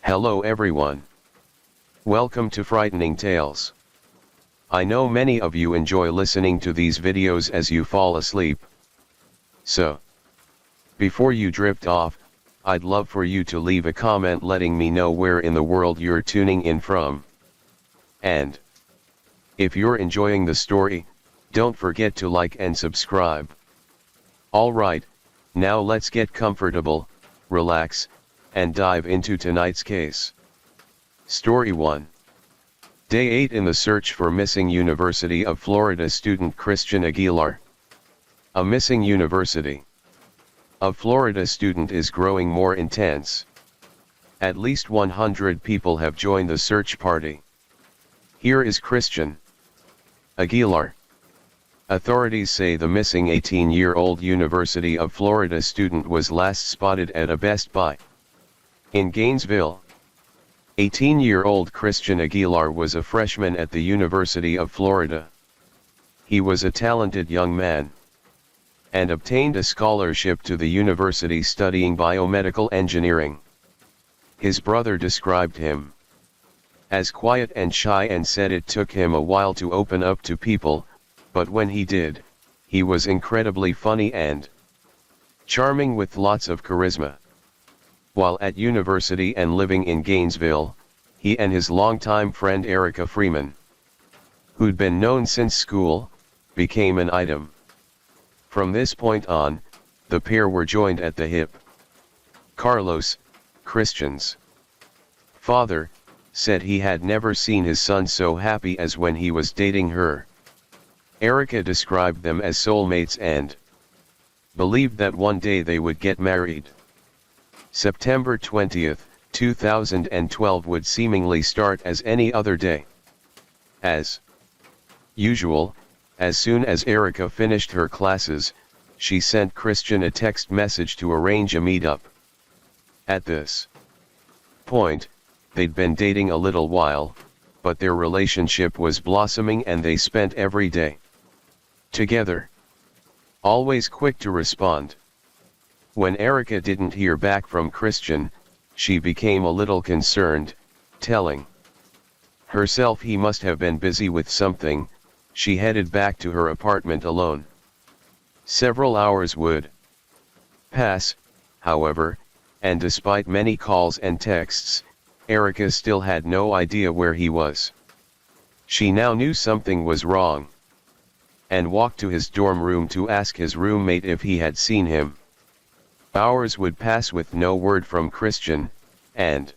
Hello everyone. Welcome to Frightening Tales. I know many of you enjoy listening to these videos as you fall asleep. So, before you drift off, I'd love for you to leave a comment letting me know where in the world you're tuning in from. And, if you're enjoying the story, don't forget to like and subscribe. Alright, now let's get comfortable, relax, and dive into tonight's case. Story 1. Day 8 in the search for missing University of Florida student Christian Aguilar. A missing University of Florida student is growing more intense. At least 100 people have joined the search party. Here is Christian Aguilar. Authorities say the missing 18-year-old University of Florida student was last spotted at a Best Buy in Gainesville. 18-year-old Christian Aguilar was a freshman at the University of Florida. He was a talented young man and obtained a scholarship to the university studying biomedical engineering. His brother described him as quiet and shy and said it took him a while to open up to people, but when he did, he was incredibly funny and charming with lots of charisma. While at university and living in Gainesville, he and his longtime friend Erica Freeman, who'd been known since school, became an item. From this point on, the pair were joined at the hip. Carlos, Christian's father, said he had never seen his son so happy as when he was dating her. Erica described them as soulmates and believed that one day they would get married. September 20, 2012 would seemingly start as any other day. As usual, as soon as Erica finished her classes, she sent Christian a text message to arrange a meetup. At this point, they'd been dating a little while, but their relationship was blossoming and they spent every day together. Always quick to respond. When Erica didn't hear back from Christian, she became a little concerned, telling herself he must have been busy with something. She headed back to her apartment alone. Several hours would pass, however, and despite many calls and texts, Erica still had no idea where he was. She now knew something was wrong, and walked to his dorm room to ask his roommate if he had seen him. Hours would pass with no word from Christian, and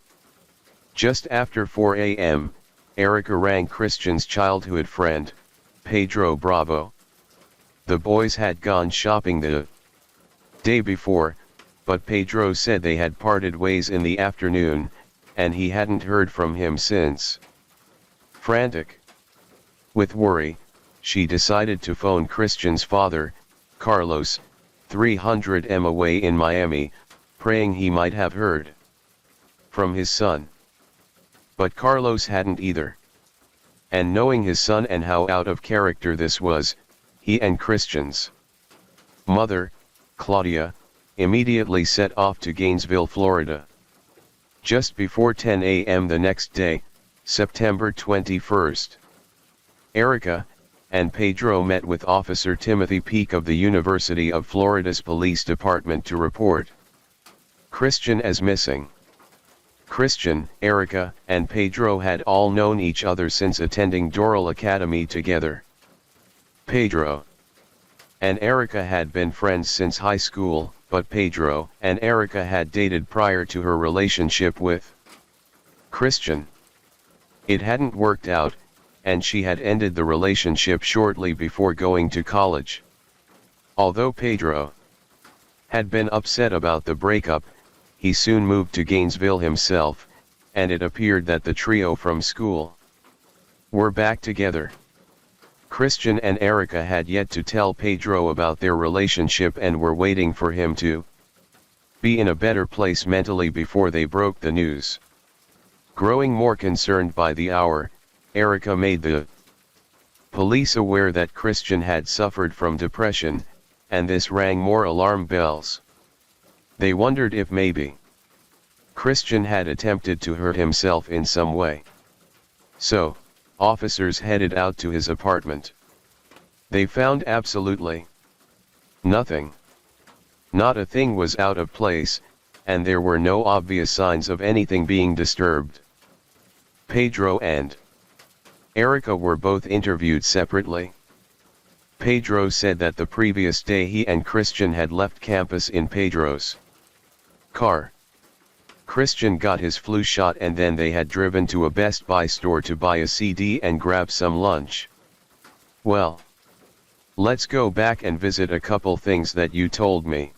just after 4 a.m., Erica rang Christian's childhood friend, Pedro Bravo. The boys had gone shopping the day before, but Pedro said they had parted ways in the afternoon, and he hadn't heard from him since. Frantic with worry, she decided to phone Christian's father, Carlos, 300 m away in Miami, praying he might have heard from his son. But Carlos hadn't either. And knowing his son and how out of character this was, he and Christian's mother, Claudia, immediately set off to Gainesville, Florida. Just before 10 a.m. the next day, September 21st, Erica and Pedro met with Officer Timothy Peake of the University of Florida's Police Department to report Christian as missing. Christian, Erica, and Pedro had all known each other since attending Doral Academy together. Pedro and Erica had been friends since high school, but Pedro and Erica had dated prior to her relationship with Christian. It hadn't worked out, and she had ended the relationship shortly before going to college. Although Pedro had been upset about the breakup, he soon moved to Gainesville himself, and it appeared that the trio from school were back together. Christian and Erica had yet to tell Pedro about their relationship and were waiting for him to be in a better place mentally before they broke the news. Growing more concerned by the hour, Erica made the police aware that Christian had suffered from depression, and this rang more alarm bells. They wondered if maybe Christian had attempted to hurt himself in some way. So, officers headed out to his apartment. They found absolutely nothing. Not a thing was out of place, and there were no obvious signs of anything being disturbed. Pedro and Erica were both interviewed separately. Pedro said that the previous day he and Christian had left campus in Pedro's car. Christian got his flu shot and then they had driven to a Best Buy store to buy a CD and grab some lunch. Well, let's go back and visit a couple things that you told me.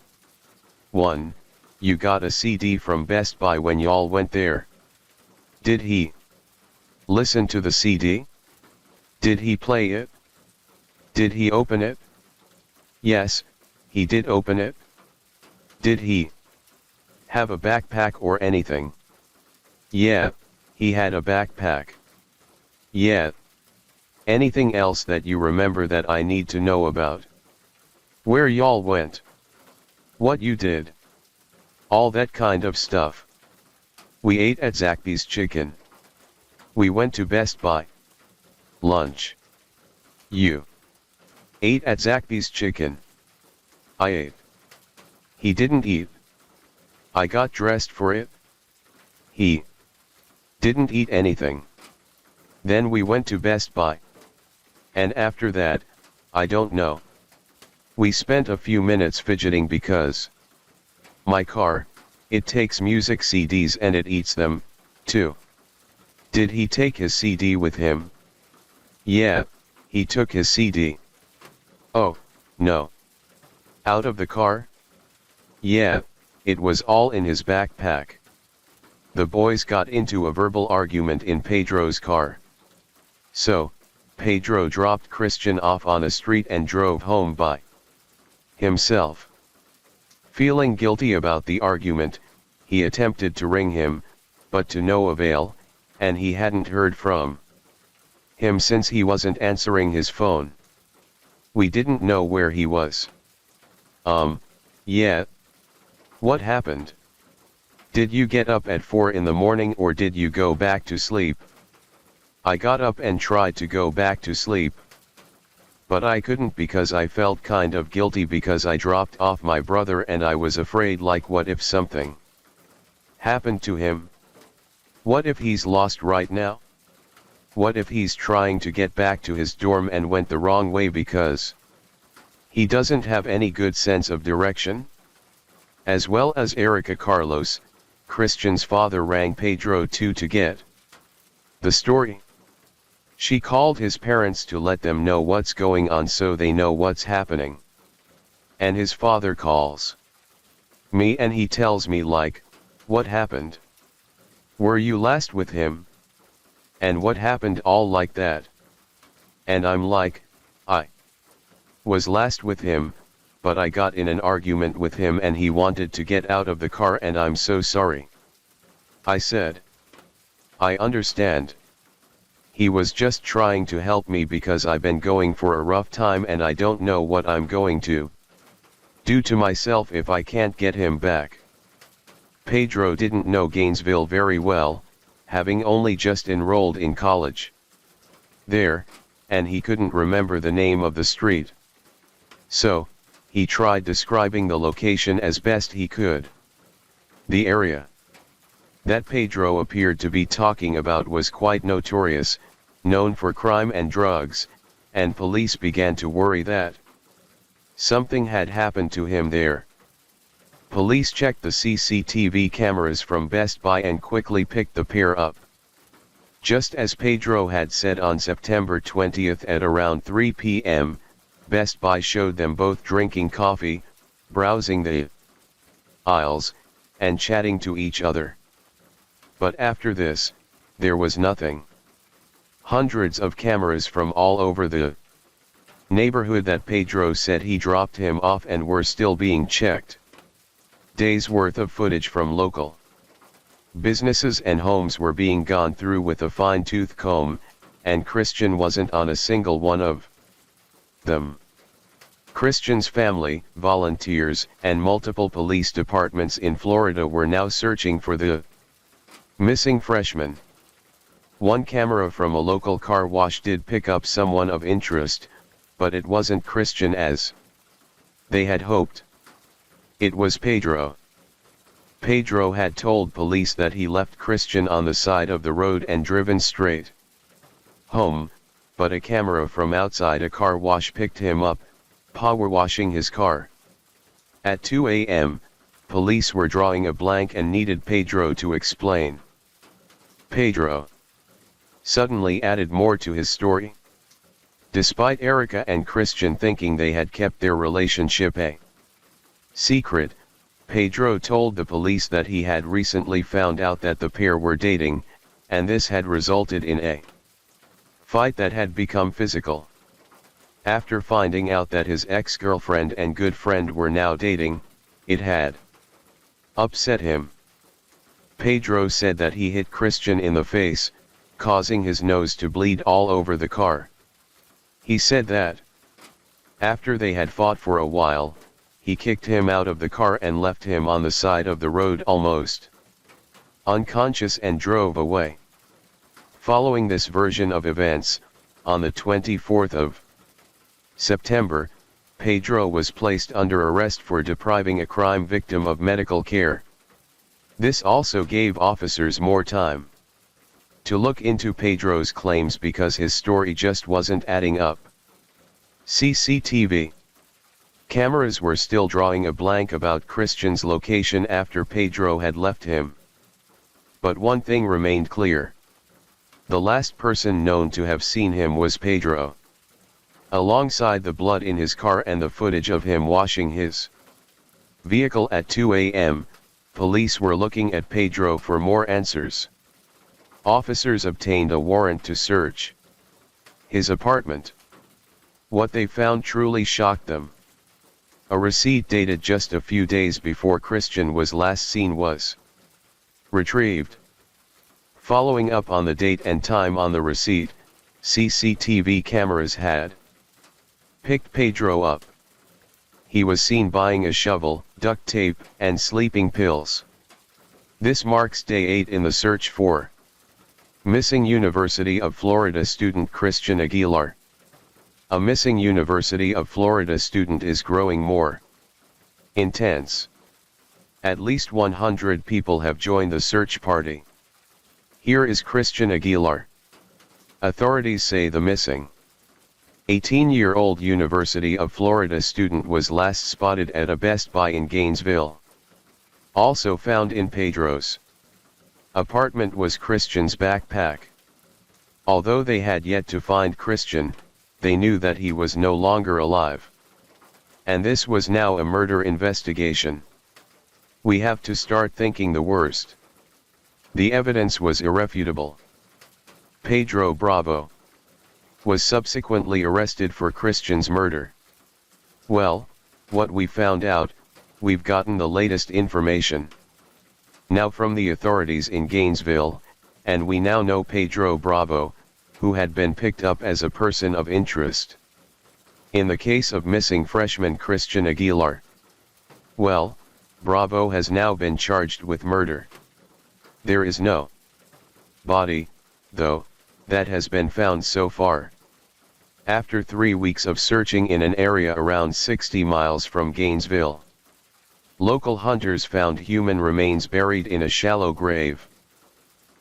1. You got a CD from Best Buy when y'all went there. Did he listen to the CD? Did he play it? Did he open it? Yes, he did open it. Did he have a backpack or anything? Yeah, he had a backpack. Yeah. Anything else that you remember that I need to know about? Where y'all went? What you did? All that kind of stuff. We ate at Zaxby's Chicken. We went to Best Buy. Lunch. You ate at Zaxby's Chicken. I ate. He didn't eat. I got dressed for it. He didn't eat anything. Then we went to Best Buy. And after that, I don't know. We spent a few minutes fidgeting because my car, it takes music CDs and it eats them, too. Did he take his CD with him? Yeah, he took his CD. Oh, no. Out of the car? Yeah, it was all in his backpack. The boys got into a verbal argument in Pedro's car. So, Pedro dropped Christian off on a street and drove home by himself. Feeling guilty about the argument, he attempted to ring him, but to no avail, and he hadn't heard from him since he wasn't answering his phone. We didn't know where he was. Yeah. What happened? Did you get up at 4 in the morning or did you go back to sleep? I got up and tried to go back to sleep. But I couldn't because I felt kind of guilty because I dropped off my brother and I was afraid, like, what if something happened to him? What if he's lost right now? What if he's trying to get back to his dorm and went the wrong way because he doesn't have any good sense of direction? As well as Erica Carlos, Christian's father rang Pedro too to get the story. She called his parents to let them know what's going on so they know what's happening. And his father calls me and he tells me, like, what happened? Were you last with him? And what happened, all like that? And I'm like, I was last with him, but I got in an argument with him and he wanted to get out of the car and I'm so sorry. I said, I understand. He was just trying to help me because I've been going for a rough time and I don't know what I'm going to do to myself if I can't get him back. Pedro didn't know Gainesville very well, having only just enrolled in college there, and he couldn't remember the name of the street. So, he tried describing the location as best he could. The area that Pedro appeared to be talking about was quite notorious, known for crime and drugs, and police began to worry that something had happened to him there. Police checked the CCTV cameras from Best Buy and quickly picked the pair up. Just as Pedro had said on September 20th at around 3 p.m., Best Buy showed them both drinking coffee, browsing the aisles, and chatting to each other. But after this, there was nothing. Hundreds of cameras from all over the neighborhood that Pedro said he dropped him off and were still being checked. Days worth of footage from local businesses and homes were being gone through with a fine-tooth comb, and Christian wasn't on a single one of them. Christian's family, volunteers, and multiple police departments in Florida were now searching for the Missing freshman. One camera from a local car wash did pick up someone of interest, but it wasn't Christian as they had hoped. It was Pedro. Pedro had told police that he left Christian on the side of the road and driven straight home, but a camera from outside a car wash picked him up, power washing his car. At 2 a.m., police were drawing a blank and needed Pedro to explain. Pedro suddenly added more to his story. Despite Erica and Christian thinking they had kept their relationship a secret, Pedro told the police that he had recently found out that the pair were dating, and this had resulted in a fight that had become physical. After finding out that his ex-girlfriend and good friend were now dating, it had upset him. Pedro said that he hit Christian in the face, causing his nose to bleed all over the car. He said that after they had fought for a while, he kicked him out of the car and left him on the side of the road almost unconscious and drove away. Following this version of events, on the 24th of September, Pedro was placed under arrest for depriving a crime victim of medical care. This also gave officers more time to look into Pedro's claims because his story just wasn't adding up. CCTV cameras were still drawing a blank about Christian's location after Pedro had left him. But one thing remained clear. The last person known to have seen him was Pedro. Alongside the blood in his car and the footage of him washing his vehicle at 2 a.m., police were looking at Pedro for more answers. Officers obtained a warrant to search his apartment. What they found truly shocked them. A receipt dated just a few days before Christian was last seen was retrieved. Following up on the date and time on the receipt, CCTV cameras had picked Pedro up. He was seen buying a shovel, duct tape, and sleeping pills. This marks day 8 in the search for missing University of Florida student Christian Aguilar. A missing University of Florida student is growing more intense. At least 100 people have joined the search party. Here is Christian Aguilar. Authorities say the missing 18-year-old University of Florida student was last spotted at a Best Buy in Gainesville. Also found in Pedro's apartment was Christian's backpack. Although they had yet to find Christian, they knew that he was no longer alive. And this was now a murder investigation. We have to start thinking the worst. The evidence was irrefutable. Pedro Bravo was subsequently arrested for Christian's murder. Well, what we found out, we've gotten the latest information now from the authorities in Gainesville, and we now know Pedro Bravo, who had been picked up as a person of interest in the case of missing freshman Christian Aguilar. Well, Bravo has now been charged with murder. There is no body, though, that has been found so far. After 3 weeks of searching in an area around 60 miles from Gainesville, local hunters found human remains buried in a shallow grave.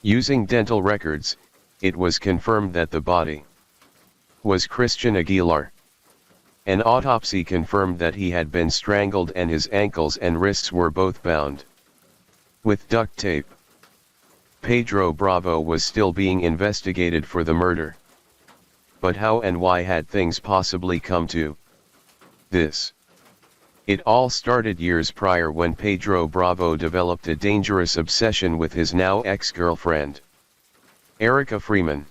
Using dental records, it was confirmed that the body was Christian Aguilar. An autopsy confirmed that he had been strangled and his ankles and wrists were both bound with duct tape. Pedro Bravo was still being investigated for the murder. But how and why had things possibly come to this? It all started years prior when Pedro Bravo developed a dangerous obsession with his now ex-girlfriend, Erica Freeman.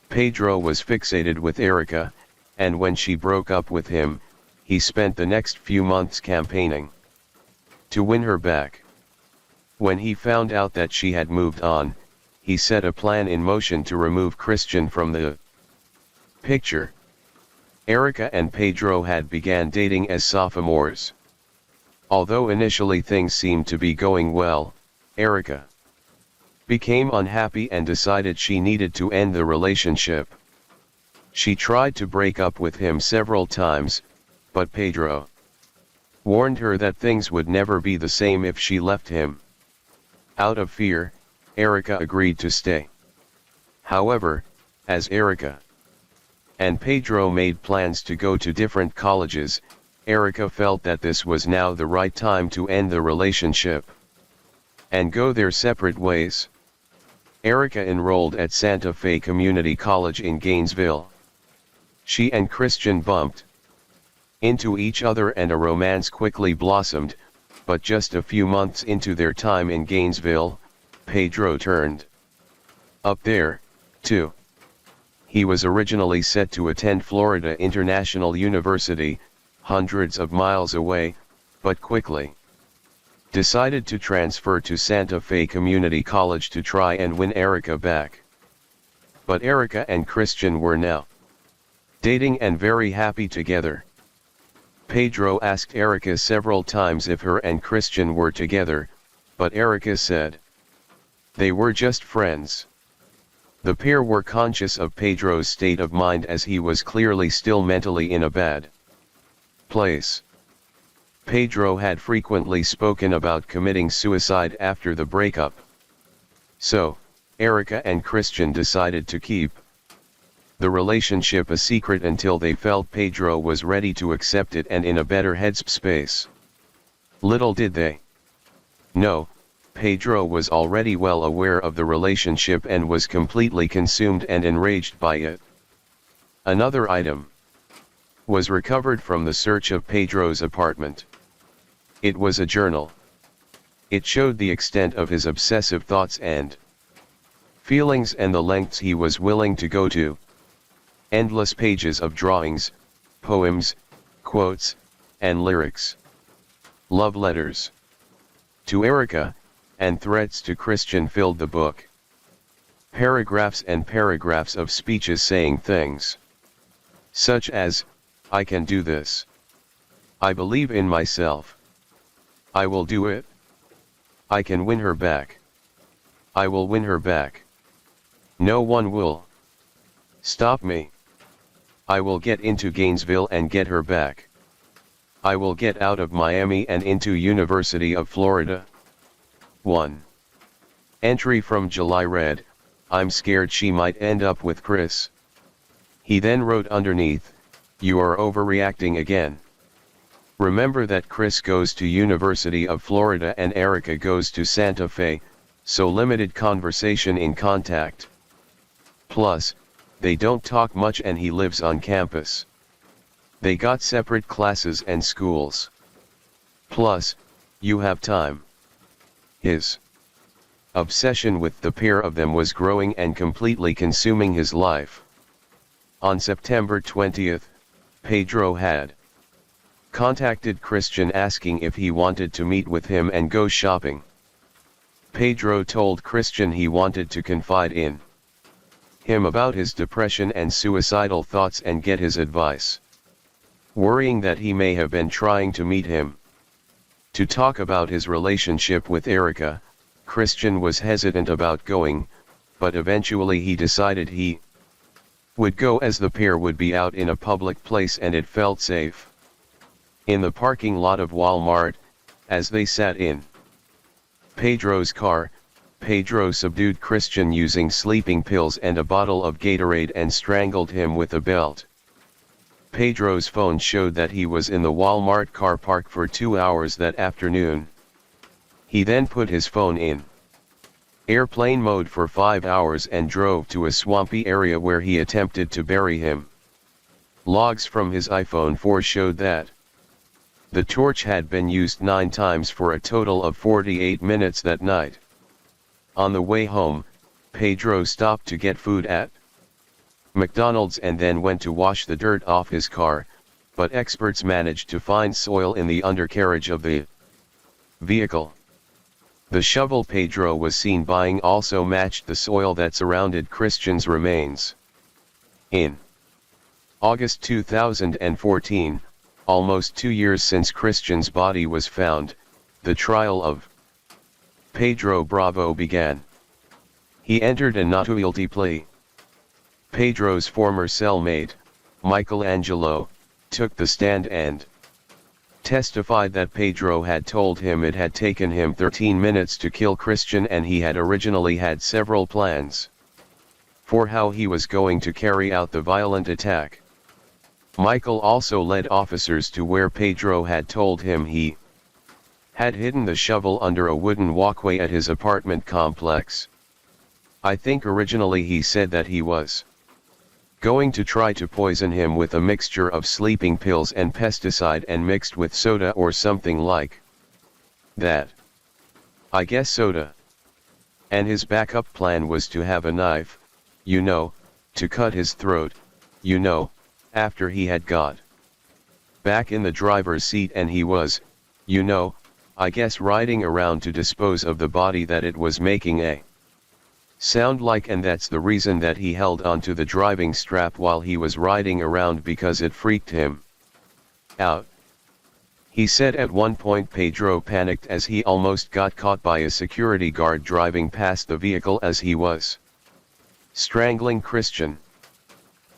Pedro was fixated with Erica, and when she broke up with him, he spent the next few months campaigning to win her back. When he found out that she had moved on, he set a plan in motion to remove Christian from the picture. Erica and Pedro had began dating as sophomores. Although initially things seemed to be going well, Erica became unhappy and decided she needed to end the relationship. She tried to break up with him several times, but Pedro warned her that things would never be the same if she left him. Out of fear, Erica agreed to stay. However, as Erica and Pedro made plans to go to different colleges, Erica felt that this was now the right time to end the relationship and go their separate ways. Erica enrolled at Santa Fe Community College in Gainesville. She and Christian bumped into each other and a romance quickly blossomed, but just a few months into their time in Gainesville, Pedro turned up there, too. He was originally set to attend Florida International University, hundreds of miles away, but quickly decided to transfer to Santa Fe Community College to try and win Erica back. But Erica and Christian were now dating and very happy together. Pedro asked Erica several times if her and Christian were together, but Erica said they were just friends. The pair were conscious of Pedro's state of mind as he was clearly still mentally in a bad place. Pedro had frequently spoken about committing suicide after the breakup. So, Erica and Christian decided to keep the relationship a secret until they felt Pedro was ready to accept it and in a better headspace. Little did they know, Pedro was already well aware of the relationship and was completely consumed and enraged by it. Another item was recovered from the search of Pedro's apartment. It was a journal. It showed the extent of his obsessive thoughts and feelings and the lengths he was willing to go to. Endless pages of drawings, poems, quotes, and lyrics. Love letters to Erica, and threats to Christian filled the book. Paragraphs and paragraphs of speeches saying things such as, "I can do this. I believe in myself. I will do it. I can win her back. I will win her back. No one will stop me. I will get into Gainesville and get her back. I will get out of Miami and into University of Florida." 1. Entry from July read, "I'm scared she might end up with Chris." He then wrote underneath, "You are overreacting again. Remember that Chris goes to University of Florida and Erica goes to Santa Fe, so limited conversation in contact. Plus, they don't talk much and he lives on campus. They got separate classes and schools. Plus, you have time." His obsession with the pair of them was growing and completely consuming his life. On September 20th, Pedro had contacted Christian asking if he wanted to meet with him and go shopping. Pedro told Christian he wanted to confide in him about his depression and suicidal thoughts and get his advice. Worrying that he may have been trying to meet him to talk about his relationship with Erica, Christian was hesitant about going, but eventually he decided he would go as the pair would be out in a public place and it felt safe. In the parking lot of Walmart, as they sat in Pedro's car, Pedro subdued Christian using sleeping pills and a bottle of Gatorade and strangled him with a belt. Pedro's phone showed that he was in the Walmart car park for 2 hours that afternoon. He then put his phone in airplane mode for 5 hours and drove to a swampy area where he attempted to bury him. Logs from his iPhone 4 showed that the torch had been used 9 times for a total of 48 minutes that night. On the way home, Pedro stopped to get food at McDonald's and then went to wash the dirt off his car, but experts managed to find soil in the undercarriage of the vehicle. The shovel Pedro was seen buying also matched the soil that surrounded Christian's remains. In August 2014, almost 2 years since Christian's body was found, the trial of Pedro Bravo began. He entered a not guilty plea. Pedro's former cellmate, Michelangelo, took the stand and testified that Pedro had told him it had taken him 13 minutes to kill Christian, and he had originally had several plans for how he was going to carry out the violent attack. Michael also led officers to where Pedro had told him he had hidden the shovel under a wooden walkway at his apartment complex. I think originally he said that he was going to try to poison him with a mixture of sleeping pills and pesticide and mixed with soda or something like that. I guess soda. And his backup plan was to have a knife, to cut his throat, after he had got back in the driver's seat, and he was, I guess riding around to dispose of the body that it was making a sound like, and that's the reason that he held onto the driving strap while he was riding around, because it freaked him out. He said at one point Pedro panicked as he almost got caught by a security guard driving past the vehicle as he was strangling Christian.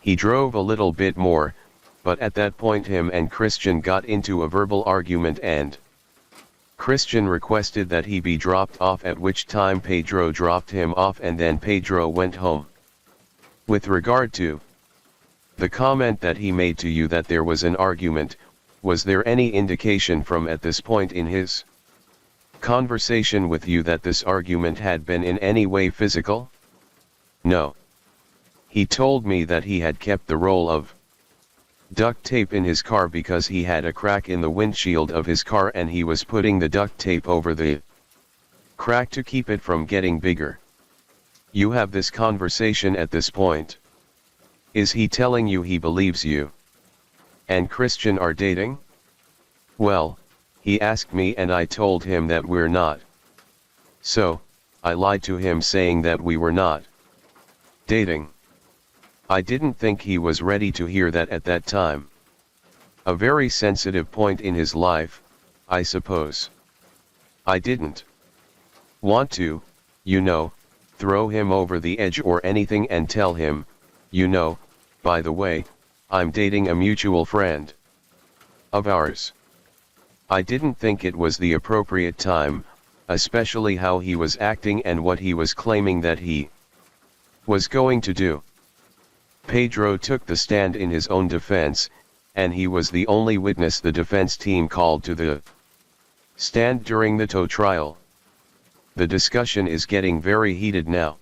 He drove a little bit more, but at that point him and Christian got into a verbal argument and Christian requested that he be dropped off, at which time Pedro dropped him off and then Pedro went home. With regard to the comment that he made to you that there was an argument, was there any indication from at this point in his conversation with you that this argument had been in any way physical? No. He told me that he had kept the roll of duct tape in his car because he had a crack in the windshield of his car and he was putting the duct tape over the crack to keep it from getting bigger. You have this conversation at this point. Is he telling you he believes you and Christian are dating? Well, he asked me and I told him that we're not. So, I lied to him saying that we were not dating. I didn't think he was ready to hear that at that time. A very sensitive point in his life, I suppose. I didn't want to, throw him over the edge or anything and tell him, by the way, I'm dating a mutual friend of ours. I didn't think it was the appropriate time, especially how he was acting and what he was claiming that he was going to do. Pedro took the stand in his own defense, and he was the only witness the defense team called to the stand during the TOW trial. The discussion is getting very heated now.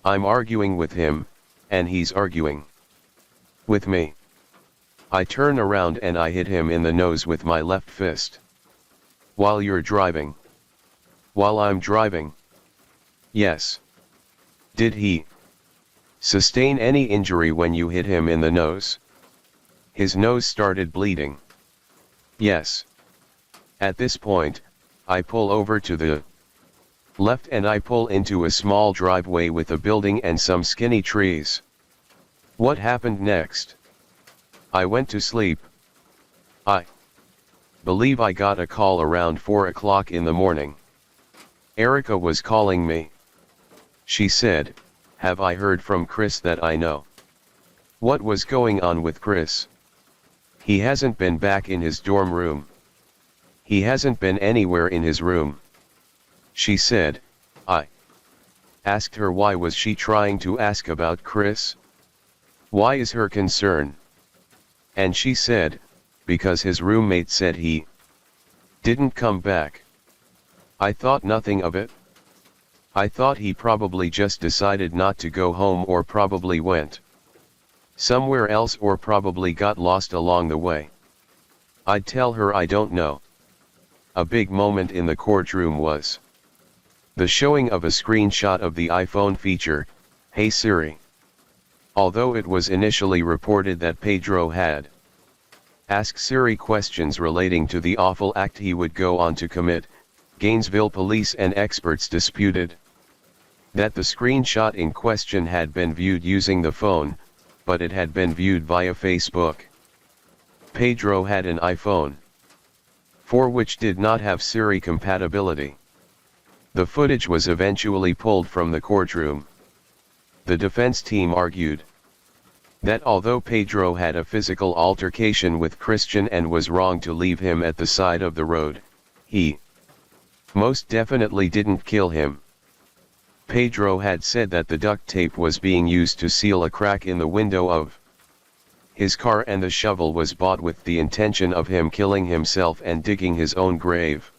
I'm arguing with him, and he's arguing with me. I turn around and I hit him in the nose with my left fist. While you're driving? While I'm driving? Yes. Did he sustain any injury when you hit him in the nose? His nose started bleeding. Yes. At this point, I pull over to the left and I pull into a small driveway with a building and some skinny trees. What happened next? I went to sleep. I believe I got a call around 4 o'clock in the morning. Erica was calling me. She said, "Have I heard from Chris that I know?" What was going on with Chris? He hasn't been back in his dorm room. He hasn't been anywhere in his room. She said. I asked her why was she trying to ask about Chris? Why is her concern? And she said, because his roommate said he didn't come back. I thought nothing of it. I thought he probably just decided not to go home or probably went somewhere else or probably got lost along the way. I'd tell her I don't know. A big moment in the courtroom was the showing of a screenshot of the iPhone feature, "Hey Siri." Although it was initially reported that Pedro had asked Siri questions relating to the awful act he would go on to commit, Gainesville police and experts disputed that the screenshot in question had been viewed using the phone, but it had been viewed via Facebook. Pedro had an iPhone 4 which did not have Siri compatibility. The footage was eventually pulled from the courtroom. The defense team argued that although Pedro had a physical altercation with Christian and was wrong to leave him at the side of the road, he most definitely didn't kill him. Pedro had said that the duct tape was being used to seal a crack in the window of his car and the shovel was bought with the intention of him killing himself and digging his own grave.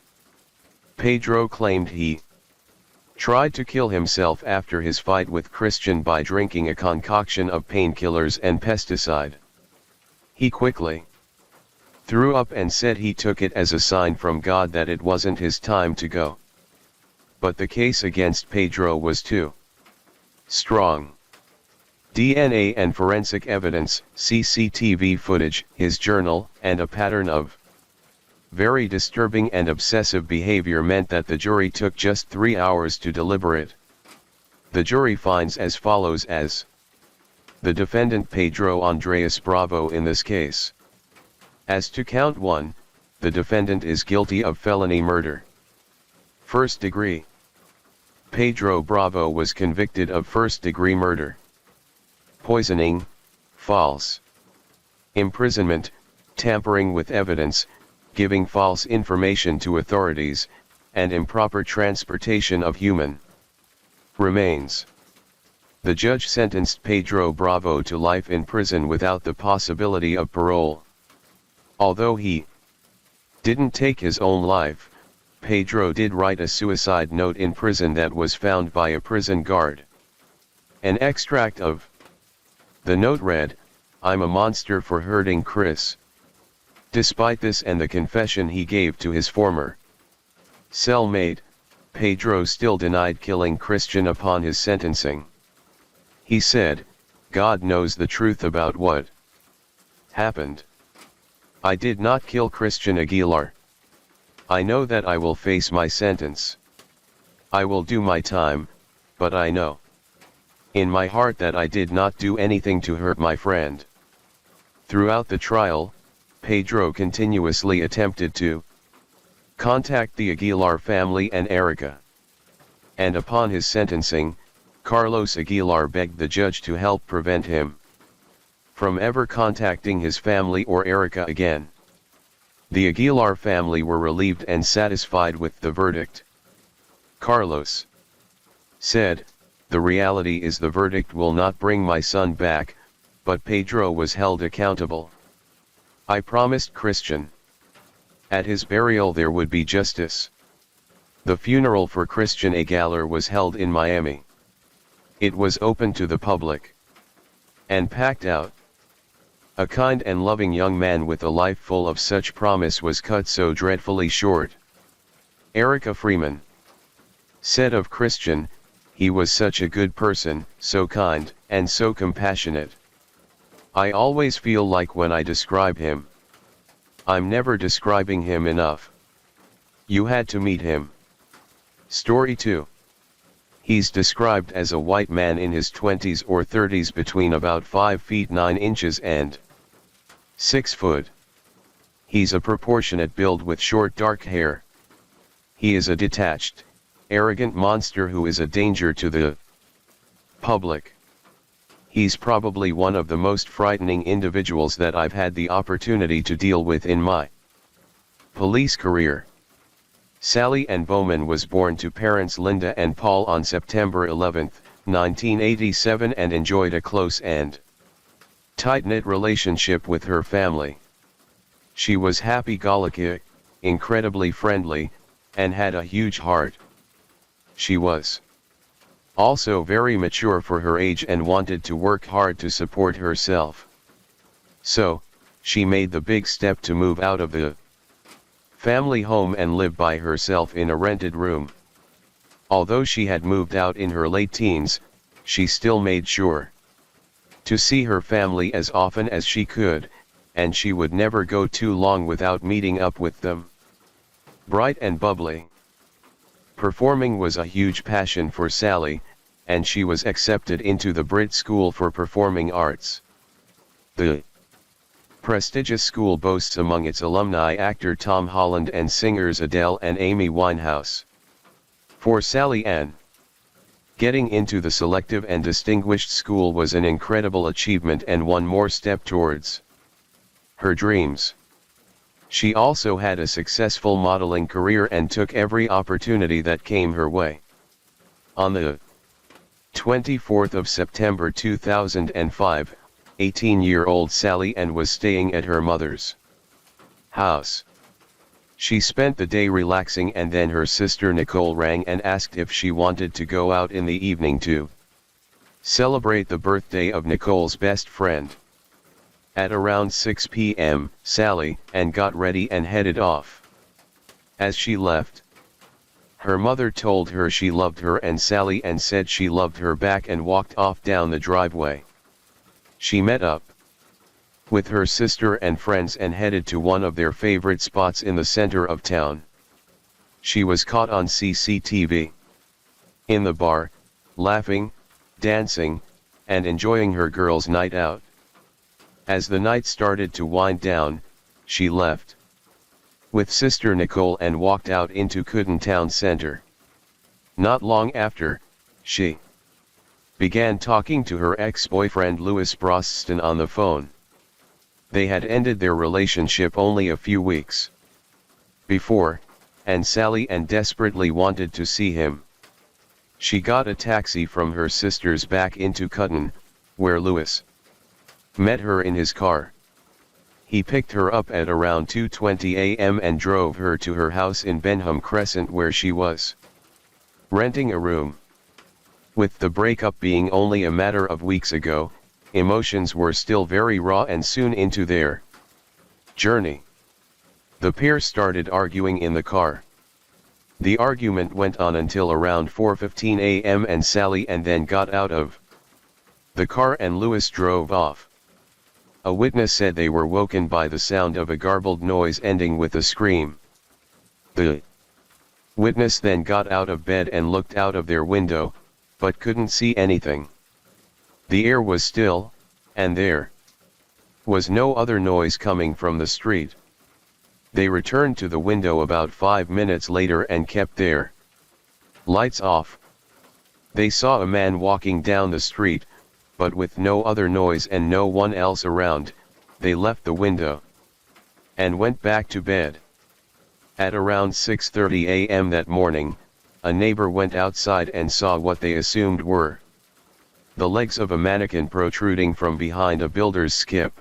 Pedro claimed he tried to kill himself after his fight with Christian by drinking a concoction of painkillers and pesticide. He quickly threw up and said he took it as a sign from God that it wasn't his time to go. But the case against Pedro was too strong. DNA and forensic evidence, CCTV footage, his journal, and a pattern of very disturbing and obsessive behavior meant that the jury took just 3 hours to deliberate. The jury finds as follows as the defendant Pedro Andres Bravo in this case. As to count 1, the defendant is guilty of felony murder. First degree. Pedro Bravo was convicted of first-degree murder. Poisoning, false. Imprisonment, tampering with evidence, giving false information to authorities, and improper transportation of human remains. The judge sentenced Pedro Bravo to life in prison without the possibility of parole. Although he didn't take his own life, Pedro did write a suicide note in prison that was found by a prison guard. An extract of the note read, "I'm a monster for hurting Chris." Despite this and the confession he gave to his former cellmate, Pedro still denied killing Christian upon his sentencing. He said, "God knows the truth about what happened. I did not kill Christian Aguilar. I know that I will face my sentence. I will do my time, but I know in my heart that I did not do anything to hurt my friend." Throughout the trial, Pedro continuously attempted to contact the Aguilar family and Erica. And upon his sentencing, Carlos Aguilar begged the judge to help prevent him from ever contacting his family or Erica again. The Aguilar family were relieved and satisfied with the verdict. Carlos said, "The reality is the verdict will not bring my son back, but Pedro was held accountable. I promised Christian at his burial there would be justice." The funeral for Christian Aguilar was held in Miami. It was open to the public and packed out. A kind and loving young man with a life full of such promise was cut so dreadfully short. Erica Freeman said of Christian, "He was such a good person, so kind, and so compassionate. I always feel like when I describe him, I'm never describing him enough. You had to meet him." Story 2. He's described as a white man in his 20s or 30s between about 5 feet 9 inches and 6 foot. He's a proportionate build with short dark hair. He is a detached, arrogant monster who is a danger to the public. He's probably one of the most frightening individuals that I've had the opportunity to deal with in my police career. Sally Ann Bowman was born to parents Linda and Paul on September 11, 1987 and enjoyed a close and tight-knit relationship with her family. She was happy-go-lucky, incredibly friendly, and had a huge heart. She was also very mature for her age and wanted to work hard to support herself. So, she made the big step to move out of the family home and live by herself in a rented room. Although she had moved out in her late teens, she still made sure to see her family as often as she could, and she would never go too long without meeting up with them. Bright and bubbly, performing was a huge passion for Sally, and she was accepted into the Brit School for Performing Arts. The prestigious school boasts among its alumni actor Tom Holland and singers Adele and Amy Winehouse. For Sally Ann, getting into the selective and distinguished school was an incredible achievement and one more step towards her dreams. She also had a successful modeling career and took every opportunity that came her way. On the 24th of September 2005, 18-year-old Sally Ann was staying at her mother's house. She spent the day relaxing, and then her sister Nicole rang and asked if she wanted to go out in the evening to celebrate the birthday of Nicole's best friend. At around 6 p.m., Sally Ann got ready and headed off. As she left, her mother told her she loved her, and Sally Ann said she loved her back and walked off down the driveway. She met up with her sister and friends and headed to one of their favorite spots in the center of town. She was caught on CCTV in the bar, laughing, dancing, and enjoying her girls' night out. As the night started to wind down, she left with sister Nicole and walked out into Cudden Town Center. Not long after, she began talking to her ex-boyfriend Louis Broston on the phone. They had ended their relationship only a few weeks before, and Sally Ann desperately wanted to see him. She got a taxi from her sister's back into Cudden, where Louis met her in his car. He picked her up at around 2:20 a.m. and drove her to her house in Benham Crescent, where she was renting a room. With the breakup being only a matter of weeks ago, emotions were still very raw and soon into their journey. The pair started arguing in the car. The argument went on until around 4:15 a.m. and Sally Ann then got out of the car and Louis drove off. A witness said they were woken by the sound of a garbled noise ending with a scream. The witness then got out of bed and looked out of their window, but couldn't see anything. The air was still, and there was no other noise coming from the street. They returned to the window about 5 minutes later and kept their lights off. They saw a man walking down the street, but with no other noise and no one else around. They left the window and went back to bed. At around 6:30 a.m. that morning, a neighbor went outside and saw what they assumed were the legs of a mannequin protruding from behind a builder's skip.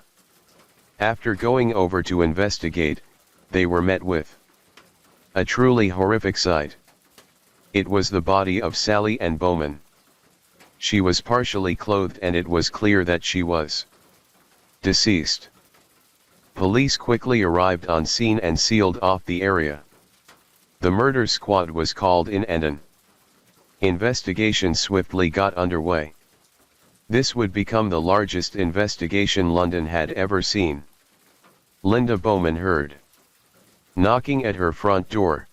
After going over to investigate, they were met with a truly horrific sight. It was the body of Sally Ann Bowman. She was partially clothed and it was clear that she was deceased. Police quickly arrived on scene and sealed off the area. The murder squad was called in and an investigation swiftly got underway. This would become the largest investigation London had ever seen. Linda Bowman heard knocking at her front door.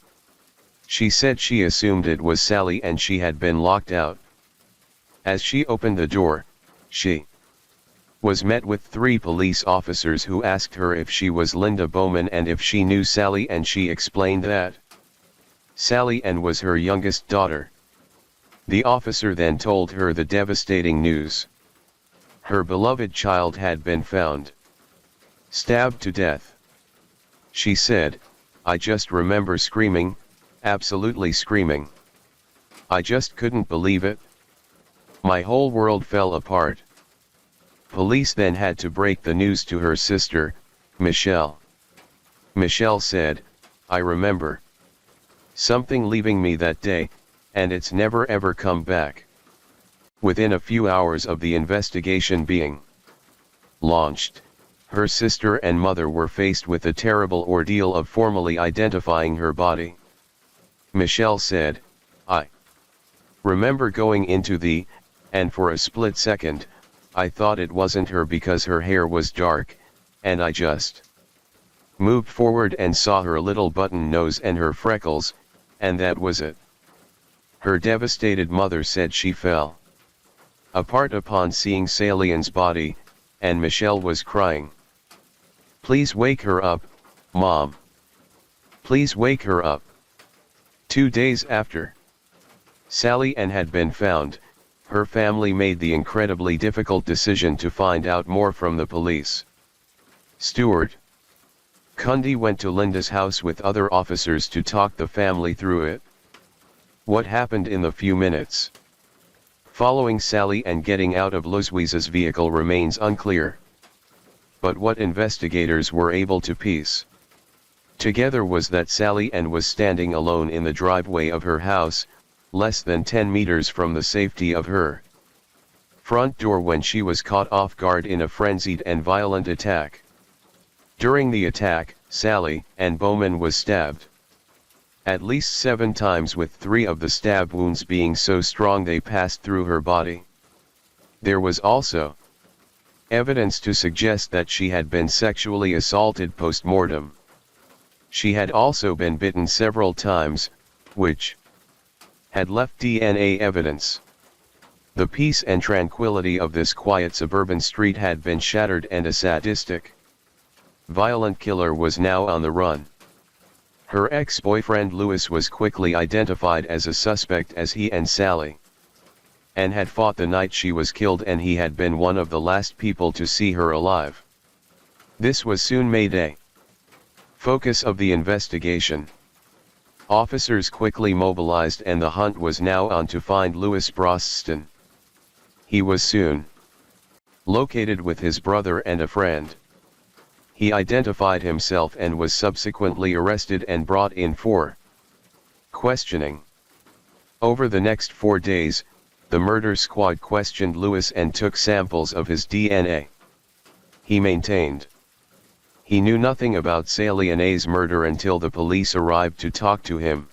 She said she assumed it was Sally and she had been locked out. As she opened the door, she was met with 3 police officers who asked her if she was Linda Bowman and if she knew Sally, and she explained that Sally Ann was her youngest daughter. The officer then told her the devastating news. Her beloved child had been found stabbed to death. She said, "I just remember screaming, absolutely screaming. I just couldn't believe it. My whole world fell apart." Police then had to break the news to her sister, Michelle. Michelle said, "I remember something leaving me that day, and it's never ever come back." Within a few hours of the investigation being launched, her sister and mother were faced with the terrible ordeal of formally identifying her body. Michelle said, "I remember going into the, and for a split second, I thought it wasn't her because her hair was dark, and I just moved forward and saw her little button nose and her freckles, and that was it." Her devastated mother said she fell apart upon seeing Sally Ann's body, and Michelle was crying. "Please wake her up, Mom. Please wake her up." 2 days after Sally Ann had been found, her family made the incredibly difficult decision to find out more from the police. Stuart Cundy went to Linda's house with other officers to talk the family through it. What happened in the few minutes following Sally Ann getting out of Louise's vehicle remains unclear. But what investigators were able to piece together was that Sally Ann was standing alone in the driveway of her house, less than 10 meters from the safety of her front door when she was caught off guard in a frenzied and violent attack. During the attack, Sally Ann Bowman was stabbed at least 7 times, with 3 of the stab wounds being so strong they passed through her body. There was also evidence to suggest that she had been sexually assaulted post-mortem. She had also been bitten several times, which had left DNA evidence. The peace and tranquility of this quiet suburban street had been shattered, and a sadistic, violent killer was now on the run. Her ex-boyfriend Louis was quickly identified as a suspect, as he and Sally Ann had fought the night she was killed, and he had been one of the last people to see her alive. This was soon made a focus of the investigation. Officers quickly mobilized, and the hunt was now on to find Louis Broston. He was soon located with his brother and a friend. He identified himself and was subsequently arrested and brought in for questioning. Over the next 4 days, the murder squad questioned Louis and took samples of his DNA. He maintained he knew nothing about Sally Ann's murder until the police arrived to talk to him.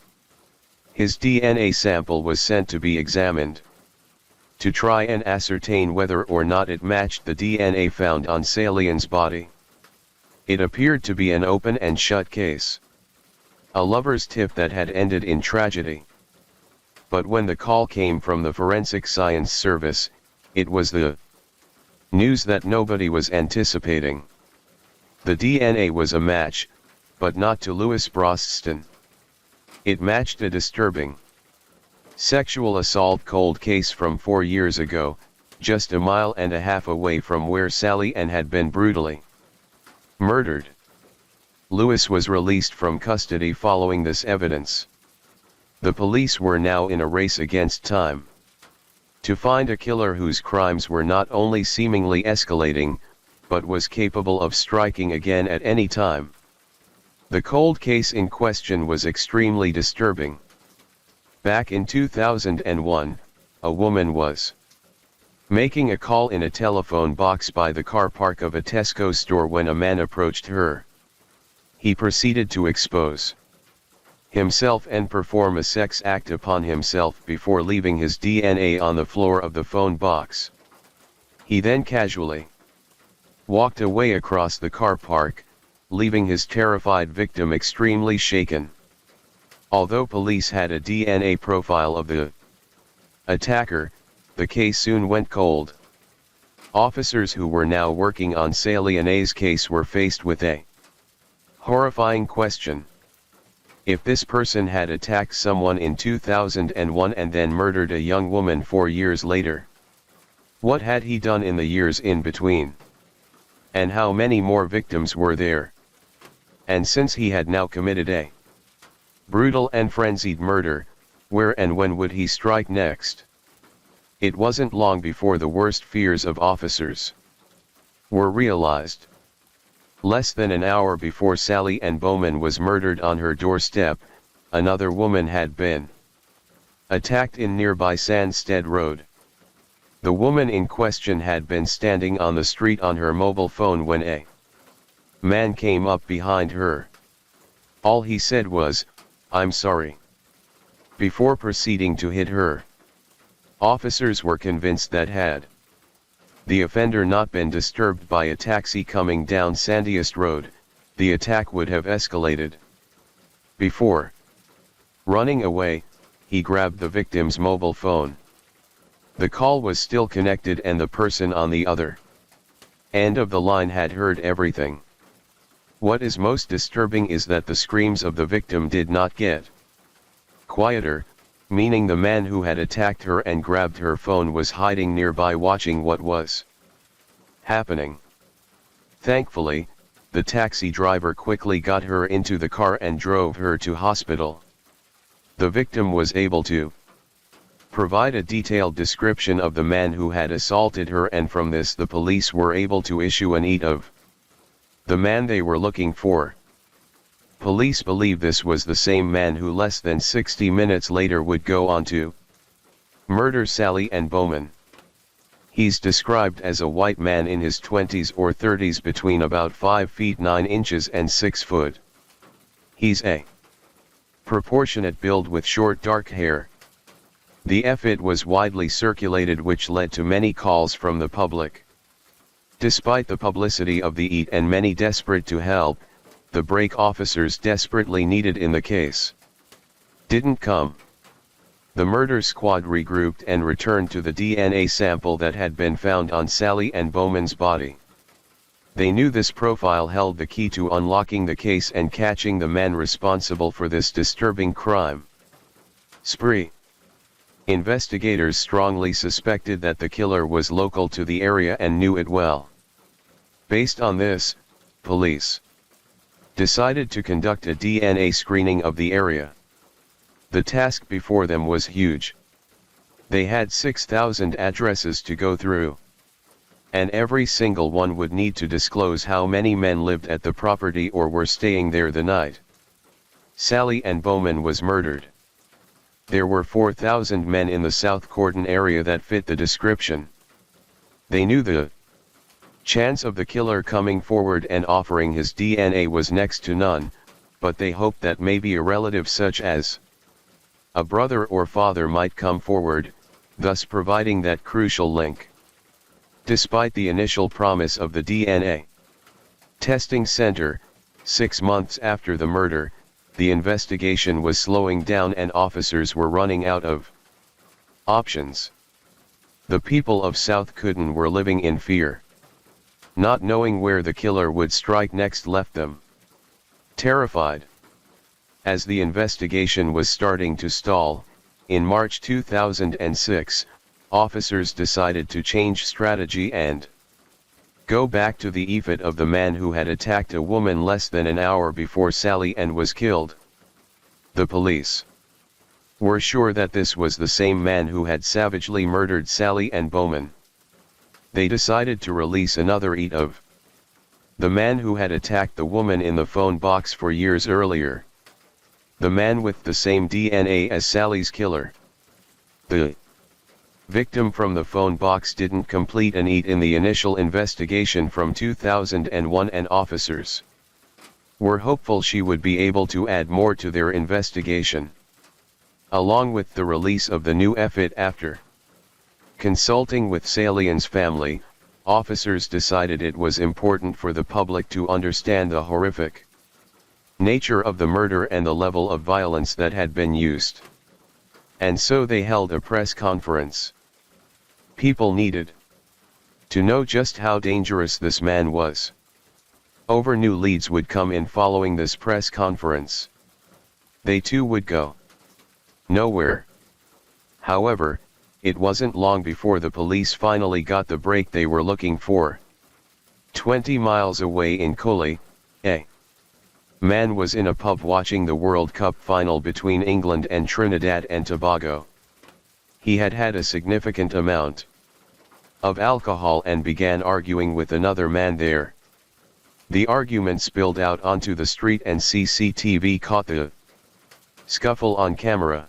His DNA sample was sent to be examined to try and ascertain whether or not it matched the DNA found on Sally Ann's body. It appeared to be an open and shut case, a lover's tip that had ended in tragedy. But when the call came from the Forensic Science Service, it was the news that nobody was anticipating. The DNA was a match, but not to Louis Broston. It matched a disturbing sexual assault cold case from 4 years ago, just a mile and a half away from where Sally Ann had been brutally murdered. Louis was released from custody following this evidence. The police were now in a race against time to find a killer whose crimes were not only seemingly escalating, but was capable of striking again at any time. The cold case in question was extremely disturbing. Back in 2001, a woman was making a call in a telephone box by the car park of a Tesco store when a man approached her. He proceeded to expose himself and perform a sex act upon himself before leaving his DNA on the floor of the phone box. He then casually walked away across the car park, leaving his terrified victim extremely shaken. Although police had a DNA profile of the attacker, the case soon went cold. Officers who were now working on Sally Ann's case were faced with a horrifying question. If this person had attacked someone in 2001 and then murdered a young woman 4 years later, what had he done in the years in between? And how many more victims were there? And since he had now committed a brutal and frenzied murder, where and when would he strike next? It wasn't long before the worst fears of officers were realized. Less than an hour before Sally Ann Bowman was murdered on her doorstep, another woman had been attacked in nearby Sandstead Road. The woman in question had been standing on the street on her mobile phone when a man came up behind her. All he said was, "I'm sorry," before proceeding to hit her. Officers were convinced that had the offender not been disturbed by a taxi coming down Sandiest Road, the attack would have escalated. Before running away, he grabbed the victim's mobile phone. The call was still connected and the person on the other end of the line had heard everything. What is most disturbing is that the screams of the victim did not get quieter, meaning the man who had attacked her and grabbed her phone was hiding nearby watching what was happening. Thankfully, the taxi driver quickly got her into the car and drove her to hospital. The victim was able to provide a detailed description of the man who had assaulted her, and from this the police were able to issue an EID of the man they were looking for. Police believe this was the same man who less than 60 minutes later would go on to murder Sally and Bowman. He's described as a white man in his 20s or 30s between about 5 feet 9 inches and 6 foot. He's a proportionate build with short dark hair. The EID was widely circulated, which led to many calls from the public. Despite the publicity of the EID and many desperate to help, the break officers desperately needed in the case didn't come. The murder squad regrouped and returned to the DNA sample that had been found on Sally and Bowman's body. They knew this profile held the key to unlocking the case and catching the man responsible for this disturbing crime spree. Investigators strongly suspected that the killer was local to the area and knew it well. Based on this, police decided to conduct a DNA screening of the area. The task before them was huge. They had 6,000 addresses to go through, and every single one would need to disclose how many men lived at the property or were staying there the night Sally and Bowman was murdered. There were 4,000 men in the South Cordon area that fit the description. They knew the chance of the killer coming forward and offering his DNA was next to none, but they hoped that maybe a relative such as a brother or father might come forward, thus providing that crucial link. Despite the initial promise of the DNA testing center, 6 months after the murder, the investigation was slowing down and officers were running out of options. The people of South Cordon were living in fear. Not knowing where the killer would strike next left them terrified. As the investigation was starting to stall, in March 2006, officers decided to change strategy and go back to the EID of the man who had attacked a woman less than an hour before Sally and was killed. The police were sure that this was the same man who had savagely murdered Sally and Bowman. They decided to release another EID of the man who had attacked the woman in the phone box 4 years earlier. The man with the same DNA as Sally's killer. The victim from the phone box didn't complete an EID in the initial investigation from 2001, and officers were hopeful she would be able to add more to their investigation. Along with the release of the new EID after consulting with Salian's family, officers decided it was important for the public to understand the horrific nature of the murder and the level of violence that had been used. And so they held a press conference. People needed to know just how dangerous this man was. New leads would come in following this press conference. They too would go nowhere. However, it wasn't long before the police finally got the break they were looking for. 20 miles away in Coley, a man was in a pub watching the World Cup final between England and Trinidad and Tobago. He had had a significant amount of alcohol and began arguing with another man there. The argument spilled out onto the street and CCTV caught the scuffle on camera.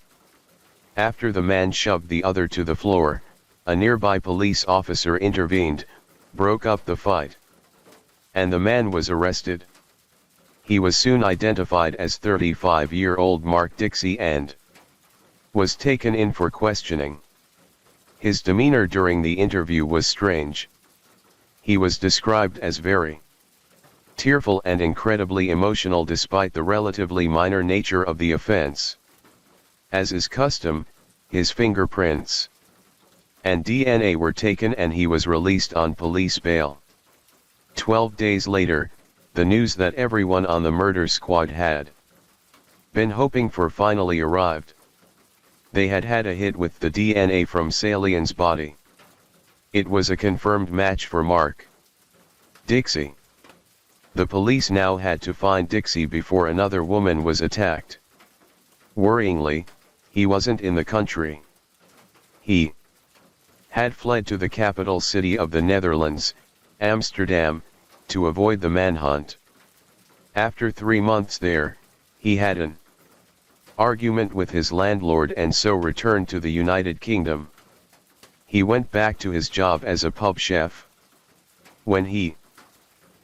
After the man shoved the other to the floor, a nearby police officer intervened, broke up the fight, and the man was arrested. He was soon identified as 35-year-old Mark Dixie and was taken in for questioning. His demeanor during the interview was strange. He was described as very tearful and incredibly emotional despite the relatively minor nature of the offense. As is custom, his fingerprints and DNA were taken and he was released on police bail. 12 days later, the news that everyone on the murder squad had been hoping for finally arrived. they had had a hit with the DNA from Salian's body. It was a confirmed match for Mark Dixie. The police now had to find Dixie before another woman was attacked. Worryingly, he wasn't in the country. He had fled to the capital city of the Netherlands, Amsterdam, to avoid the manhunt. After 3 months there, he had an argument with his landlord and so returned to the United Kingdom. He went back to his job as a pub chef. When he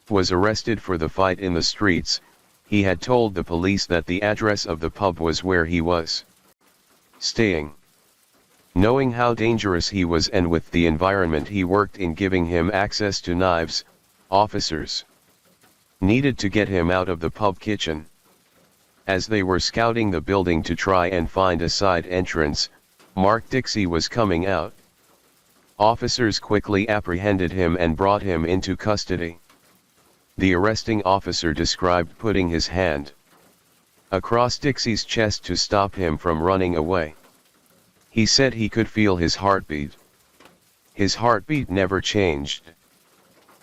was arrested for the fight in the streets, he had told the police that the address of the pub was where he was staying. Knowing how dangerous he was and with the environment he worked in giving him access to knives, officers needed to get him out of the pub kitchen. As they were scouting the building to try and find a side entrance, Mark Dixie was coming out. Officers quickly apprehended him and brought him into custody. The arresting officer described putting his hand across Dixie's chest to stop him from running away. He said he could feel his heartbeat. His heartbeat never changed.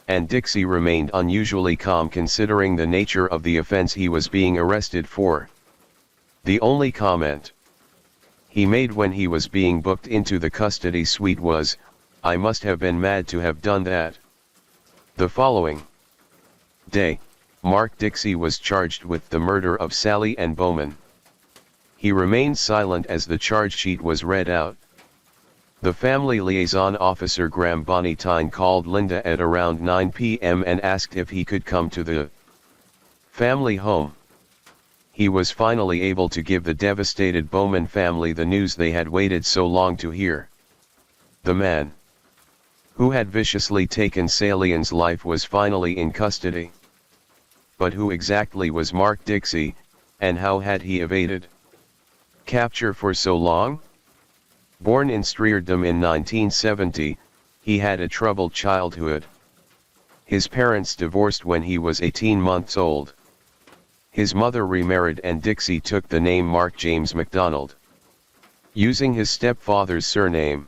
And Dixie remained unusually calm considering the nature of the offense he was being arrested for. The only comment he made when he was being booked into the custody suite was, "I must have been mad to have done that." The following day, Mark Dixie was charged with the murder of Sally Ann Bowman. He remained silent as the charge sheet was read out. The family liaison officer Graham Bonitine called Linda at around 9 p.m. and asked if he could come to the family home. He was finally able to give the devastated Bowman family the news they had waited so long to hear. The man who had viciously taken Sally Ann's life was finally in custody. But who exactly was Mark Dixie, and how had he evaded capture for so long? Born in Strierdam in 1970, he had a troubled childhood. His parents divorced when he was 18 months old. His mother remarried and Dixie took the name Mark James MacDonald, using his stepfather's surname.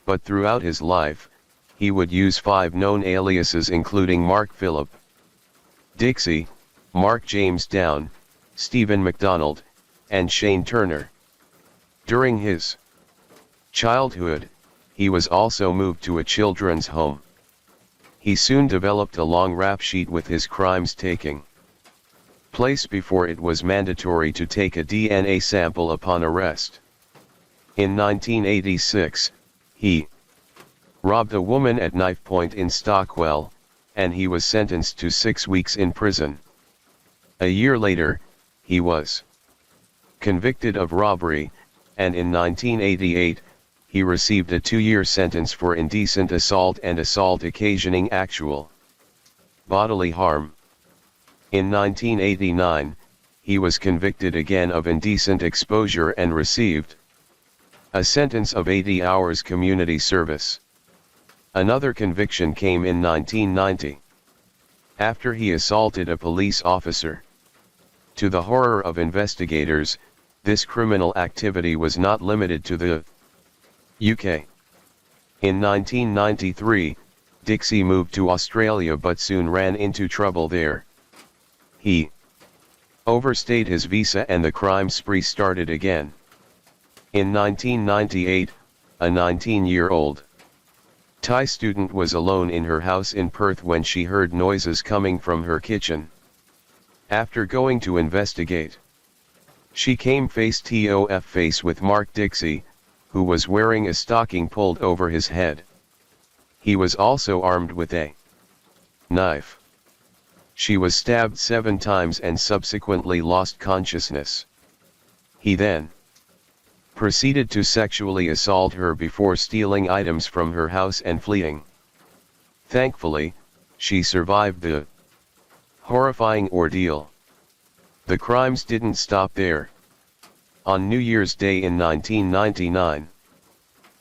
But throughout his life, he would use 5 known aliases including Mark Philip Dixie, Mark James Down, Stephen MacDonald, and Shane Turner. During his childhood, he was also moved to a children's home. He soon developed a long rap sheet with his crimes taking place before it was mandatory to take a DNA sample upon arrest. In 1986, he robbed a woman at knife point in Stockwell, and he was sentenced to 6 weeks in prison. A year later, he was convicted of robbery, and in 1988, he received a 2-year sentence for indecent assault and assault occasioning actual bodily harm. In 1989, he was convicted again of indecent exposure and received a sentence of 80 hours community service. Another conviction came in 1990, after he assaulted a police officer. To the horror of investigators, this criminal activity was not limited to the UK. In 1993, Dixie moved to Australia but soon ran into trouble there. He overstayed his visa and the crime spree started again. In 1998, a 19-year-old Thai student was alone in her house in Perth when she heard noises coming from her kitchen. After going to investigate, she came face to face with Mark Dixie, who was wearing a stocking pulled over his head. He was also armed with a knife. She was stabbed 7 times and subsequently lost consciousness. He then proceeded to sexually assault her before stealing items from her house and fleeing. Thankfully, she survived the horrifying ordeal. The crimes didn't stop there. On New Year's Day in 1999,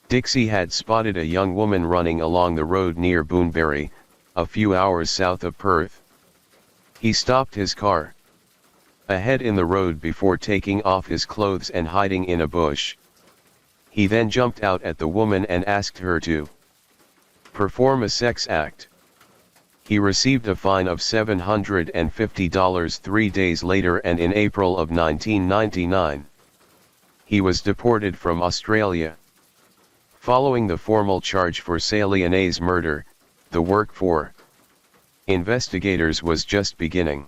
Dixie had spotted a young woman running along the road near Boonberry, a few hours south of Perth. He stopped his car ahead in the road before taking off his clothes and hiding in a bush. He then jumped out at the woman and asked her to perform a sex act. He received a fine of $750 3 days later, and in April of 1999, he was deported from Australia. Following the formal charge for Sally Ann's murder, the work for investigators was just beginning.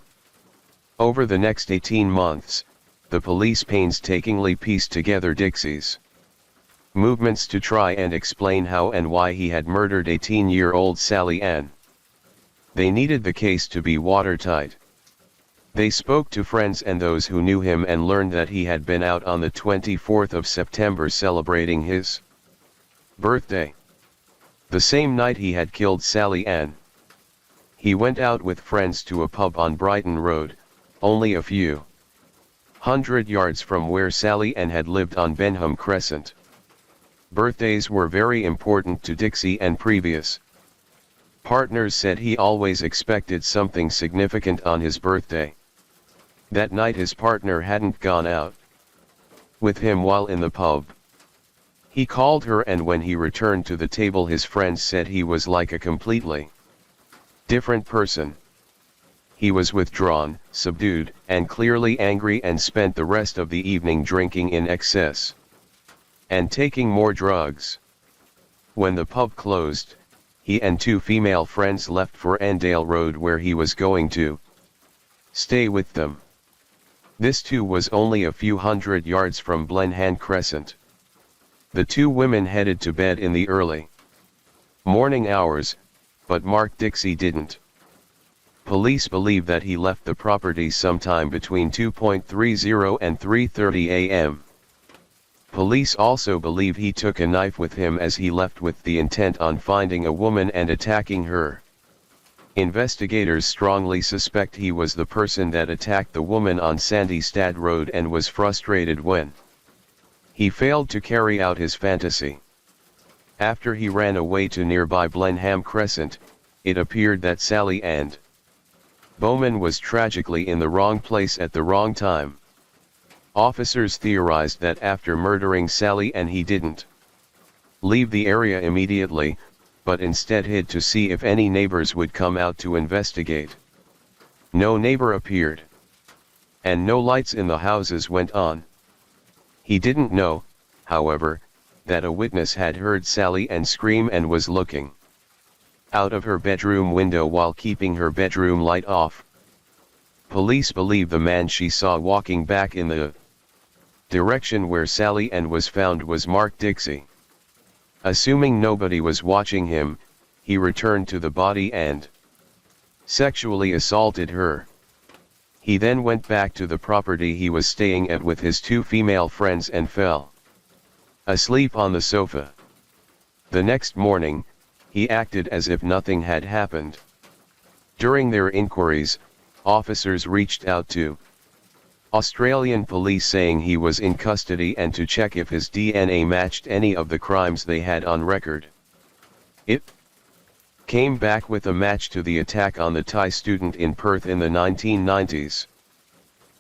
Over the next 18 months, the police painstakingly pieced together Dixie's movements to try and explain how and why he had murdered 18-year-old Sally Ann. They needed the case to be watertight. They spoke to friends and those who knew him and learned that he had been out on the 24th of September celebrating his birthday. The same night he had killed Sally Ann. He went out with friends to a pub on Brighton Road, only a few hundred yards from where Sally Ann had lived on Benham Crescent. Birthdays were very important to Dixie, and previous partners said he always expected something significant on his birthday. That night his partner hadn't gone out with him while in the pub. He called her, and when he returned to the table his friends said he was like a completely different person. He was withdrawn, subdued, and clearly angry, and spent the rest of the evening drinking in excess and taking more drugs. When the pub closed, he and two female friends left for Endale Road, where he was going to stay with them. This too was only a few hundred yards from Blenheim Crescent. The two women headed to bed in the early morning hours, but Mark Dixie didn't. Police believe that he left the property sometime between 2:30 and 3:30 a.m. Police also believe he took a knife with him as he left, with the intent on finding a woman and attacking her. Investigators strongly suspect he was the person that attacked the woman on Sandystad Road and was frustrated when he failed to carry out his fantasy. After he ran away to nearby Blenheim Crescent, it appeared that Sally Ann Bowman was tragically in the wrong place at the wrong time. Officers theorized that after murdering Sally Ann he didn't leave the area immediately, but instead hid to see if any neighbors would come out to investigate. No neighbor appeared, and no lights in the houses went on. He didn't know, however, that a witness had heard Sally Ann scream and was looking out of her bedroom window while keeping her bedroom light off. Police believe the man she saw walking back in the direction where Sally Ann was found was Mark Dixie. Assuming nobody was watching him, he returned to the body and sexually assaulted her. He then went back to the property he was staying at with his two female friends and fell asleep on the sofa. The next morning, he acted as if nothing had happened. During their inquiries, officers reached out to Australian police saying he was in custody and to check if his DNA matched any of the crimes they had on record. It came back with a match to the attack on the Thai student in Perth in the 1990s.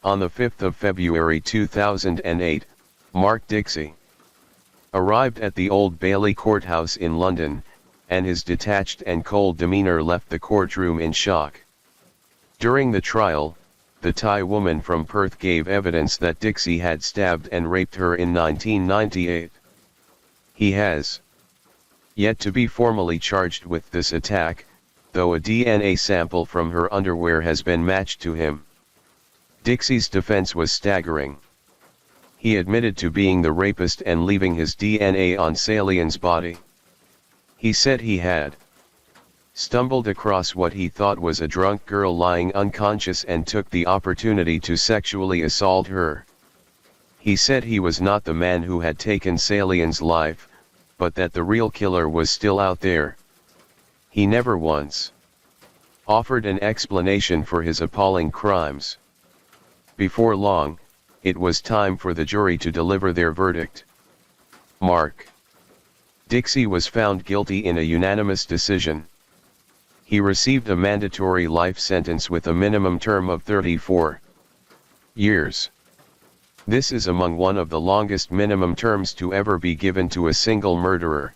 On the 5th of February 2008, Mark Dixie arrived at the Old Bailey Courthouse in London, and his detached and cold demeanor left the courtroom in shock. During the trial, the Thai woman from Perth gave evidence that Dixie had stabbed and raped her in 1998. He has yet to be formally charged with this attack, though a DNA sample from her underwear has been matched to him. Dixie's defense was staggering. He admitted to being the rapist and leaving his DNA on Sally Ann's body. He said he had stumbled across what he thought was a drunk girl lying unconscious and took the opportunity to sexually assault her. He said he was not the man who had taken Sally Ann's life, but that the real killer was still out there. He never once offered an explanation for his appalling crimes. Before long, it was time for the jury to deliver their verdict. Mark Dixie was found guilty in a unanimous decision. He received a mandatory life sentence with a minimum term of 34 years. This is among one of the longest minimum terms to ever be given to a single murderer.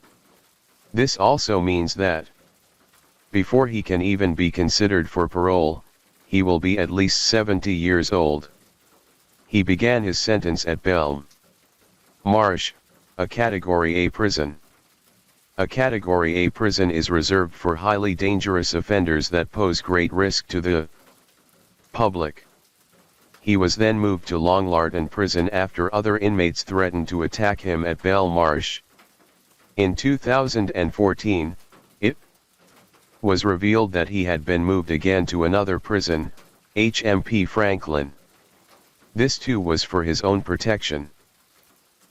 This also means that, before he can even be considered for parole, he will be at least 70 years old. He began his sentence at Belmarsh, a Category A prison. A Category A prison is reserved for highly dangerous offenders that pose great risk to the public. He was then moved to Longlarton prison after other inmates threatened to attack him at Belmarsh. In 2014, it was revealed that he had been moved again to another prison, HMP Franklin. This too was for his own protection.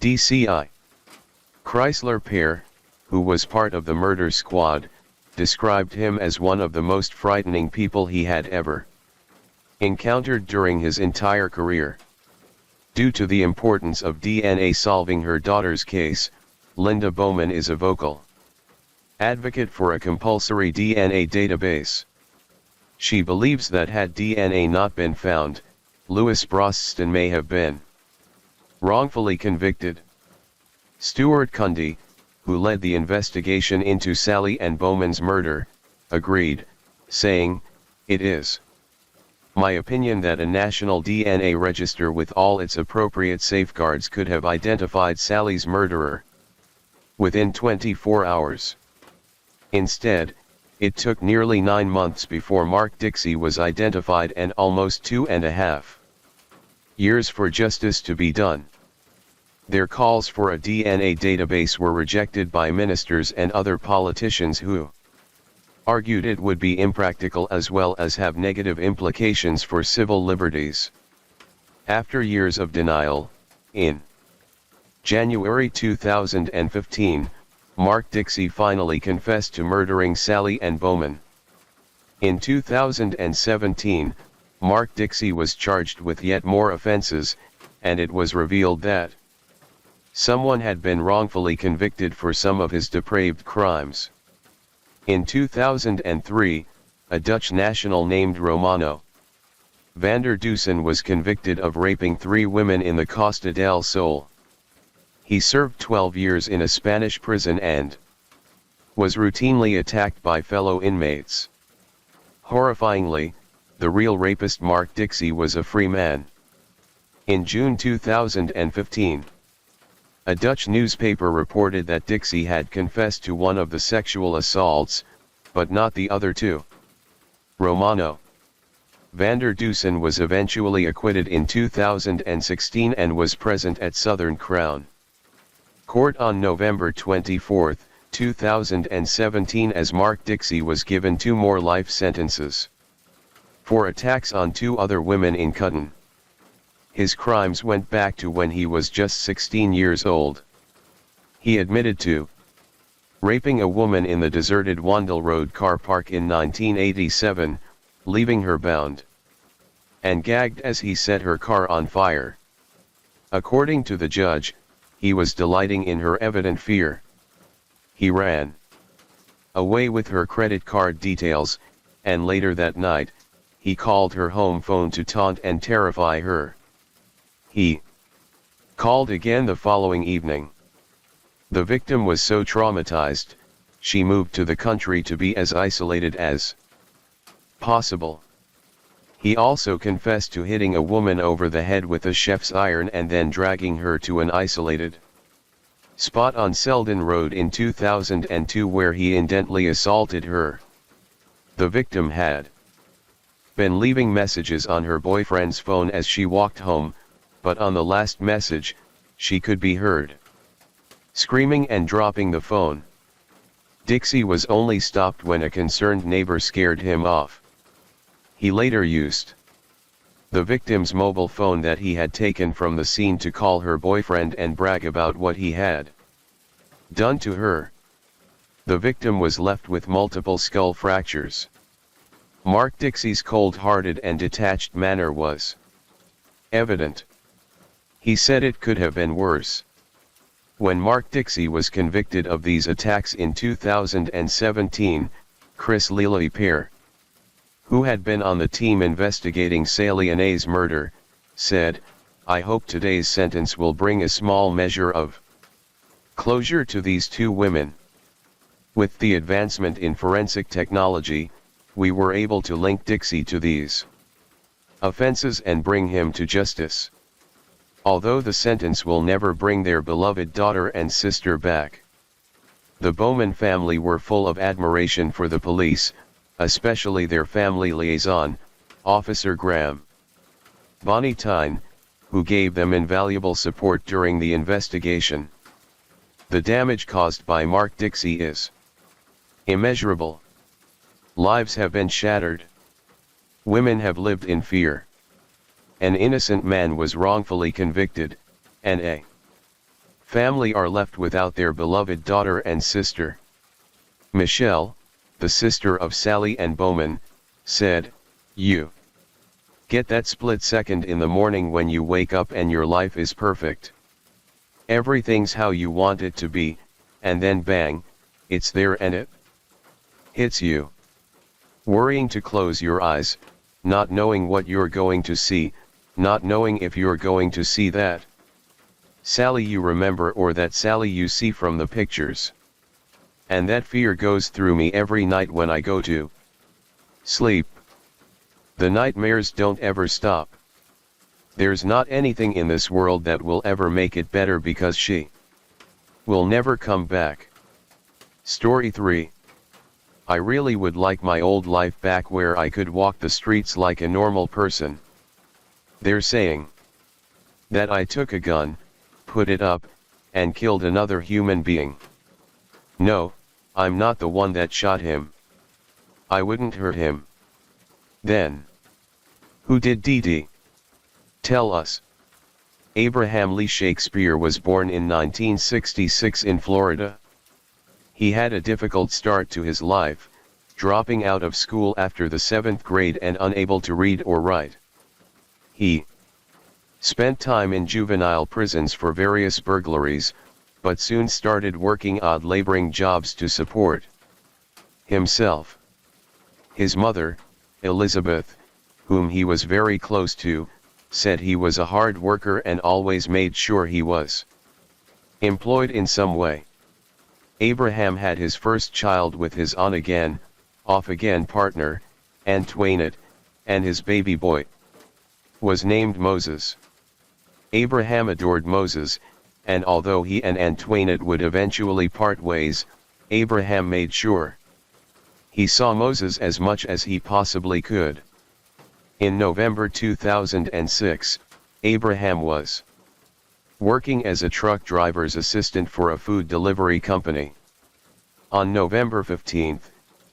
DCI Chrysler Pear, who was part of the murder squad, described him as one of the most frightening people he had ever encountered during his entire career. Due to the importance of DNA solving her daughter's case, Linda Bowman is a vocal advocate for a compulsory DNA database. She believes that had DNA not been found, Louis Broston may have been wrongfully convicted. Stuart Cundy, who led the investigation into Sally and Bowman's murder, agreed, saying, "It is my opinion that a national DNA register with all its appropriate safeguards could have identified Sally's murderer within 24 hours. Instead, it took nearly 9 months before Mark Dixie was identified and almost 2.5 years for justice to be done." Their calls for a DNA database were rejected by ministers and other politicians who argued it would be impractical as well as have negative implications for civil liberties. After years of denial, in January 2015, Mark Dixie finally confessed to murdering Sally and Bowman. In 2017, Mark Dixie was charged with yet more offenses, and it was revealed that someone had been wrongfully convicted for some of his depraved crimes. In 2003, a Dutch national named Romano van der Dusen was convicted of raping 3 women in the Costa del Sol. He served 12 years in a Spanish prison and was routinely attacked by fellow inmates. Horrifyingly, the real rapist Mark Dixie was a free man. In June 2015, a Dutch newspaper reported that Dixie had confessed to one of the sexual assaults, but not the other 2. Romano van der Dusen was eventually acquitted in 2016 and was present at Southern Crown Court on November 24, 2017 as Mark Dixie was given 2 more life sentences for attacks on 2 other women in Cutton. His crimes went back to when he was just 16 years old. He admitted to raping a woman in the deserted Wandle Road car park in 1987, leaving her bound and gagged as he set her car on fire. According to the judge, he was delighting in her evident fear. He ran away with her credit card details, and later that night, he called her home phone to taunt and terrify her. He called again the following evening. The victim was so traumatized, she moved to the country to be as isolated as possible. He also confessed to hitting a woman over the head with a chef's iron and then dragging her to an isolated spot on Selden Road in 2002 where he indecently assaulted her. The victim had been leaving messages on her boyfriend's phone as she walked home, but on the last message, she could be heard screaming and dropping the phone. Dixie was only stopped when a concerned neighbor scared him off. He later used the victim's mobile phone that he had taken from the scene to call her boyfriend and brag about what he had done to her. The victim was left with multiple skull fractures. Mark Dixie's cold-hearted and detached manner was evident. He said it could have been worse. When Mark Dixie was convicted of these attacks in 2017, Chris Lilley-Pear, who had been on the team investigating Sally Anne's murder, said, I hope today's sentence will bring a small measure of closure to these two women. With the advancement in forensic technology, we were able to link Dixie to these offenses and bring him to justice. Although the sentence will never bring their beloved daughter and sister back. The Bowman family were full of admiration for the police, especially their family liaison, Officer Graham Bonitine, who gave them invaluable support during the investigation. The damage caused by Mark Dixie is immeasurable. Lives have been shattered. Women have lived in fear. An innocent man was wrongfully convicted, and a family are left without their beloved daughter and sister. Michelle, the sister of Sally and Bowman, said, "You get that split second in the morning when you wake up and your life is perfect. Everything's how you want it to be, and then bang, it's there and it hits you. Worrying to close your eyes, not knowing what you're going to see, not knowing if you're going to see that Sally you remember or that Sally you see from the pictures. And that fear goes through me every night when I go to sleep. The nightmares don't ever stop. There's not anything in this world that will ever make it better because she will never come back." Story 3. I really would like my old life back where I could walk the streets like a normal person. They're saying that I took a gun, put it up, and killed another human being. No, I'm not the one that shot him. I wouldn't hurt him. Then, who did Dee? Tell us. Abraham Lee Shakespeare was born in 1966 in Florida. He had a difficult start to his life, dropping out of school after the 7th grade and unable to read or write. He spent time in juvenile prisons for various burglaries, but soon started working odd laboring jobs to support himself. His mother, Elizabeth, whom he was very close to, said he was a hard worker and always made sure he was employed in some way. Abraham had his first child with his on-again, off-again partner, Antoinette, and his baby boy was named Moses. Abraham adored Moses, and although he and Antoinette would eventually part ways, Abraham made sure he saw Moses as much as he possibly could. In November 2006, Abraham was working as a truck driver's assistant for a food delivery company. On November 15,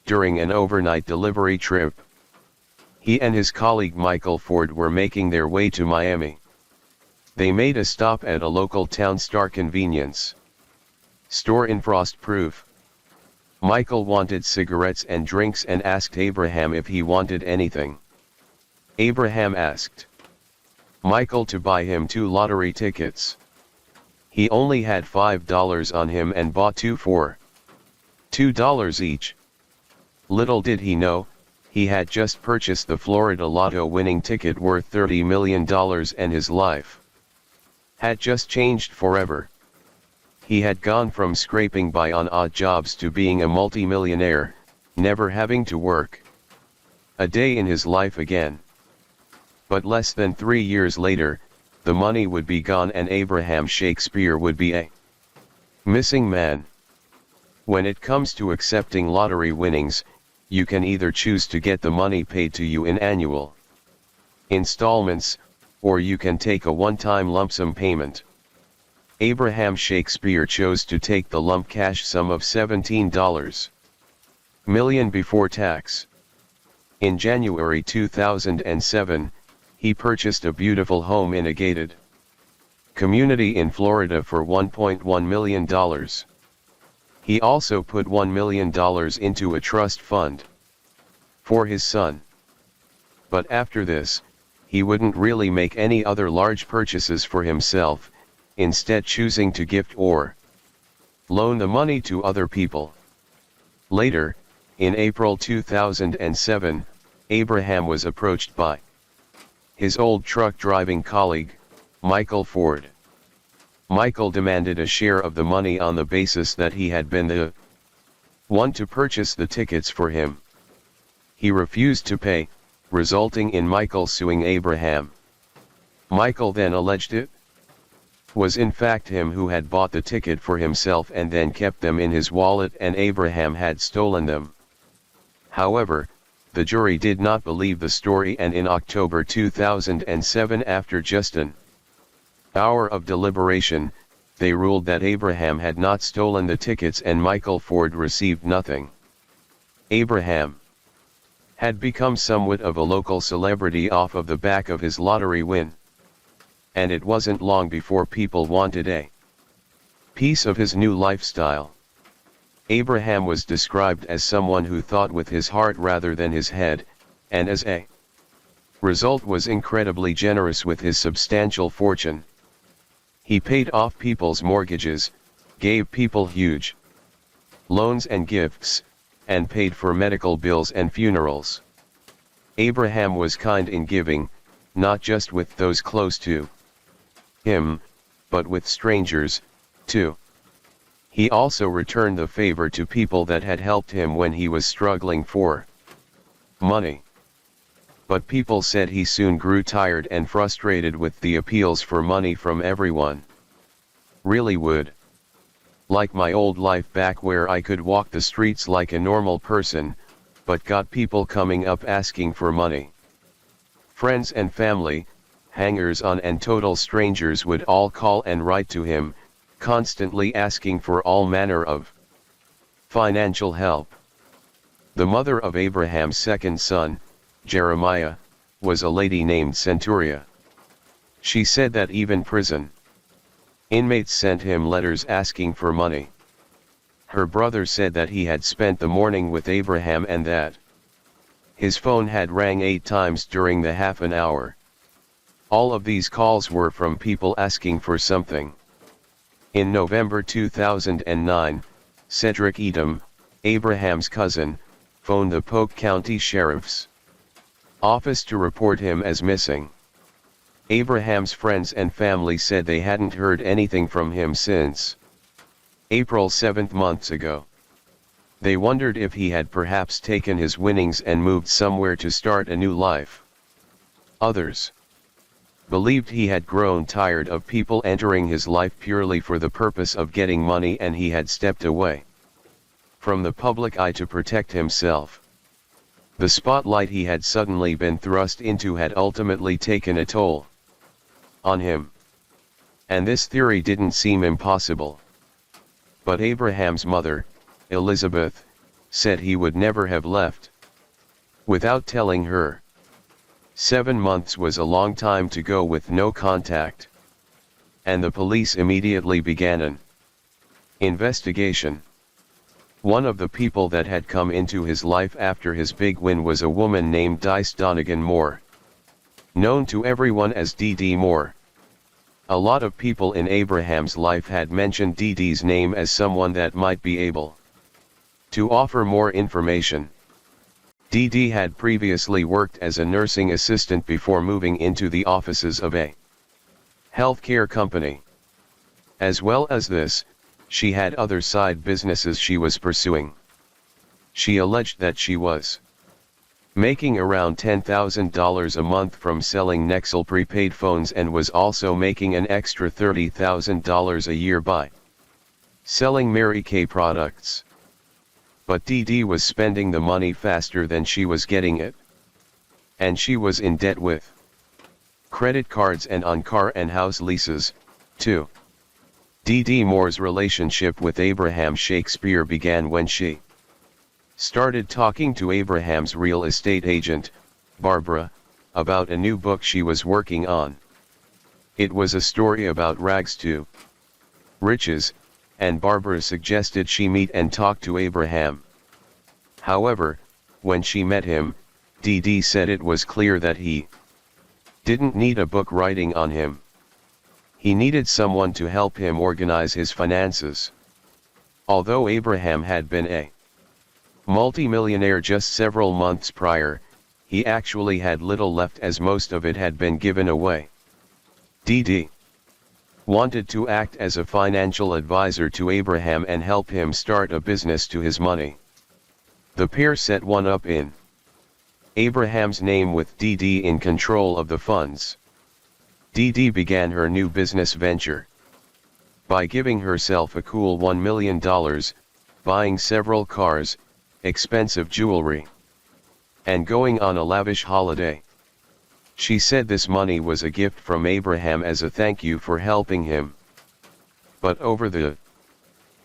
during an overnight delivery trip, he and his colleague Michael Ford were making their way to Miami. They made a stop at a local Town Star convenience store in Frostproof. Michael wanted cigarettes and drinks and asked Abraham if he wanted anything. Abraham asked Michael to buy him 2 lottery tickets. He only had $5 on him and bought 2 for $2 each. Little did he know, he had just purchased the Florida Lotto winning ticket worth $30 million and his life had just changed forever. He had gone from scraping by on odd jobs to being a multimillionaire, never having to work a day in his life again. But less than 3 years later, the money would be gone and Abraham Shakespeare would be a missing man. When it comes to accepting lottery winnings, you can either choose to get the money paid to you in annual installments, or you can take a one-time lump sum payment. Abraham Shakespeare chose to take the lump cash sum of $17 million before tax. In January 2007, he purchased a beautiful home in a gated community in Florida for $1.1 million. He also put $1 million into a trust fund for his son. But after this, he wouldn't really make any other large purchases for himself, instead choosing to gift or loan the money to other people. Later, in April 2007, Abraham was approached by his old truck driving colleague, Michael Ford. Michael demanded a share of the money on the basis that he had been the one to purchase the tickets for him. He refused to pay, resulting in Michael suing Abraham. Michael then alleged it was in fact him who had bought the ticket for himself and then kept them in his wallet, and Abraham had stolen them. However, the jury did not believe the story, and in October 2007, after just an hour of deliberation, they ruled that Abraham had not stolen the tickets and Michael Ford received nothing. Abraham had become somewhat of a local celebrity off of the back of his lottery win. And it wasn't long before people wanted a piece of his new lifestyle. Abraham was described as someone who thought with his heart rather than his head, and as a result was incredibly generous with his substantial fortune. He paid off people's mortgages, gave people huge loans and gifts, and paid for medical bills and funerals. Abraham was kind in giving, not just with those close to him, but with strangers, too. He also returned the favor to people that had helped him when he was struggling for money. But people said he soon grew tired and frustrated with the appeals for money from everyone. Really would like my old life back where I could walk the streets like a normal person, but got people coming up asking for money. Friends and family, hangers-on and total strangers would all call and write to him, constantly asking for all manner of financial help. The mother of Abraham's second son, Jeremiah, was a lady named Centuria. She said that even prison inmates sent him letters asking for money. Her brother said that he had spent the morning with Abraham and that his phone had rang 8 times during the half an hour. All of these calls were from people asking for something. In November 2009, Cedric Edom, Abraham's cousin, phoned the Polk County Sheriff's Office to report him as missing. Abraham's friends and family said they hadn't heard anything from him since April 7 months ago. They wondered if he had perhaps taken his winnings and moved somewhere to start a new life. Others believed he had grown tired of people entering his life purely for the purpose of getting money and he had stepped away from the public eye to protect himself. The spotlight he had suddenly been thrust into had ultimately taken a toll on him. And this theory didn't seem impossible. But Abraham's mother, Elizabeth, said he would never have left without telling her. 7 months was a long time to go with no contact. And the police immediately began an investigation. One of the people that had come into his life after his big win was a woman named Dice Donegan Moore, known to everyone as Dee Dee Moore. A lot of people in Abraham's life had mentioned Dee Dee's name as someone that might be able to offer more information. Dee Dee had previously worked as a nursing assistant before moving into the offices of a healthcare company. As well as this, she had other side businesses she was pursuing. She alleged that she was making around $10,000 a month from selling Nexel prepaid phones and was also making an extra $30,000 a year by selling Mary Kay products. But Dee Dee was spending the money faster than she was getting it. And she was in debt with credit cards and on car and house leases, too. Dee Dee Moore's relationship with Abraham Shakespeare began when she started talking to Abraham's real estate agent, Barbara, about a new book she was working on. It was a story about rags to riches, and Barbara suggested she meet and talk to Abraham. However, when she met him, Dee Dee said it was clear that he didn't need a book writing on him. He needed someone to help him organize his finances. Although Abraham had been a multimillionaire just several months prior, he actually had little left as most of it had been given away. Dee Dee wanted to act as a financial advisor to Abraham and help him start a business to his money. The pair set one up in Abraham's name with Dee Dee in control of the funds. Dee Dee began her new business venture by giving herself a cool $1 million, buying several cars, expensive jewelry, and going on a lavish holiday. She said this money was a gift from Abraham as a thank you for helping him. But over the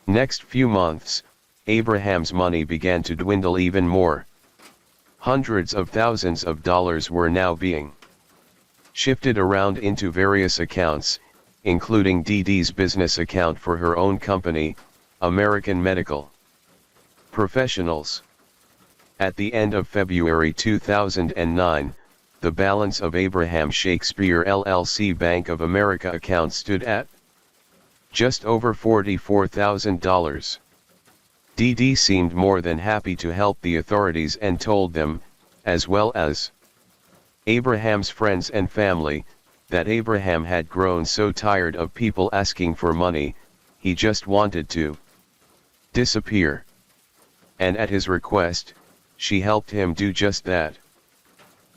next few months, Abraham's money began to dwindle even more. Hundreds of thousands of dollars were now being shifted around into various accounts, including Dee Dee's business account for her own company, American Medical Professionals. At the end of February 2009, the balance of Abraham Shakespeare LLC Bank of America account stood at just over $44,000. Dee Dee seemed more than happy to help the authorities and told them, as well as Abraham's friends and family, that Abraham had grown so tired of people asking for money, he just wanted to disappear. And at his request, she helped him do just that.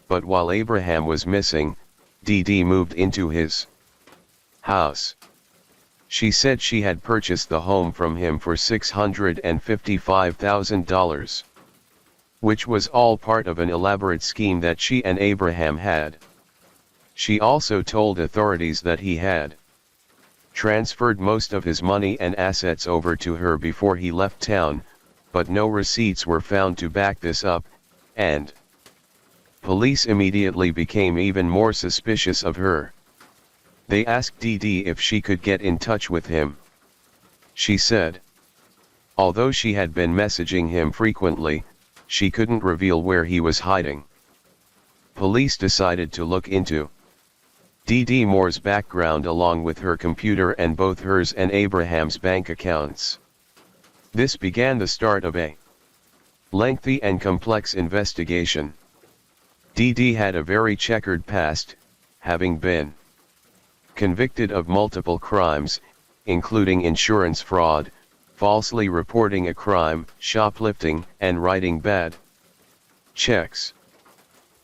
But while Abraham was missing, Dee Dee moved into his house. She said she had purchased the home from him for $655,000, which was all part of an elaborate scheme that she and Abraham had. She also told authorities that he had transferred most of his money and assets over to her before he left town, but no receipts were found to back this up, and police immediately became even more suspicious of her. They asked Dee Dee if she could get in touch with him. She said, although she had been messaging him frequently, she couldn't reveal where he was hiding. Police decided to look into Dee Dee Moore's background along with her computer and both hers and Abraham's bank accounts. This began the start of a lengthy and complex investigation. Dee Dee had a very checkered past, having been convicted of multiple crimes, including insurance fraud, falsely reporting a crime, shoplifting, and writing bad checks.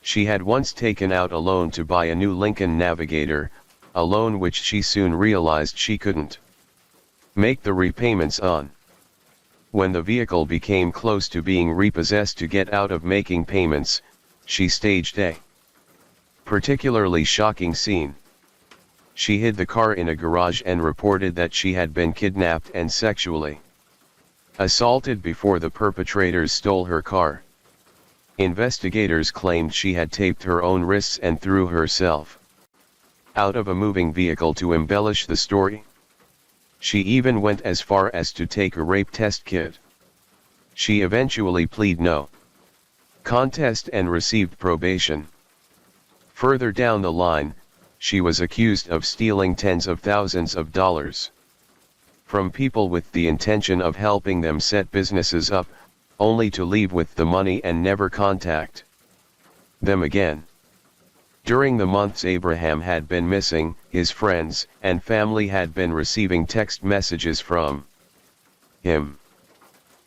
She had once taken out a loan to buy a new Lincoln Navigator, a loan which she soon realized she couldn't make the repayments on. When the vehicle became close to being repossessed to get out of making payments, she staged a particularly shocking scene. She hid the car in a garage and reported that she had been kidnapped and sexually assaulted before the perpetrators stole her car. Investigators claimed she had taped her own wrists and threw herself out of a moving vehicle to embellish the story. She even went as far as to take a rape test kit. She eventually pleaded no contest and received probation. Further down the line, she was accused of stealing tens of thousands of dollars from people with the intention of helping them set businesses up, only to leave with the money and never contact them again. During the months Abraham had been missing, his friends and family had been receiving text messages from him.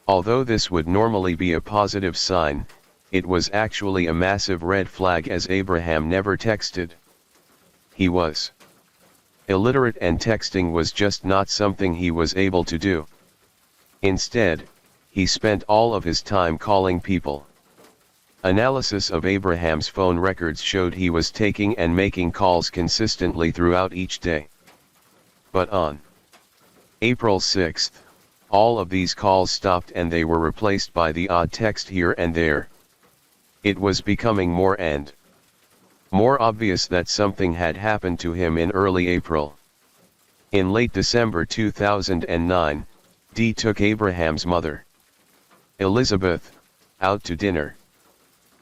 Although this would normally be a positive sign, it was actually a massive red flag as Abraham never texted. He was illiterate and texting was just not something he was able to do. Instead, he spent all of his time calling people. Analysis of Abraham's phone records showed he was taking and making calls consistently throughout each day. But on April 6, all of these calls stopped and they were replaced by the odd text here and there. It was becoming more and more obvious that something had happened to him in early April. In late December 2009, Dee took Abraham's mother, Elizabeth, out to dinner.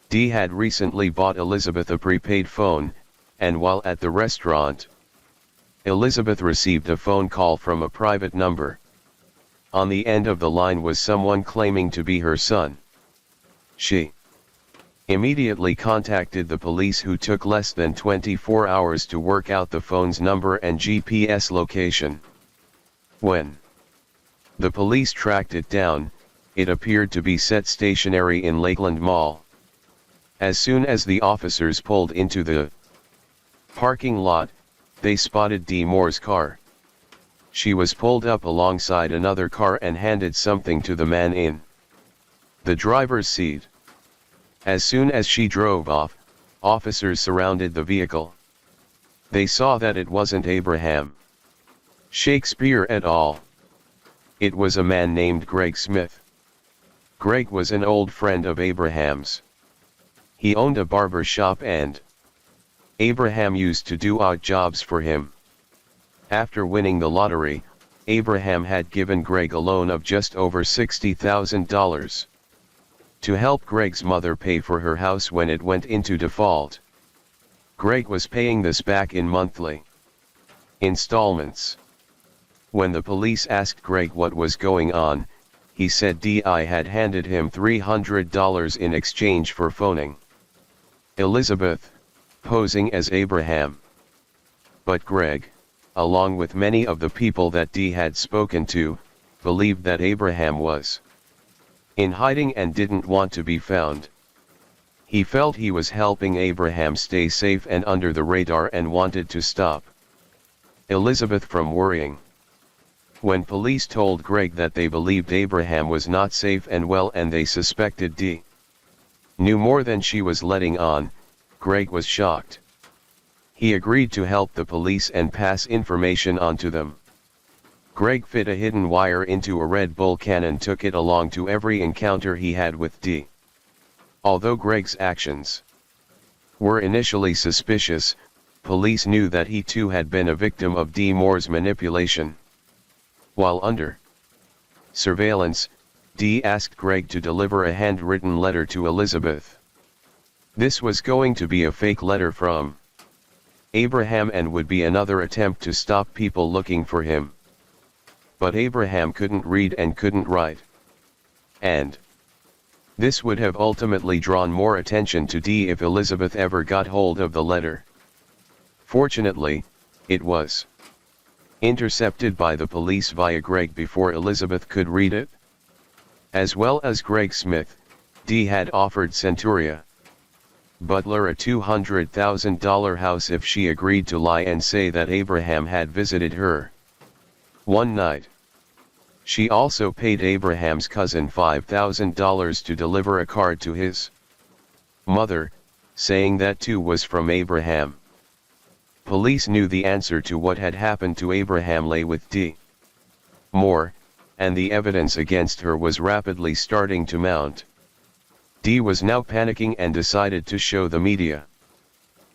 Dee had recently bought Elizabeth a prepaid phone, and while at the restaurant, Elizabeth received a phone call from a private number. On the end of the line was someone claiming to be her son. She immediately contacted the police, who took less than 24 hours to work out the phone's number and GPS location. When the police tracked it down, it appeared to be set stationary in Lakeland Mall. As soon as the officers pulled into the parking lot, they spotted Dee Moore's car. She was pulled up alongside another car and handed something to the man in the driver's seat. As soon as she drove off, officers surrounded the vehicle. They saw that it wasn't Abraham Shakespeare at all. It was a man named Greg Smith. Greg was an old friend of Abraham's. He owned a barber shop and Abraham used to do odd jobs for him. After winning the lottery, Abraham had given Greg a loan of just over $60,000 to help Greg's mother pay for her house when it went into default. Greg was paying this back in monthly installments. When the police asked Greg what was going on, he said Di had handed him $300 in exchange for phoning Elizabeth, posing as Abraham. But Greg, along with many of the people that Dee had spoken to, believed that Abraham was in hiding and didn't want to be found. He felt he was helping Abraham stay safe and under the radar and wanted to stop Elizabeth from worrying. When police told Greg that they believed Abraham was not safe and well and they suspected Dee knew more than she was letting on, Greg was shocked. He agreed to help the police and pass information on to them. Greg fit a hidden wire into a Red Bull can and took it along to every encounter he had with Dee. Although Greg's actions were initially suspicious, police knew that he too had been a victim of Dee Moore's manipulation. While under surveillance, Dee asked Greg to deliver a handwritten letter to Elizabeth. This was going to be a fake letter from Abraham and would be another attempt to stop people looking for him. But Abraham couldn't read and couldn't write. And this would have ultimately drawn more attention to Dee if Elizabeth ever got hold of the letter. Fortunately, it was intercepted by the police via Greg before Elizabeth could read it. As well as Greg Smith, Dee had offered Centuria Butler a $200,000 house if she agreed to lie and say that Abraham had visited her one night. She also paid Abraham's cousin $5,000 to deliver a card to his mother, saying that too was from Abraham. Police knew the answer to what had happened to Abraham lay with Dee Moore, and the evidence against her was rapidly starting to mount. Dee was now panicking and decided to show the media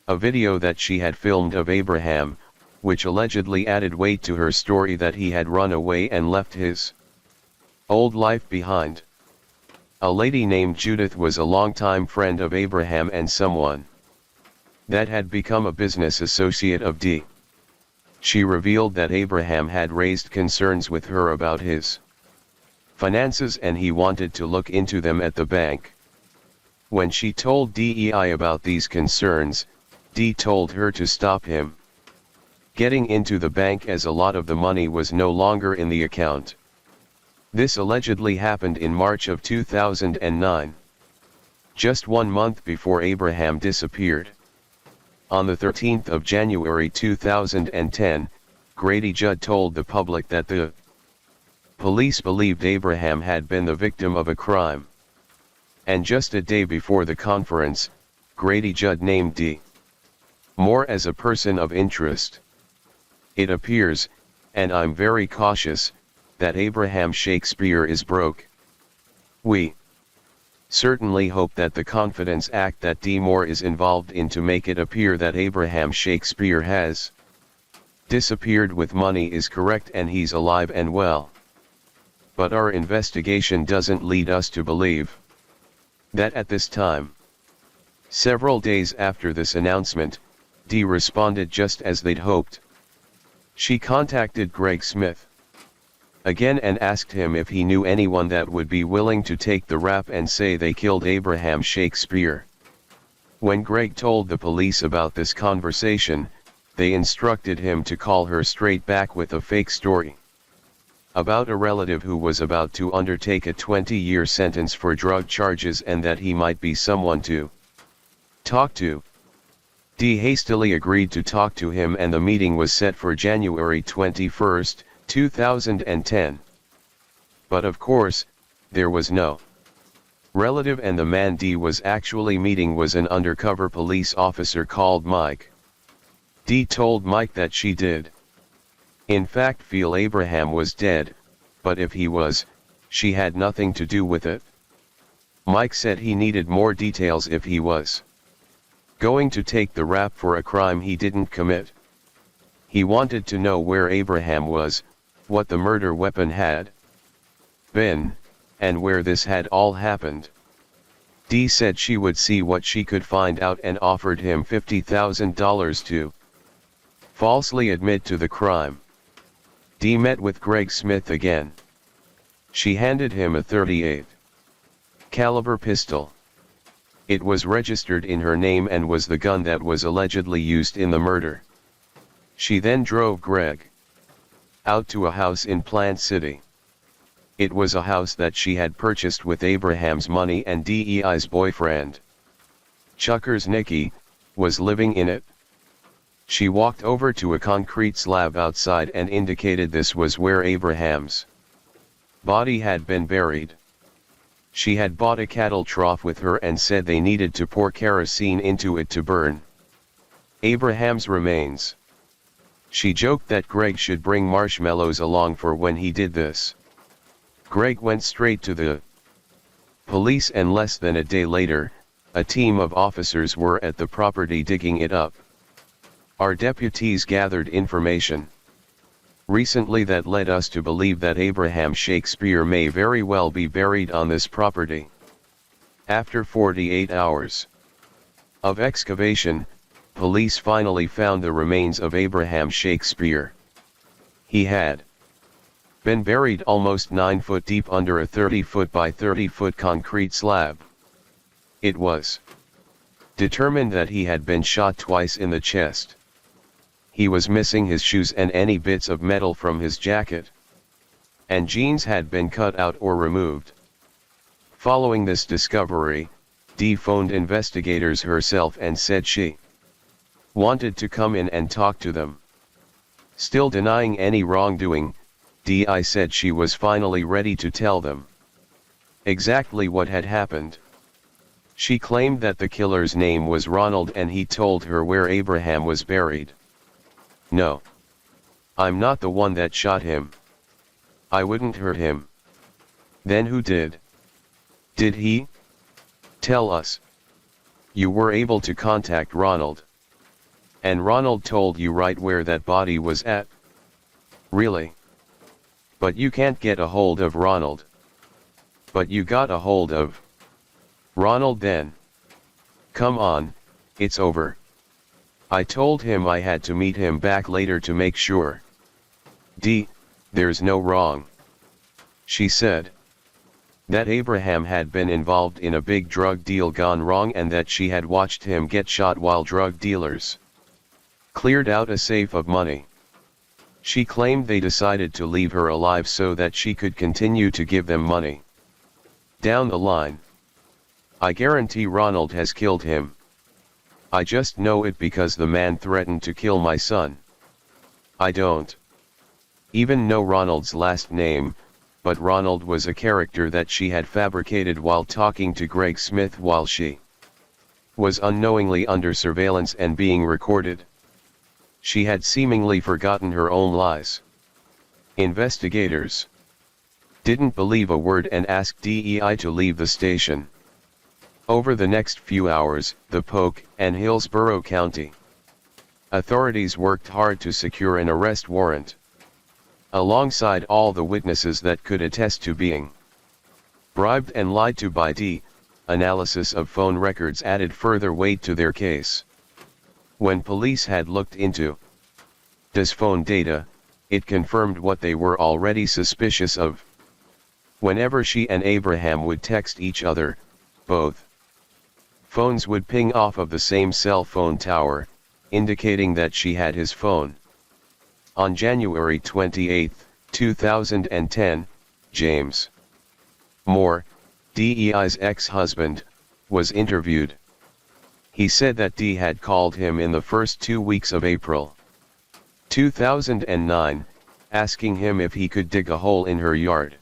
a video that she had filmed of Abraham, which allegedly added weight to her story that he had run away and left his old life behind. A lady named Judith was a longtime friend of Abraham and someone that had become a business associate of Dee. She revealed that Abraham had raised concerns with her about his finances and he wanted to look into them at the bank. When she told DEI about these concerns, Dee told her to stop him getting into the bank as a lot of the money was no longer in the account. This allegedly happened in March of 2009. Just 1 month before Abraham disappeared. On the 13th of January 2010, Grady Judd told the public that the police believed Abraham had been the victim of a crime. And just a day before the conference, Grady Judd named Dee Moore as a person of interest. It appears, and I'm very cautious, that Abraham Shakespeare is broke. We certainly hope that the Confidence Act that Dee Moore is involved in to make it appear that Abraham Shakespeare has disappeared with money is correct and he's alive and well. But our investigation doesn't lead us to believe that at this time. Several days after this announcement, Dee responded just as they'd hoped. She contacted Greg Smith again and asked him if he knew anyone that would be willing to take the rap and say they killed Abraham Shakespeare. When Greg told the police about this conversation, they instructed him to call her straight back with a fake story about a relative who was about to undertake a 20-year sentence for drug charges and that he might be someone to talk to. Dee hastily agreed to talk to him and the meeting was set for January 21, 2010. But of course, there was no relative and the man Dee was actually meeting was an undercover police officer called Mike. Dee told Mike that she did in fact feel Abraham was dead, but if he was, she had nothing to do with it. Mike said he needed more details if he was going to take the rap for a crime he didn't commit. He wanted to know where Abraham was, what the murder weapon had been, and where this had all happened. Dee said she would see what she could find out and offered him $50,000 to falsely admit to the crime. Dee met with Greg Smith again. She handed him a .38 caliber pistol. It was registered in her name and was the gun that was allegedly used in the murder. She then drove Greg out to a house in Plant City. It was a house that she had purchased with Abraham's money and Dee's boyfriend, Chuckers Nicky, was living in it. She walked over to a concrete slab outside and indicated this was where Abraham's body had been buried. She had bought a cattle trough with her and said they needed to pour kerosene into it to burn Abraham's remains. She joked that Greg should bring marshmallows along for when he did this. Greg went straight to the police and less than a day later, a team of officers were at the property digging it up. Our deputies gathered information recently that led us to believe that Abraham Shakespeare may very well be buried on this property. After 48 hours of excavation, police finally found the remains of Abraham Shakespeare. He had been buried almost 9 foot deep under a 30-foot by 30-foot concrete slab. It was determined that he had been shot twice in the chest. He was missing his shoes and any bits of metal from his jacket and jeans had been cut out or removed. Following this discovery, Dee phoned investigators herself and said she wanted to come in and talk to them. Still denying any wrongdoing, Dee said she was finally ready to tell them exactly what had happened. She claimed that the killer's name was Ronald and he told her where Abraham was buried. No. I'm not the one that shot him. I wouldn't hurt him. Then who did? Did he? Tell us. You were able to contact Ronald. And Ronald told you right where that body was at? Really? But you can't get a hold of Ronald. But you got a hold of Ronald then. Come on, it's over. I told him I had to meet him back later to make sure. Dee, there's no wrong. She said that Abraham had been involved in a big drug deal gone wrong and that she had watched him get shot while drug dealers cleared out a safe of money. She claimed they decided to leave her alive so that she could continue to give them money down the line. I guarantee Ronald has killed him. I just know it because the man threatened to kill my son. I don't even know Ronald's last name, but Ronald was a character that she had fabricated while talking to Greg Smith while she was unknowingly under surveillance and being recorded. She had seemingly forgotten her own lies. Investigators didn't believe a word and asked DEI to leave the station. Over the next few hours, the Polk and Hillsborough County authorities worked hard to secure an arrest warrant. Alongside all the witnesses that could attest to being bribed and lied to by Dee, analysis of phone records added further weight to their case. When police had looked into Dee's phone data, it confirmed what they were already suspicious of. Whenever she and Abraham would text each other, both Phones would ping off of the same cell phone tower, indicating that she had his phone. On January 28, 2010, James Moore, DEI's ex-husband, was interviewed. He said that Dee had called him in the first 2 weeks of April 2009, asking him if he could dig a hole in her yard.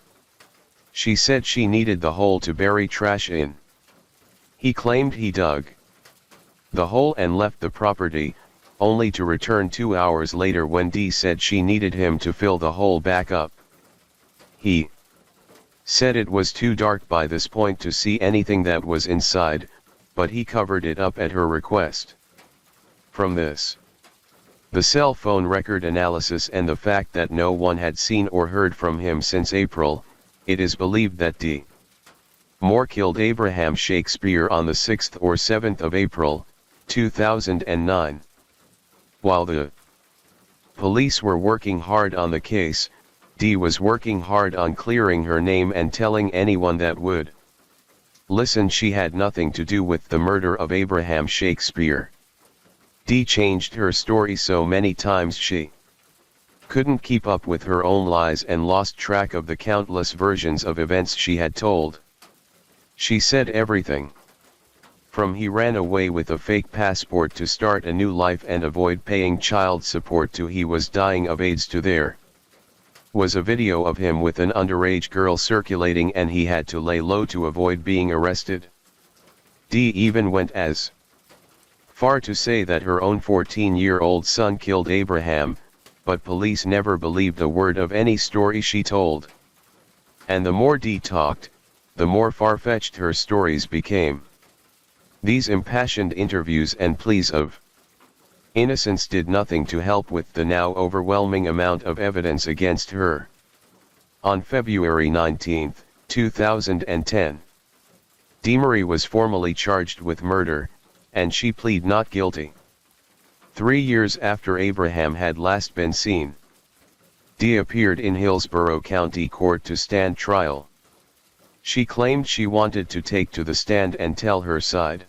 She said she needed the hole to bury trash in. He claimed he dug the hole and left the property, only to return 2 hours later when Dee said she needed him to fill the hole back up. He said it was too dark by this point to see anything that was inside, but he covered it up at her request. From this, the cell phone record analysis and the fact that no one had seen or heard from him since April, it is believed that Dee Moore killed Abraham Shakespeare on the 6th or 7th of April, 2009. While the police were working hard on the case, Dee was working hard on clearing her name and telling anyone that would listen she had nothing to do with the murder of Abraham Shakespeare. Dee changed her story so many times she couldn't keep up with her own lies and lost track of the countless versions of events she had told. She said everything from he ran away with a fake passport to start a new life and avoid paying child support to he was dying of AIDS to there was a video of him with an underage girl circulating and he had to lay low to avoid being arrested. Dee even went as far to say that her own 14-year-old son killed Abraham, but police never believed a word of any story she told. And the more Dee talked, the more far-fetched her stories became. These impassioned interviews and pleas of innocence did nothing to help with the now overwhelming amount of evidence against her. On February 19, 2010, Dee Marie was formally charged with murder, and she pleaded not guilty. 3 years after Abraham had last been seen, Dee appeared in Hillsborough County Court to stand trial. She claimed she wanted to take to the stand and tell her side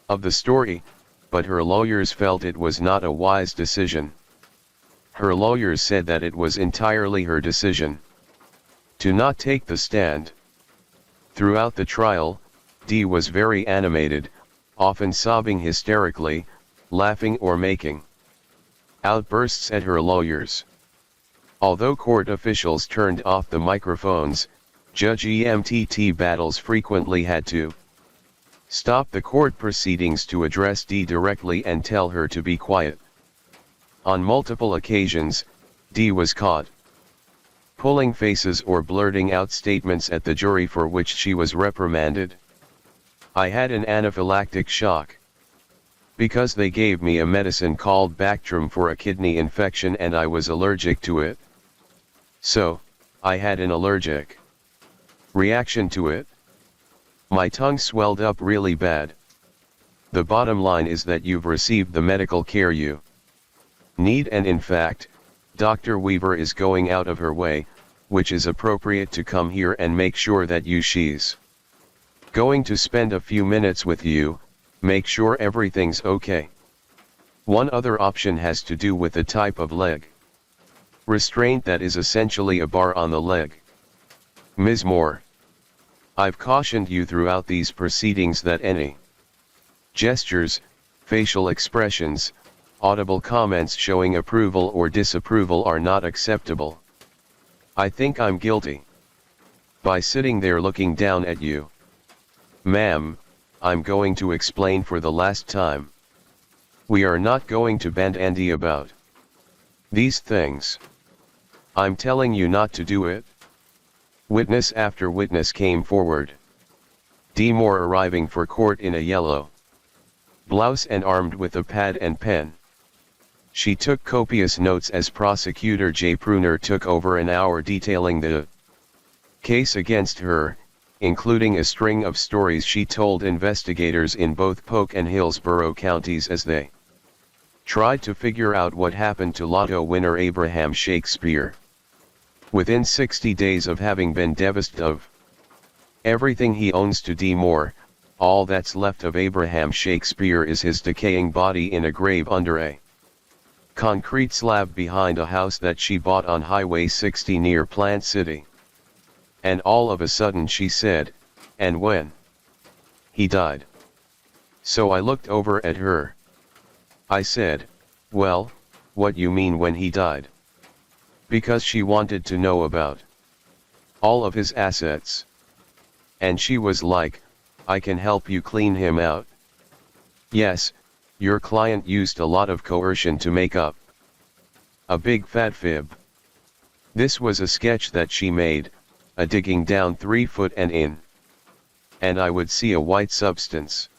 of the story, but her lawyers felt it was not a wise decision. Her lawyers said that it was entirely her decision to not take the stand. Throughout the trial, Dee was very animated, often sobbing hysterically, laughing or making outbursts at her lawyers. Although court officials turned off the microphones, Judge EMTT Battles frequently had to stop the court proceedings to address Dee directly and tell her to be quiet. On multiple occasions, Dee was caught pulling faces or blurting out statements at the jury for which she was reprimanded. I had an anaphylactic shock because they gave me a medicine called Bactrim for a kidney infection and I was allergic to it. So, I had an allergic reaction to it. My tongue swelled up really bad. The bottom line is that you've received the medical care you need, and in fact, Dr. Weaver is going out of her way, which is appropriate, to come here and make sure that she's going to spend a few minutes with you, make sure everything's okay. One other option has to do with the type of leg restraint that is essentially a bar on the leg. Ms. Moore, I've cautioned you throughout these proceedings that any gestures, facial expressions, audible comments showing approval or disapproval are not acceptable. I think I'm guilty by sitting there looking down at you. Ma'am, I'm going to explain for the last time. We are not going to bandy about these things. I'm telling you not to do it. Witness after witness came forward. Dee Moore arriving for court in a yellow blouse and armed with a pad and pen. She took copious notes as prosecutor Jay Pruner took over an hour detailing the case against her, including a string of stories she told investigators in both Polk and Hillsborough counties as they tried to figure out what happened to lotto winner Abraham Shakespeare. Within 60 days of having been divested of everything he owns to Dee Moore, all that's left of Abraham Shakespeare is his decaying body in a grave under a concrete slab behind a house that she bought on Highway 60 near Plant City. And all of a sudden she said, "And when?" "He died." So I looked over at her. I said, "Well, what you mean when he died?" Because she wanted to know about all of his assets. And she was like, "I can help you clean him out." Yes, your client used a lot of coercion to make up a big fat fib. This was a sketch that she made, a digging down 3 foot and in. And I would see a white substance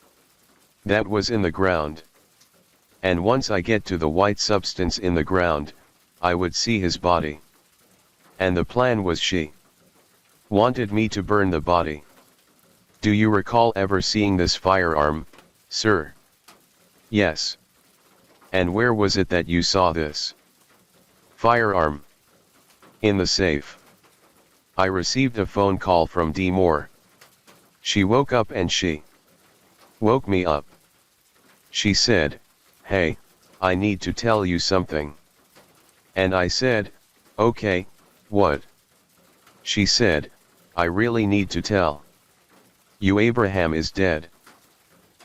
that was in the ground. And once I get to the white substance in the ground, I would see his body. And the plan was she wanted me to burn the body. Do you recall ever seeing this firearm, sir? Yes. And where was it that you saw this firearm? In the safe. I received a phone call from Dee Moore. She woke up and she woke me up. She said, "Hey, I need to tell you something." And I said, "Okay, what?" She said, "I really need to tell you Abraham is dead."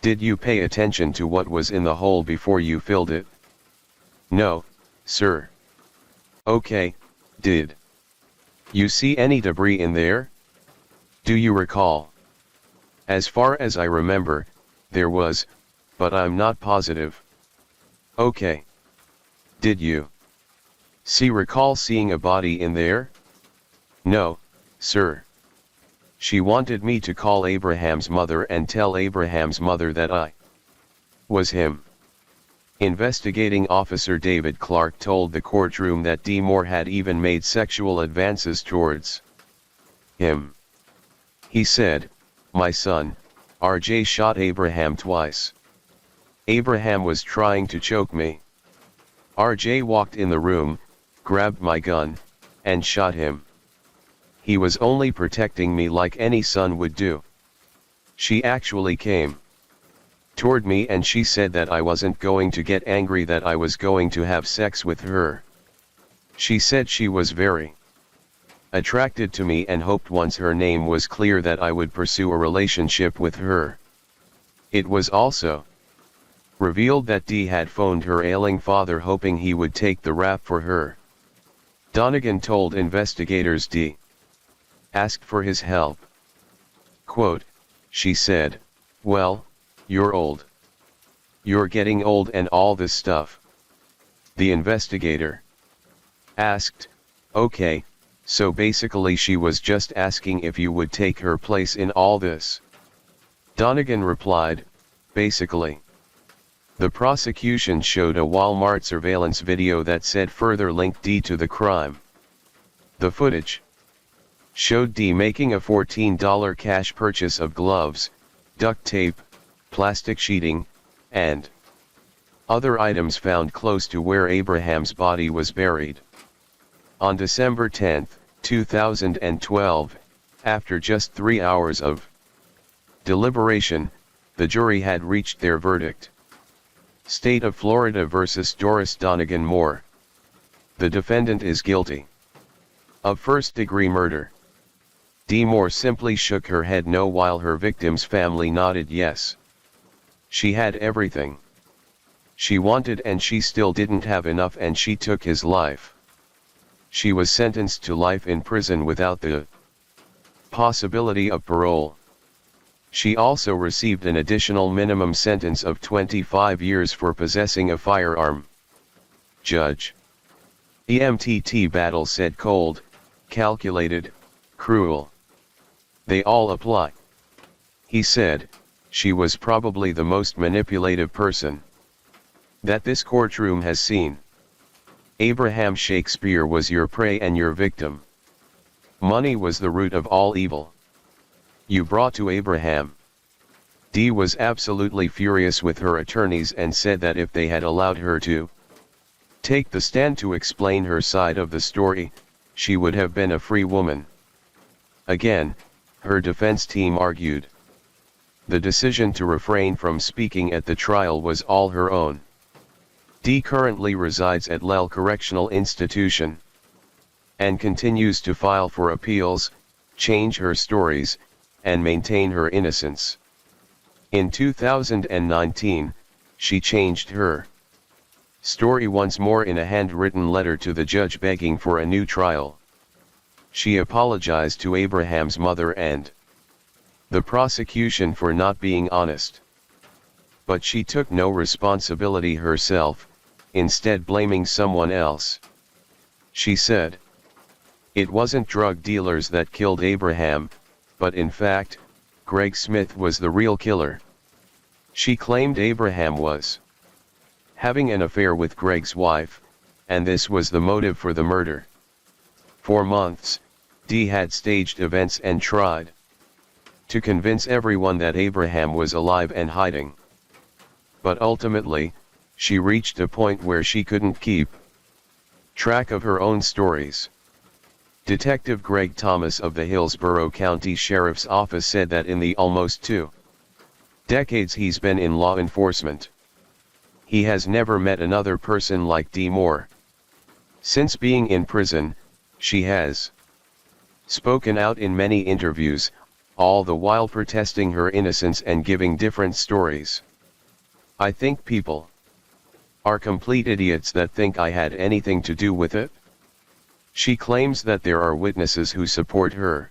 Did you pay attention to what was in the hole before you filled it? No, sir. Okay, did you see any debris in there? Do you recall? As far as I remember, there was, but I'm not positive. Okay. Did you recall seeing a body in there? No, sir. She wanted me to call Abraham's mother and tell Abraham's mother that I was him. Investigating Officer David Clark told the courtroom that Dee Moore had even made sexual advances towards him. He said, "My son, RJ shot Abraham twice. Abraham was trying to choke me. RJ walked in the room, grabbed my gun, and shot him. He was only protecting me like any son would do." She actually came toward me and she said that I wasn't going to get angry, that I was going to have sex with her. She said she was very attracted to me and hoped once her name was clear that I would pursue a relationship with her. It was also revealed that Dee had phoned her ailing father hoping he would take the rap for her. Donegan told investigators Dee asked for his help. Quote, "She said, 'Well, you're old. You're getting old and all this stuff.'" The investigator asked, "Okay, so basically she was just asking if you would take her place in all this?" Donegan replied, "Basically." The prosecution showed a Walmart surveillance video that said further linked Dee to the crime. The footage showed Dee making a $14 cash purchase of gloves, duct tape, plastic sheeting, and other items found close to where Abraham's body was buried. On December 10, 2012, after just 3 hours of deliberation, the jury had reached their verdict. State of Florida versus Doris Donegan Moore. The defendant is guilty of first-degree murder. Dee Moore simply shook her head no while her victim's family nodded yes. She had everything she wanted and she still didn't have enough and she took his life. She was sentenced to life in prison without the possibility of parole. She also received an additional minimum sentence of 25 years for possessing a firearm. Judge EMTT Battle said cold, calculated, cruel. They all apply. He said, she was probably the most manipulative person that this courtroom has seen. Abraham Shakespeare was your prey and your victim. Money was the root of all evil you brought to Abraham. Dee was absolutely furious with her attorneys and said that if they had allowed her to take the stand to explain her side of the story, she would have been a free woman. Again, her defense team argued The decision to refrain from speaking at the trial was all her own. Dee currently resides at Lel Correctional Institution and continues to file for appeals, change her stories, and maintain her innocence. In 2019, she changed her story once more in a handwritten letter to the judge begging for a new trial. She apologized to Abraham's mother and the prosecution for not being honest. But she took no responsibility herself, instead blaming someone else. She said, "It wasn't drug dealers that killed Abraham, but in fact, Greg Smith was the real killer." She claimed Abraham was having an affair with Greg's wife, and this was the motive for the murder. For months, Dee had staged events and tried to convince everyone that Abraham was alive and hiding. But ultimately, she reached a point where she couldn't keep track of her own stories. Detective Greg Thomas of the Hillsborough County Sheriff's Office said that in the almost 2 decades he's been in law enforcement, he has never met another person like Dee Moore. Since being in prison, she has spoken out in many interviews, all the while protesting her innocence and giving different stories. "I think people are complete idiots that think I had anything to do with it." She claims that there are witnesses who support her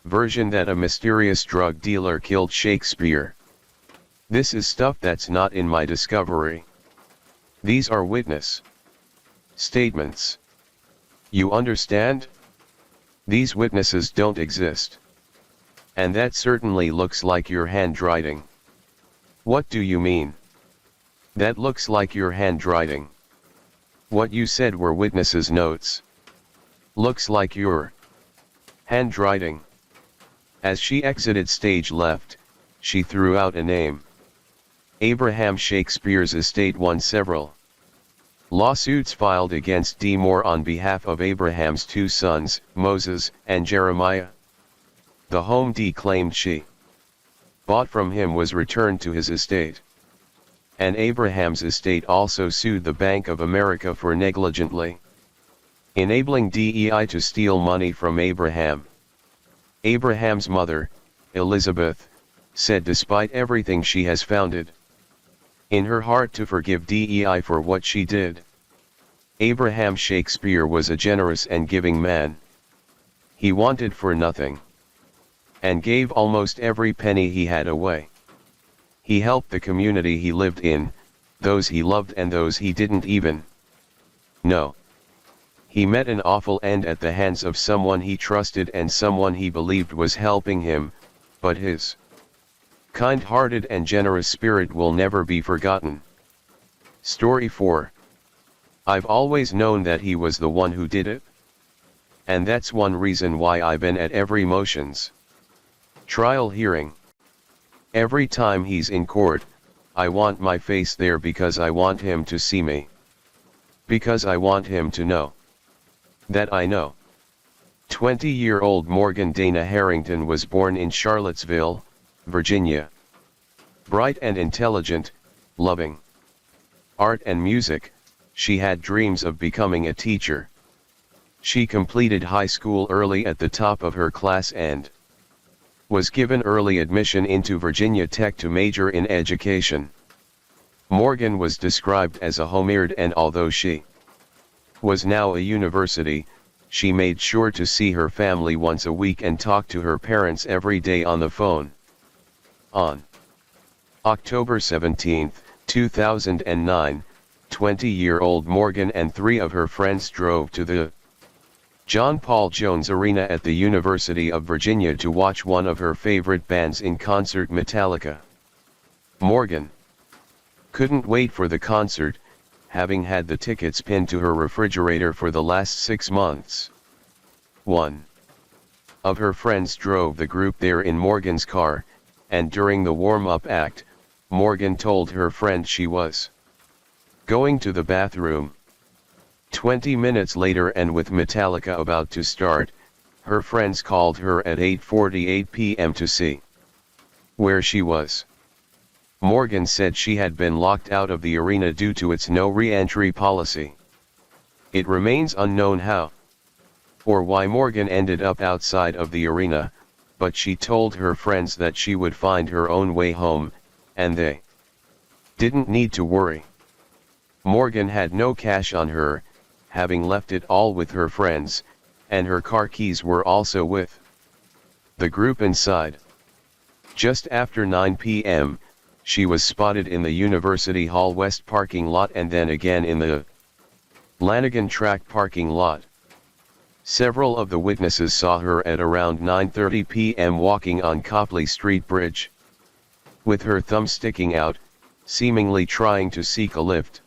version that a mysterious drug dealer killed Shakespeare. "This is stuff that's not in my discovery. These are witness statements. You understand? These witnesses don't exist. And that certainly looks like your handwriting." "What do you mean?" "That looks like your handwriting. What you said were witnesses' notes. Looks like your handwriting." As she exited stage left, she threw out a name. Abraham Shakespeare's estate won several lawsuits filed against Dee Moore on behalf of Abraham's 2 sons, Moses and Jeremiah. The home Dee claimed she bought from him was returned to his estate. And Abraham's estate also sued the Bank of America for negligently enabling DEI to steal money from Abraham. Abraham's mother, Elizabeth, said despite everything she has founded in her heart to forgive DEI for what she did. Abraham Shakespeare was a generous and giving man. He wanted for nothing and gave almost every penny he had away. He helped the community he lived in, those he loved and those he didn't even know. He met an awful end at the hands of someone he trusted and someone he believed was helping him, but his kind-hearted and generous spirit will never be forgotten. Story 4. I've always known that he was the one who did it. And that's one reason why I've been at every motions trial hearing. Every time he's in court, I want my face there because I want him to see me. Because I want him to know that I know. 20-year-old Morgan Dana Harrington was born in Charlottesville, Virginia. Bright and intelligent, loving art and music, she had dreams of becoming a teacher. She completed high school early at the top of her class and was given early admission into Virginia Tech to major in education. Morgan was described as a homeward, and although she was now a university, she made sure to see her family once a week and talk to her parents every day on the phone. On October 17, 2009, 20-year-old Morgan and 3 of her friends drove to the John Paul Jones Arena at the University of Virginia to watch one of her favorite bands in concert, Metallica. Morgan couldn't wait for the concert, having had the tickets pinned to her refrigerator for the last 6 months. One of her friends drove the group there in Morgan's car, and during the warm-up act, Morgan told her friend she was going to the bathroom. 20 minutes later, and with Metallica about to start, her friends called her at 8:48 p.m. to see where she was. Morgan said she had been locked out of the arena due to its no re-entry policy. It remains unknown how or why Morgan ended up outside of the arena, but she told her friends that she would find her own way home, and they didn't need to worry. Morgan had no cash on her, having left it all with her friends, and her car keys were also with the group inside. Just after 9 p.m., she was spotted in the University Hall West parking lot and then again in the Lanigan Track parking lot. Several of the witnesses saw her at around 9:30 p.m. walking on Copley Street Bridge, with her thumb sticking out, seemingly trying to seek a lift.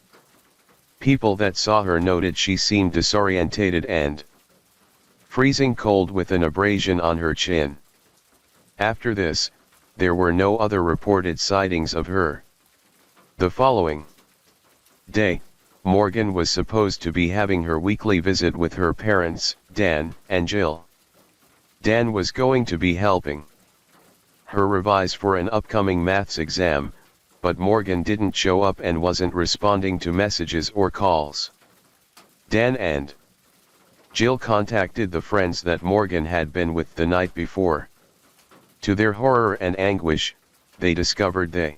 People that saw her noted she seemed disorientated and freezing cold with an abrasion on her chin. After this, there were no other reported sightings of her. The following day, Morgan was supposed to be having her weekly visit with her parents, Dan and Jill. Dan was going to be helping her revise for an upcoming maths exam, but Morgan didn't show up and wasn't responding to messages or calls. Dan and Jill contacted the friends that Morgan had been with the night before. To their horror and anguish, they discovered they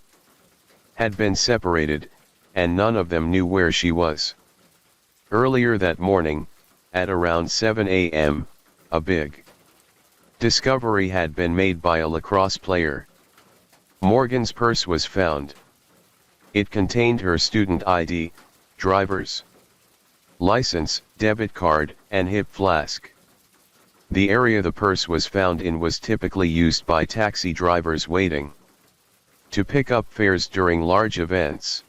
had been separated, and none of them knew where she was. Earlier that morning, at around 7 a.m., a big discovery had been made by a lacrosse player. Morgan's purse was found. It contained her student ID, driver's license, debit card, and hip flask. The area the purse was found in was typically used by taxi drivers waiting to pick up fares during large events.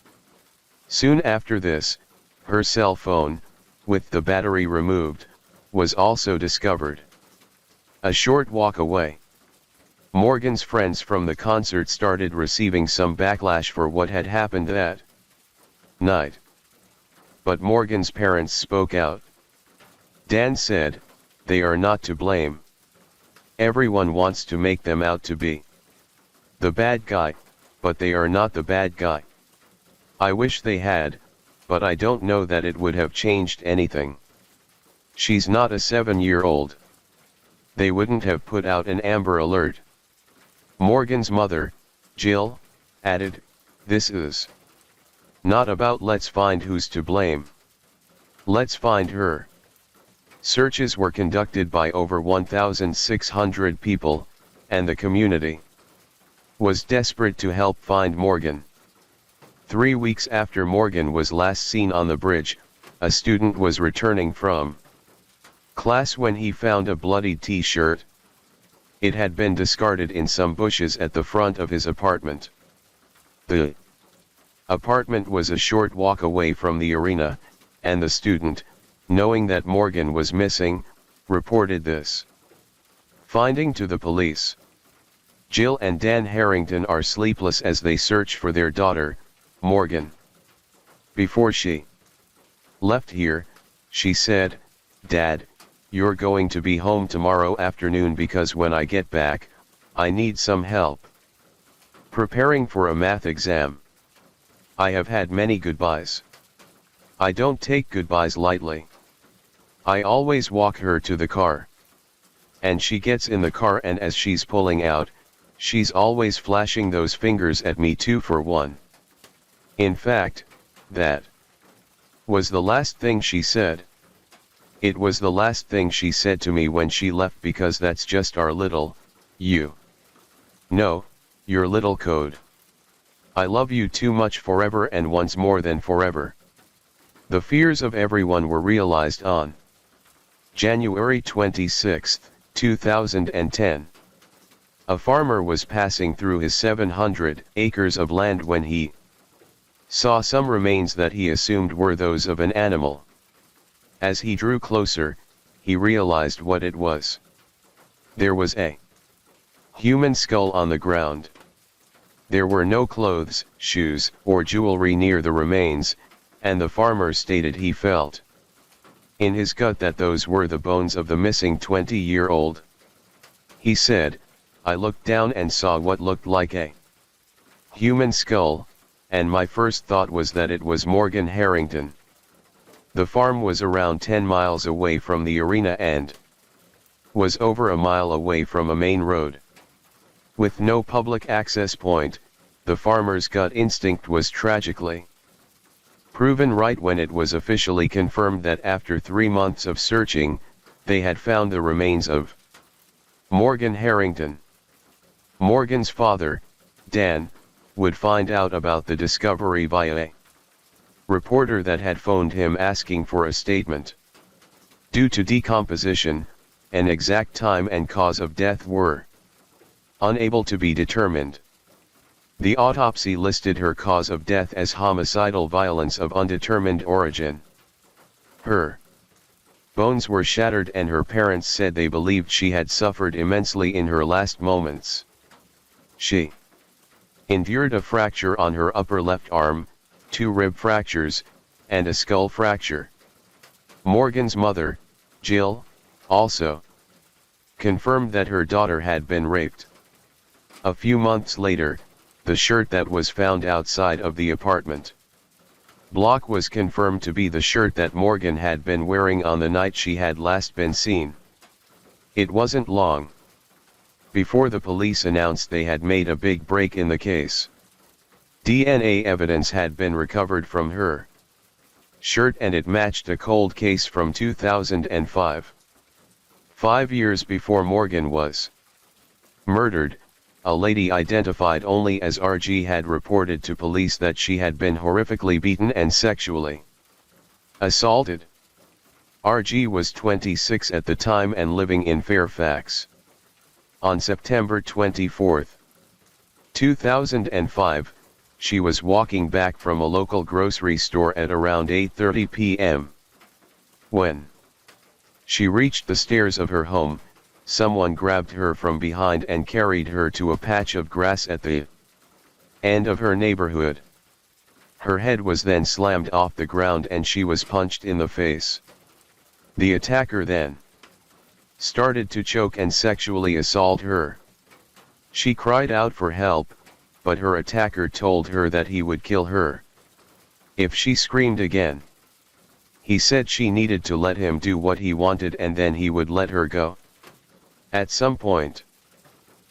Soon after this, her cell phone, with the battery removed, was also discovered. A short walk away, Morgan's friends from the concert started receiving some backlash for what had happened that night. But Morgan's parents spoke out. Dan said, "They are not to blame. Everyone wants to make them out to be the bad guy, but they are not the bad guy. I wish they had, but I don't know that it would have changed anything. She's not a 7-year-old. They wouldn't have put out an Amber Alert." Morgan's mother, Jill, added, "This is not about let's find who's to blame. Let's find her." Searches were conducted by over 1,600 people, and the community was desperate to help find Morgan. 3 weeks after Morgan was last seen on the bridge, a student was returning from class when he found a bloodied t-shirt. It had been discarded in some bushes at the front of his apartment. The apartment was a short walk away from the arena, and the student, knowing that Morgan was missing, reported this finding to the police. Jill and Dan Harrington are sleepless as they search for their daughter, Morgan. Before she left here, she said, "Dad, you're going to be home tomorrow afternoon because when I get back, I need some help preparing for a math exam. I have had many goodbyes. I don't take goodbyes lightly. I always walk her to the car. And she gets in the car, and as she's pulling out, she's always flashing those fingers at me 2-for-1. In fact, that was the last thing she said. It was the last thing she said to me when she left, because that's just our little, your little code. I love you too much forever and once more than forever." The fears of everyone were realized on January 26, 2010. A farmer was passing through his 700 acres of land when he saw some remains that he assumed were those of an animal. As he drew closer, he realized what it was. There was a human skull on the ground. There were no clothes, shoes, or jewelry near the remains, and the farmer stated he felt in his gut that those were the bones of the missing 20-year-old. He said, I looked down and saw what looked like a human skull, and my first thought was that it was Morgan Harrington. The farm was around 10 miles away from the arena and was over a mile away from a main road. With no public access point, the farmer's gut instinct was tragically proven right when it was officially confirmed that after 3 months of searching, they had found the remains of Morgan Harrington. Morgan's father, Dan, would find out about the discovery via a reporter that had phoned him asking for a statement. Due to decomposition, an exact time and cause of death were unable to be determined. The autopsy listed her cause of death as homicidal violence of undetermined origin. Her bones were shattered and her parents said they believed she had suffered immensely in her last moments. She endured a fracture on her upper left arm, 2 rib fractures, and a skull fracture. Morgan's mother, Jill, also confirmed that her daughter had been raped. A few months later, the shirt that was found outside of the apartment block was confirmed to be the shirt that Morgan had been wearing on the night she had last been seen. It wasn't long before the police announced they had made a big break in the case. DNA evidence had been recovered from her shirt and it matched a cold case from 2005. 5 years before Morgan was murdered, a lady identified only as RG had reported to police that she had been horrifically beaten and sexually assaulted. RG was 26 at the time and living in Fairfax. On September 24, 2005, she was walking back from a local grocery store at around 8:30 p.m. When she reached the stairs of her home, someone grabbed her from behind and carried her to a patch of grass at the end of her neighborhood. Her head was then slammed off the ground and she was punched in the face. The attacker then started to choke and sexually assault her. She cried out for help, but her attacker told her that he would kill her if she screamed again. He said she needed to let him do what he wanted and then he would let her go. At some point,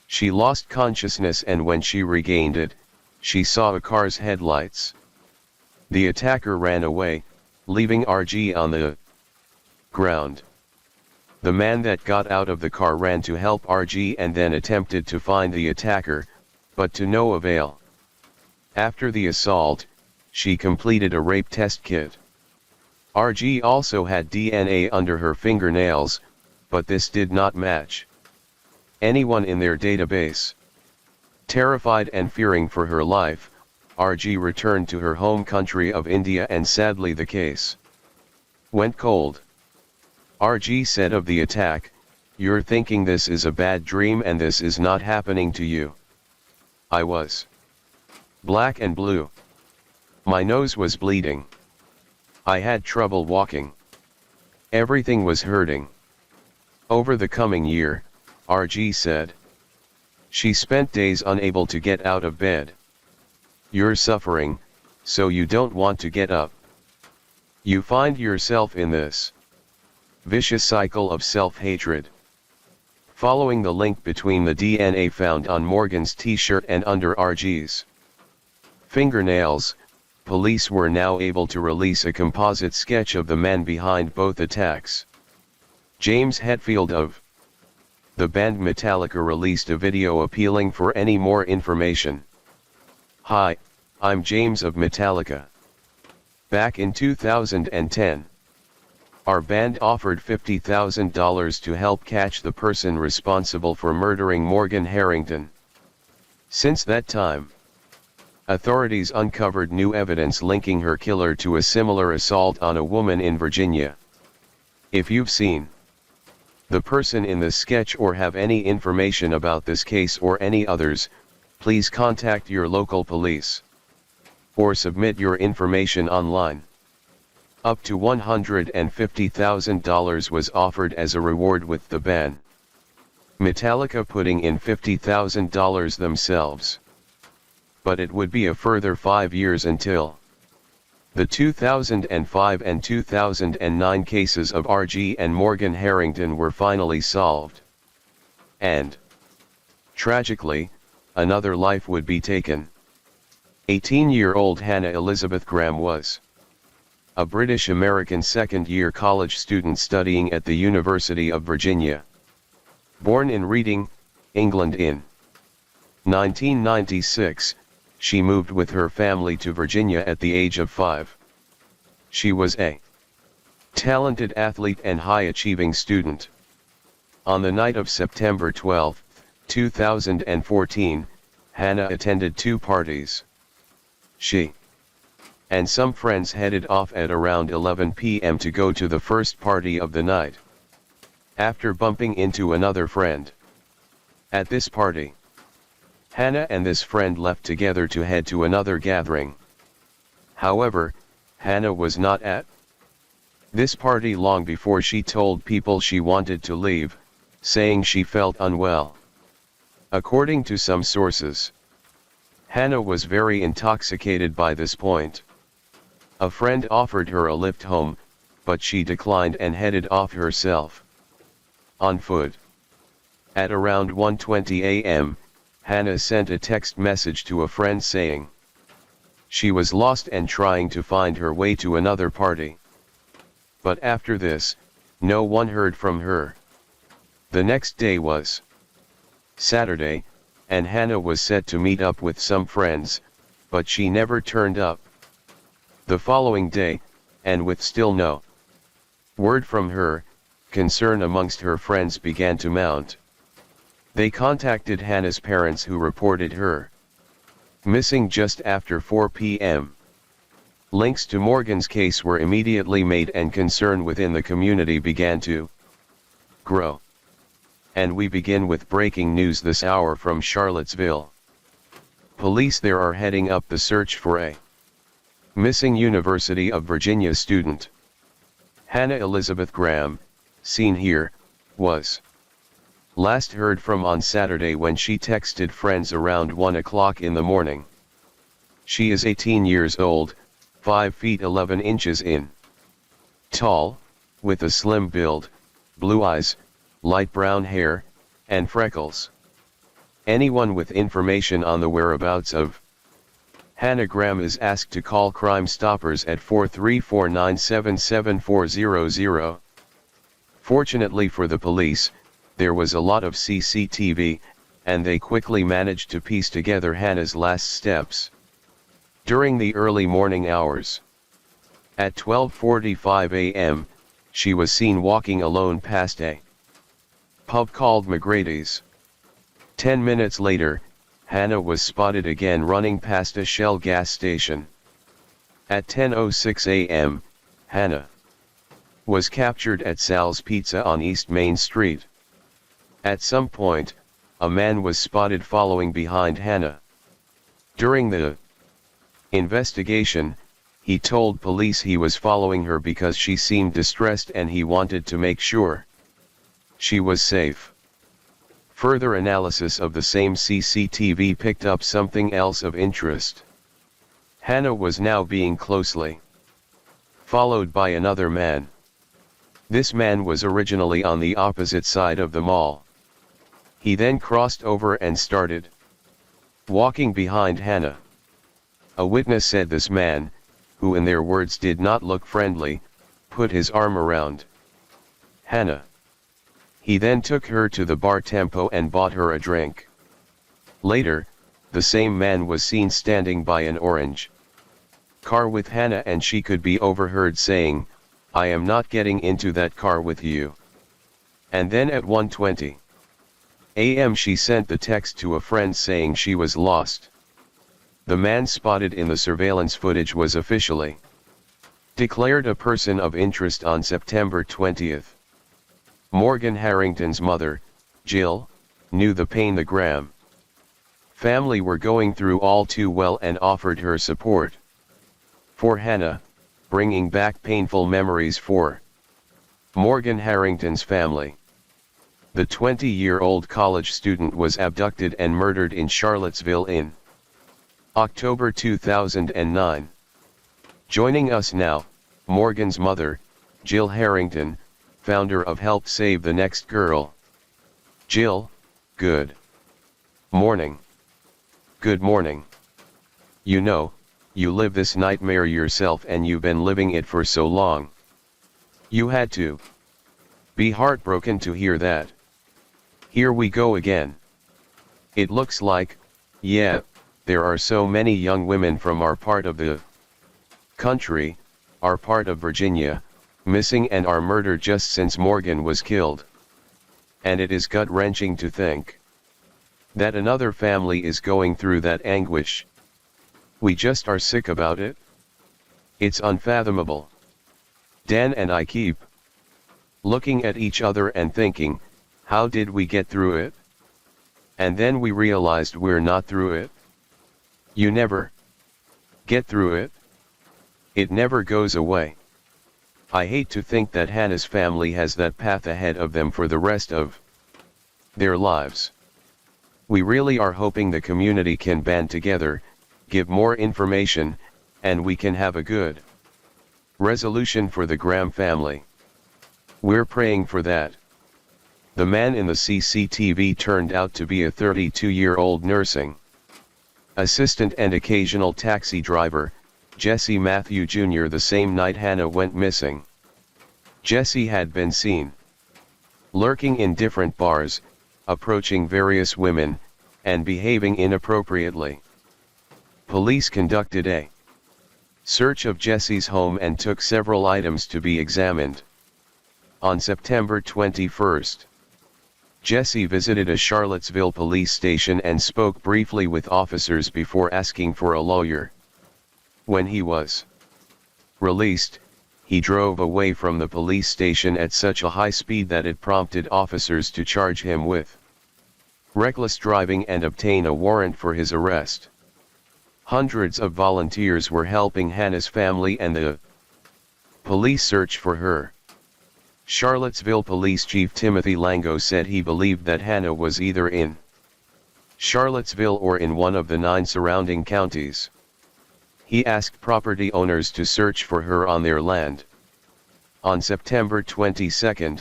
she lost consciousness and when she regained it, she saw a car's headlights. The attacker ran away, leaving RG on the ground. The man that got out of the car ran to help RG and then attempted to find the attacker, but to no avail. After the assault, she completed a rape test kit. RG also had DNA under her fingernails, but this did not match anyone in their database. Terrified and fearing for her life, RG returned to her home country of India and sadly the case went cold. RG said of the attack, "You're thinking this is a bad dream and this is not happening to you. I was black and blue. My nose was bleeding. I had trouble walking. Everything was hurting." Over the coming year, RG said, she spent days unable to get out of bed. You're suffering, so you don't want to get up. You find yourself in this vicious cycle of self-hatred. Following the link between the DNA found on Morgan's t-shirt and under RG's fingernails, police were now able to release a composite sketch of the man behind both attacks. James Hetfield of the band Metallica released a video appealing for any more information. "Hi, I'm James of Metallica. Back in 2010, our band offered $50,000 to help catch the person responsible for murdering Morgan Harrington. Since that time, authorities uncovered new evidence linking her killer to a similar assault on a woman in Virginia. If you've seen the person in this sketch or have any information about this case or any others, please contact your local police or submit your information online." Up to $150,000 was offered as a reward with the ban Metallica putting in $50,000 themselves. But it would be a further 5 years until the 2005 and 2009 cases of R.G. and Morgan Harrington were finally solved. And, tragically, another life would be taken. 18-year-old Hannah Elizabeth Graham was a British-American second-year college student studying at the University of Virginia. Born in Reading, England in 1996, she moved with her family to Virginia at the age of 5. She was a talented athlete and high-achieving student. On the night of September 12, 2014, Hannah attended 2 parties. She and some friends headed off at around 11 p.m. to go to the first party of the night. After bumping into another friend at this party, Hannah and this friend left together to head to another gathering. However, Hannah was not at this party long before she told people she wanted to leave, saying she felt unwell. According to some sources, Hannah was very intoxicated by this point. A friend offered her a lift home, but she declined and headed off herself on foot. At around 1:20 a.m., Hannah sent a text message to a friend saying she was lost and trying to find her way to another party. But after this, no one heard from her. The next day was Saturday, and Hannah was set to meet up with some friends, but she never turned up. The following day, and with still no word from her, concern amongst her friends began to mount. They contacted Hannah's parents, who reported her missing just after 4 p.m. Links to Morgan's case were immediately made and concern within the community began to grow. And we begin with breaking news this hour from Charlottesville. Police there are heading up the search for a missing University of Virginia student. Hannah Elizabeth Graham, seen here, was last heard from on Saturday when she texted friends around 1 o'clock in the morning. She is 18 years old, 5 feet 11 inches in tall, with a slim build, blue eyes, light brown hair, and freckles. Anyone with information on the whereabouts of Hannah Graham is asked to call Crime Stoppers at 434-977-7400. Fortunately for the police, there was a lot of CCTV, and they quickly managed to piece together Hannah's last steps. During the early morning hours, at 12:45 a.m., she was seen walking alone past a pub called McGrady's. 10 minutes later, Hannah was spotted again running past a Shell gas station. At 10:06 a.m., Hannah was captured at Sal's Pizza on East Main Street. At some point, a man was spotted following behind Hannah. During the investigation, he told police he was following her because she seemed distressed and he wanted to make sure she was safe. Further analysis of the same CCTV picked up something else of interest. Hannah was now being closely followed by another man. This man was originally on the opposite side of the mall. He then crossed over and started walking behind Hannah. A witness said this man, who in their words did not look friendly, put his arm around Hannah. He then took her to the bar Tempo and bought her a drink. Later, the same man was seen standing by an orange car with Hannah, and she could be overheard saying, "I am not getting into that car with you." And then at 1:20 a.m. she sent the text to a friend saying she was lost. The man spotted in the surveillance footage was officially declared a person of interest on September 20th. Morgan Harrington's mother, Jill, knew the pain the Graham family were going through all too well and offered her support for Hannah, bringing back painful memories for Morgan Harrington's family. The 20-year-old college student was abducted and murdered in Charlottesville in October 2009. Joining us now, Morgan's mother, Jill Harrington, founder of Help Save the Next Girl. Jill, good morning. Good morning. You know, you live this nightmare yourself and you've been living it for so long. You had to be heartbroken to hear that. Here we go again. It looks like, yeah, there are so many young women from our part of the country, our part of Virginia, missing and are murdered just since Morgan was killed. And it is gut-wrenching to think that another family is going through that anguish. We just are sick about it. It's unfathomable. Dan and I keep looking at each other and thinking, how did we get through it? And then we realized we're not through it. You never get through it. It never goes away. I hate to think that Hannah's family has that path ahead of them for the rest of their lives. We really are hoping the community can band together, give more information, and we can have a good resolution for the Graham family. We're praying for that. The man in the CCTV turned out to be a 32-year-old nursing assistant and occasional taxi driver, Jesse Matthew Jr. The same night Hannah went missing. Jesse had been seen lurking in different bars, approaching various women, and behaving inappropriately. Police conducted a search of Jesse's home and took several items to be examined. On September 21, Jesse visited a Charlottesville police station and spoke briefly with officers before asking for a lawyer. When he was released, he drove away from the police station at such a high speed that it prompted officers to charge him with reckless driving and obtain a warrant for his arrest. Hundreds of volunteers were helping Hannah's family and the police search for her. Charlottesville Police Chief Timothy Lango said he believed that Hannah was either in Charlottesville or in one of the 9 surrounding counties. He asked property owners to search for her on their land. On September 22,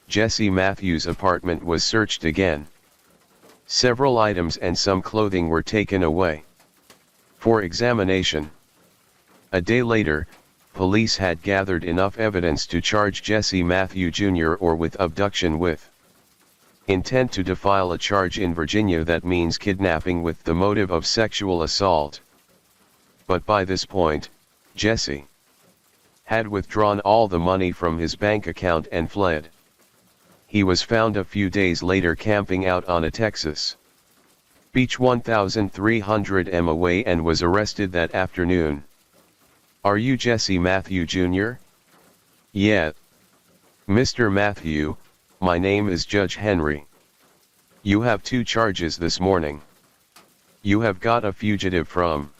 Jesse Matthews' apartment was searched again. Several items and some clothing were taken away for examination. A day later, police had gathered enough evidence to charge Jesse Matthew Jr. or with abduction with intent to defile a charge in Virginia that means kidnapping with the motive of sexual assault. But by this point, Jesse had withdrawn all the money from his bank account and fled. He was found a few days later camping out on a Texas beach 1,300 m away and was arrested that afternoon. Are you Jesse Matthew Jr.? Yeah. Mr. Matthew, my name is Judge Henry. You have 2 charges this morning. You have got a fugitive from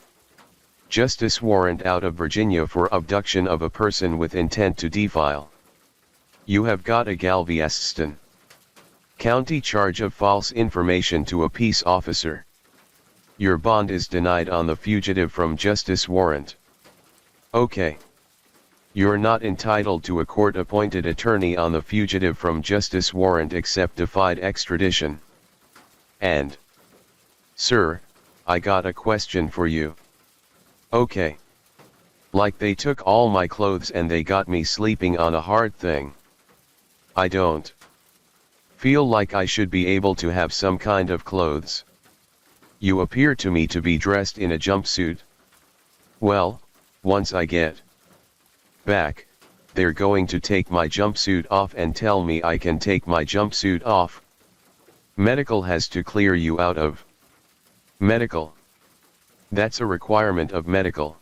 justice warrant out of Virginia for abduction of a person with intent to defile. You have got a Galveston County charge of false information to a peace officer. Your bond is denied on the fugitive from justice warrant. Okay. You're not entitled to a court-appointed attorney on the fugitive from justice warrant except defied extradition. And, sir, I got a question for you. Okay. Like they took all my clothes and they got me sleeping on a hard thing. I don't feel like I should be able to have some kind of clothes. You appear to me to be dressed in a jumpsuit. Well, once I get back, they're going to take my jumpsuit off and tell me I can take my jumpsuit off. Medical has to clear you out of medical. That's a requirement of medical.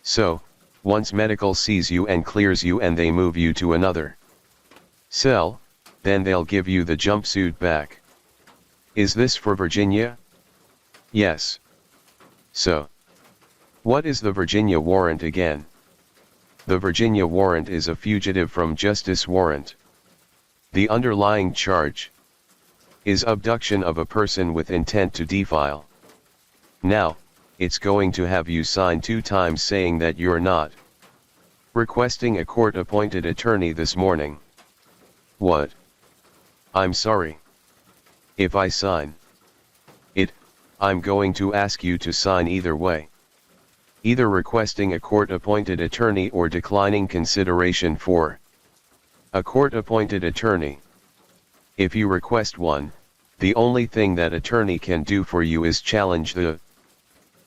So, once medical sees you and clears you and they move you to another cell, then they'll give you the jumpsuit back. Is this for Virginia? Yes. So, what is the Virginia warrant again? The Virginia warrant is a fugitive from justice warrant. The underlying charge is abduction of a person with intent to defile. Now, it's going to have you sign 2 times saying that you're not requesting a court-appointed attorney this morning. What? I'm sorry. If I sign it, I'm going to ask you to sign either way. Either requesting a court-appointed attorney or declining consideration for a court-appointed attorney. If you request one, the only thing that attorney can do for you is challenge the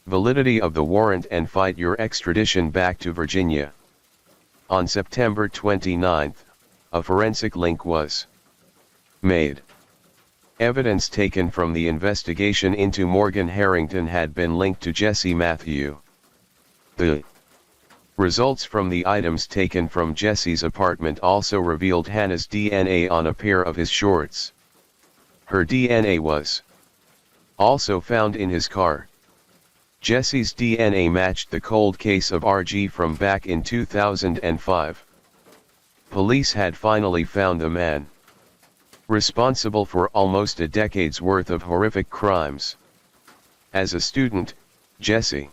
validity of the warrant and fight your extradition back to Virginia. On September 29, a forensic link was made. Evidence taken from the investigation into Morgan Harrington had been linked to Jesse Matthew. The results from the items taken from Jesse's apartment also revealed Hannah's DNA on a pair of his shorts. Her DNA was also found in his car. Jesse's DNA matched the cold case of RG from back in 2005. Police had finally found the man responsible for almost a decade's worth of horrific crimes. As a student, Jesse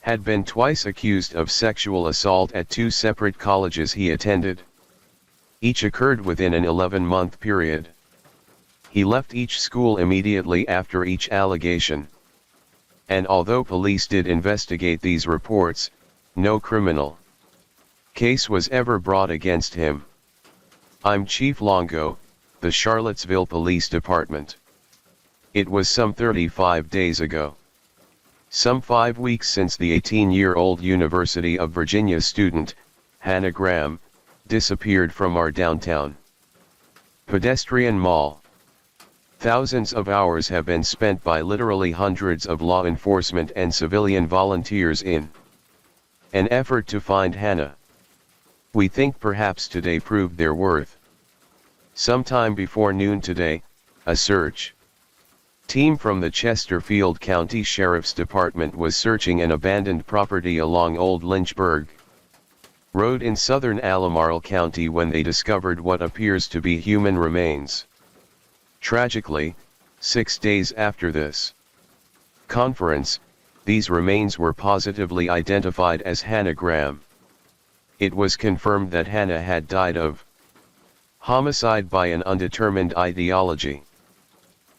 had been twice accused of sexual assault at 2 separate colleges he attended. Each occurred within an 11-month period. He left each school immediately after each allegation. And although police did investigate these reports, no criminal case was ever brought against him. I'm Chief Longo, the Charlottesville Police Department. It was some 35 days ago. Some 5 weeks since the 18-year-old University of Virginia student, Hannah Graham, disappeared from our downtown pedestrian mall. Thousands of hours have been spent by literally hundreds of law enforcement and civilian volunteers in an effort to find Hannah. We think perhaps today proved their worth. Sometime before noon today, a search team from the Chesterfield County Sheriff's Department was searching an abandoned property along Old Lynchburg Road in southern Albemarle County when they discovered what appears to be human remains. Tragically, 6 days after this conference, these remains were positively identified as Hannah Graham. It was confirmed that Hannah had died of homicide by an undetermined etiology.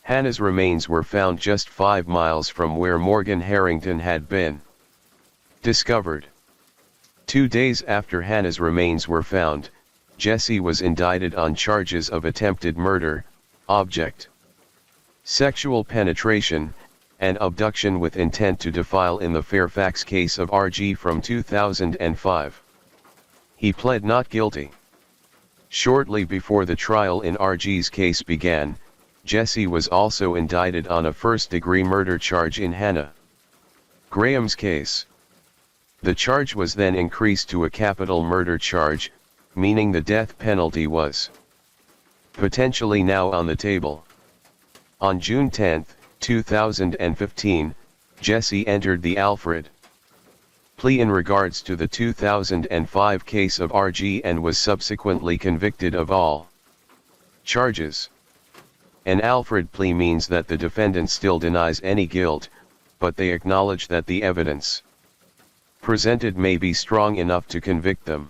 Hannah's remains were found just 5 miles from where Morgan Harrington had been discovered. 2 days after Hannah's remains were found, Jesse was indicted on charges of attempted murder, object sexual penetration, and abduction with intent to defile in the Fairfax case of RG from 2005. He pled not guilty. Shortly before the trial in RG's case began, Jesse was also indicted on a first-degree murder charge in Hannah Graham's case. The charge was then increased to a capital murder charge, meaning the death penalty was potentially now on the table. On June 10, 2015, Jesse entered the Alfred plea in regards to the 2005 case of RG and was subsequently convicted of all charges. An Alfred plea means that the defendant still denies any guilt, but they acknowledge that the evidence presented may be strong enough to convict them.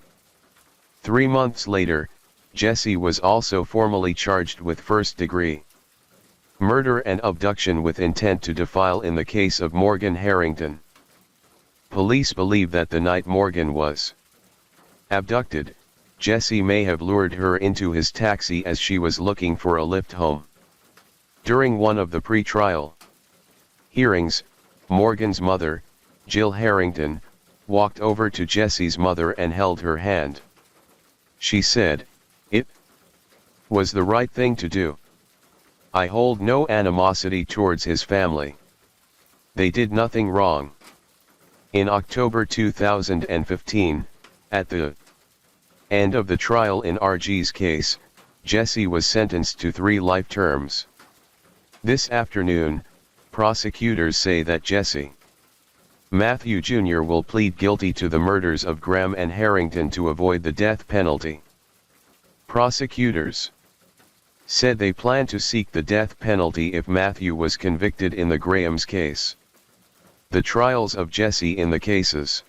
3 months later, Jesse was also formally charged with first-degree murder and abduction with intent to defile in the case of Morgan Harrington. Police believe that the night Morgan was abducted, Jesse may have lured her into his taxi as she was looking for a lift home. During one of the pre-trial hearings, Morgan's mother, Jill Harrington, walked over to Jesse's mother and held her hand. She said, "It was the right thing to do. I hold no animosity towards his family. They did nothing wrong." In October 2015, at the end of the trial in RG's case, Jesse was sentenced to 3 life terms. This afternoon, prosecutors say that Jesse Matthew Jr. will plead guilty to the murders of Graham and Harrington to avoid the death penalty. Prosecutors said they planned to seek the death penalty if Matthew was convicted in the Graham's case. The trials of Jesse in the cases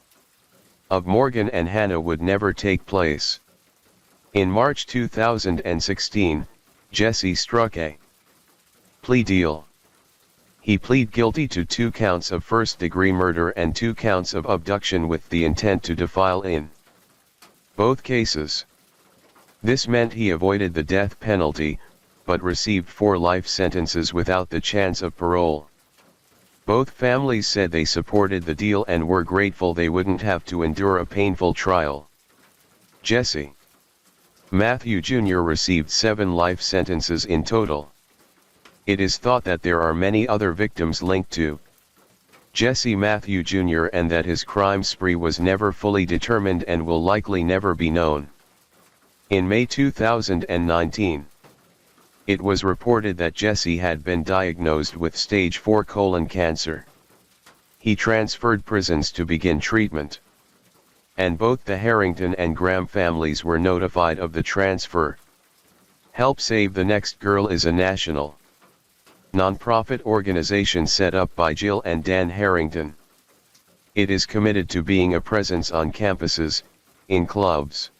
of Morgan and Hannah would never take place. In March 2016, Jesse struck a plea deal. He pleaded guilty to 2 counts of first-degree murder and 2 counts of abduction with the intent to defile in both cases. This meant he avoided the death penalty, but received 4 life sentences without the chance of parole. Both families said they supported the deal and were grateful they wouldn't have to endure a painful trial. Jesse Matthew Jr. received 7 life sentences in total. It is thought that there are many other victims linked to Jesse Matthew Jr. and that his crime spree was never fully determined and will likely never be known. In May 2019, it was reported that Jesse had been diagnosed with stage 4 colon cancer. He transferred prisons to begin treatment. And both the Harrington and Graham families were notified of the transfer. Help Save the Next Girl is a national nonprofit organization set up by Jill and Dan Harrington. It is committed to being a presence on campuses, in clubs,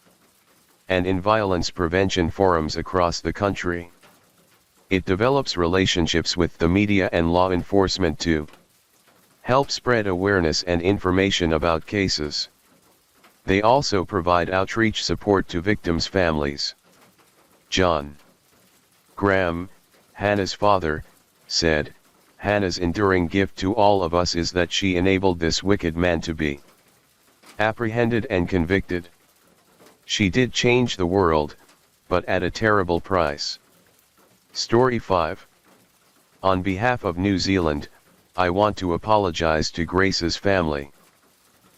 and in violence prevention forums across the country. It develops relationships with the media and law enforcement to help spread awareness and information about cases. They also provide outreach support to victims' families. John Graham, Hannah's father, said, "Hannah's enduring gift to all of us is that she enabled this wicked man to be apprehended and convicted. She did change the world, but at a terrible price." Story 5. On behalf of New Zealand, I want to apologize to Grace's family.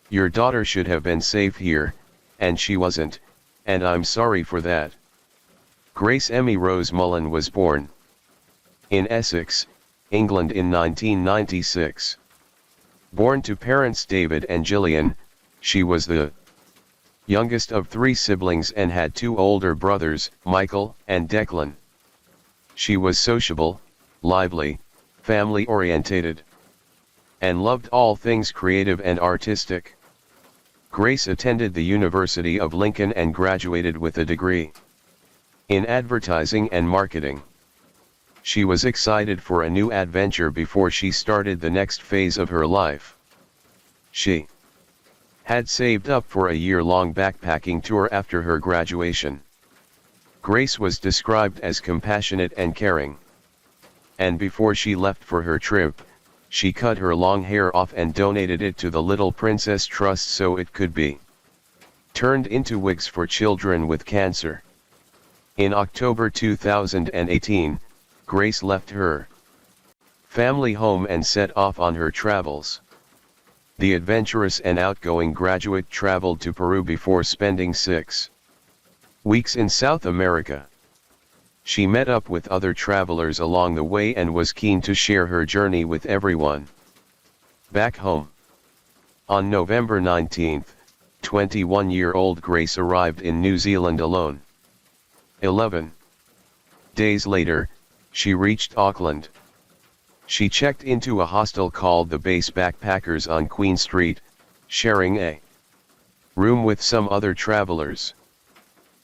Your daughter should have been safe here, and she wasn't, and I'm sorry for that. Grace Emmy Rose Mullen was born in Essex, England in 1996. Born to parents David and Gillian, she was the youngest of 3 siblings and had 2 older brothers, Michael and Declan. She was sociable, lively, family-orientated, and loved all things creative and artistic. Grace attended the University of Lincoln and graduated with a degree in advertising and marketing. She was excited for a new adventure before she started the next phase of her life. She had saved up for a year-long backpacking tour after her graduation. Grace was described as compassionate and caring. And before she left for her trip, she cut her long hair off and donated it to the Little Princess Trust so it could be turned into wigs for children with cancer. In October 2018, Grace left her family home and set off on her travels. The adventurous and outgoing graduate traveled to Peru before spending 6 weeks in South America. She met up with other travelers along the way and was keen to share her journey with everyone. Back home. On November 19, 21-year-old Grace arrived in New Zealand alone. 11 days later, she reached Auckland. She checked into a hostel called the Base Backpackers on Queen Street, sharing a room with some other travelers.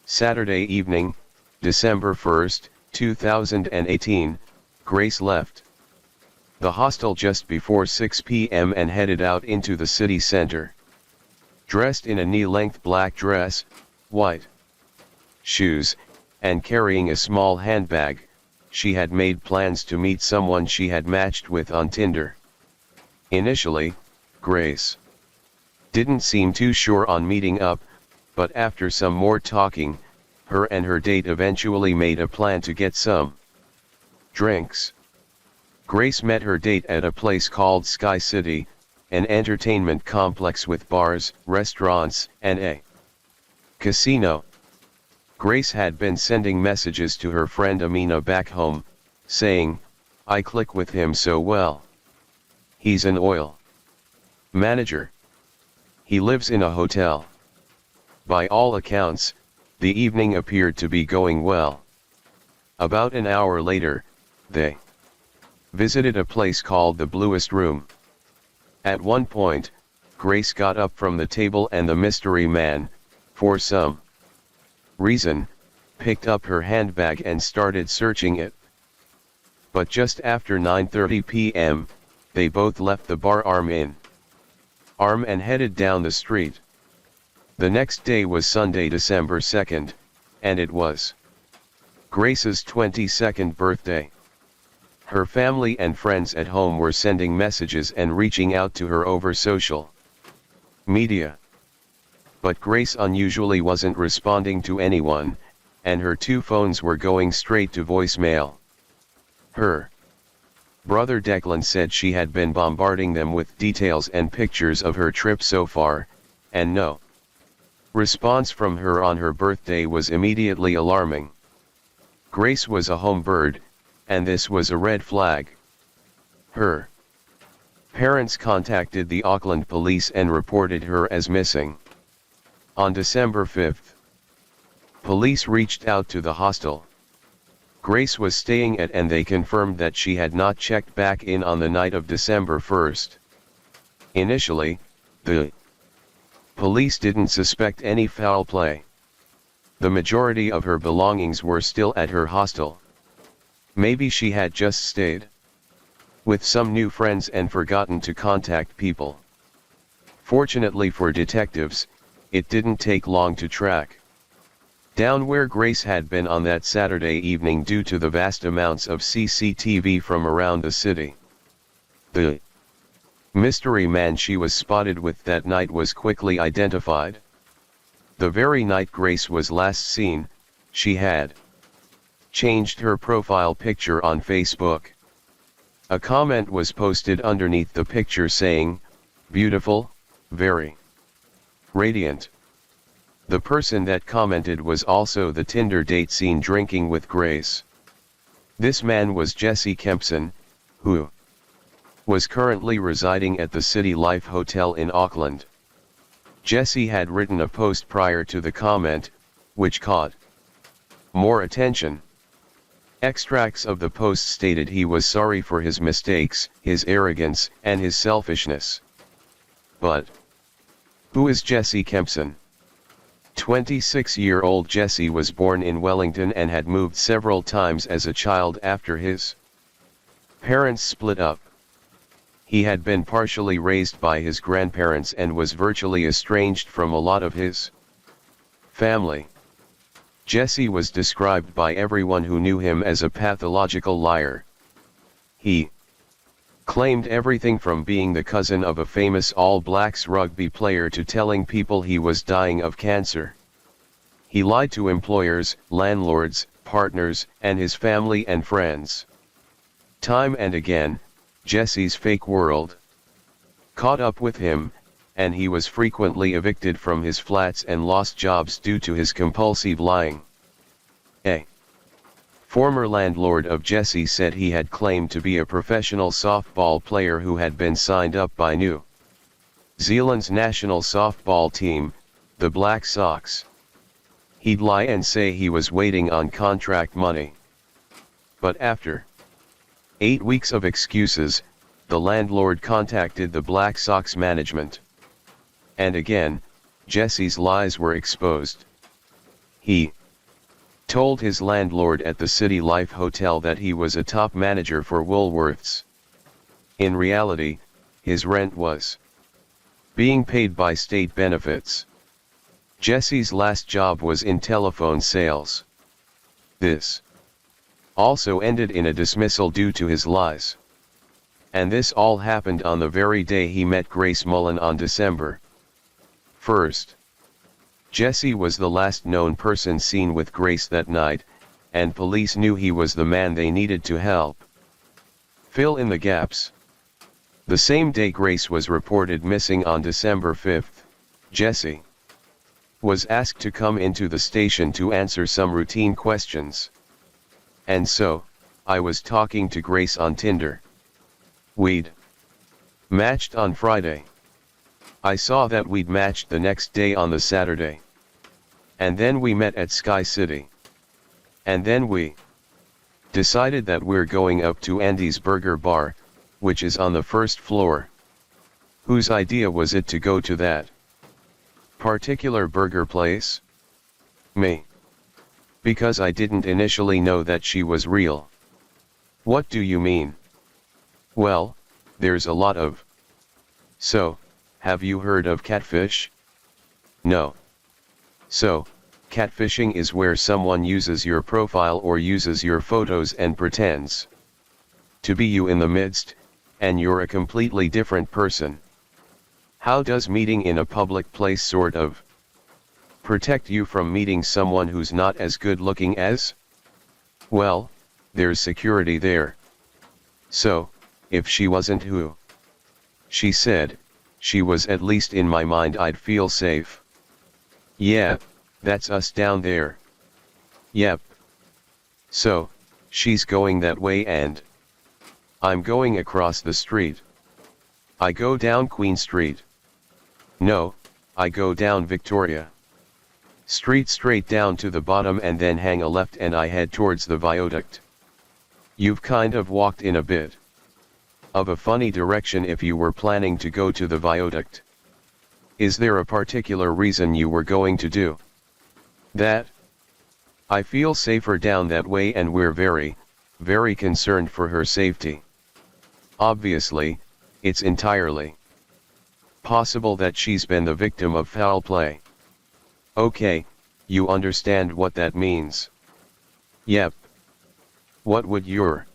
Saturday evening, December 1, 2018, Grace left the hostel just before 6 p.m. and headed out into the city center. Dressed in a knee-length black dress, white shoes, and carrying a small handbag, she had made plans to meet someone she had matched with on Tinder. Initially, Grace didn't seem too sure on meeting up, but after some more talking, her and her date eventually made a plan to get some drinks. Grace met her date at a place called Sky City, an entertainment complex with bars, restaurants, and a casino. Grace had been sending messages to her friend Amina back home, saying, "I click with him so well. He's an oil manager. He lives in a hotel." By all accounts, the evening appeared to be going well. About an hour later, they visited a place called the Bluest Room. At one point, Grace got up from the table and the mystery man, for some reason, picked up her handbag and started searching it. But just after 9:30 p.m., they both left the bar arm in arm and headed down the street. The next day was Sunday, December 2nd, and it was Grace's 22nd birthday. Her family and friends at home were sending messages and reaching out to her over social media. But Grace unusually wasn't responding to anyone, and her two phones were going straight to voicemail. Her brother Declan said she had been bombarding them with details and pictures of her trip so far, and no response from her on her birthday was immediately alarming. Grace was a home bird, and this was a red flag. Her parents contacted the Auckland police and reported her as missing. On December 5th, police reached out to the hostel Grace was staying at, and they confirmed that she had not checked back in on the night of December 1st. Initially, the police didn't suspect any foul play. The majority of her belongings were still at her hostel. Maybe she had just stayed with some new friends and forgotten to contact people. Fortunately for detectives, it didn't take long to track down where Grace had been on that Saturday evening due to the vast amounts of CCTV from around the city. The mystery man she was spotted with that night was quickly identified. The very night Grace was last seen, she had changed her profile picture on Facebook. A comment was posted underneath the picture saying, "Beautiful, very radiant." The person that commented was also the Tinder date seen drinking with Grace. This man was Jesse Kempson, who was currently residing at the City Life Hotel in Auckland. Jesse had written a post prior to the comment, which caught more attention. Extracts of the post stated he was sorry for his mistakes, his arrogance, and his selfishness. But who is Jesse Kempson? 26-year-old Jesse was born in Wellington and had moved several times as a child after his parents split up. He had been partially raised by his grandparents and was virtually estranged from a lot of his family. Jesse was described by everyone who knew him as a pathological liar. He claimed everything from being the cousin of a famous All Blacks rugby player to telling people he was dying of cancer. He lied to employers, landlords, partners, and his family and friends. Time and again, Jesse's fake world caught up with him, and he was frequently evicted from his flats and lost jobs due to his compulsive lying. A former landlord of Jesse said he had claimed to be a professional softball player who had been signed up by New Zealand's national softball team, the Black Sox. He'd lie and say he was waiting on contract money. But after 8 weeks of excuses, the landlord contacted the Black Sox management. And again, Jesse's lies were exposed. He told his landlord at the City Life Hotel that he was a top manager for Woolworths. In reality, his rent was being paid by state benefits. Jesse's last job was in telephone sales. This also ended in a dismissal due to his lies. And this all happened on the very day he met Grace Mullen on December 1st. Jesse was the last known person seen with Grace that night, and police knew he was the man they needed to help fill in the gaps. The same day Grace was reported missing on December 5th, Jesse was asked to come into the station to answer some routine questions. "And so, I was talking to Grace on Tinder. We'd matched on Friday. I saw that we'd matched the next day on the Saturday. And then we met at Sky City. And then we Decided that we're going up to Andy's Burger Bar, which is on the first floor. Whose idea was it to go to that particular burger place? Me. Because I didn't initially know that she was real. What do you mean? Well, there's a lot of. So, have you heard of catfish? No. So, catfishing is where someone uses your profile or uses your photos and pretends to be you in the midst, and you're a completely different person. How does meeting in a public place sort of protect you from meeting someone who's not as good looking as? Well, there's security there. So, if she wasn't who she said she was, at least in my mind I'd feel safe. Yeah, that's us down there. Yep. So, she's going that way and I'm going across the street. I go down Queen Street. No, I go down Victoria Street straight down to the bottom and then hang a left and I head towards the viaduct. You've kind of walked in a bit of a funny direction if you were planning to go to the viaduct. Is there a particular reason you were going to do that? I feel safer down that way and we're very, very concerned for her safety. Obviously, it's entirely possible that she's been the victim of foul play. Okay, you understand what that means. Yep. What would your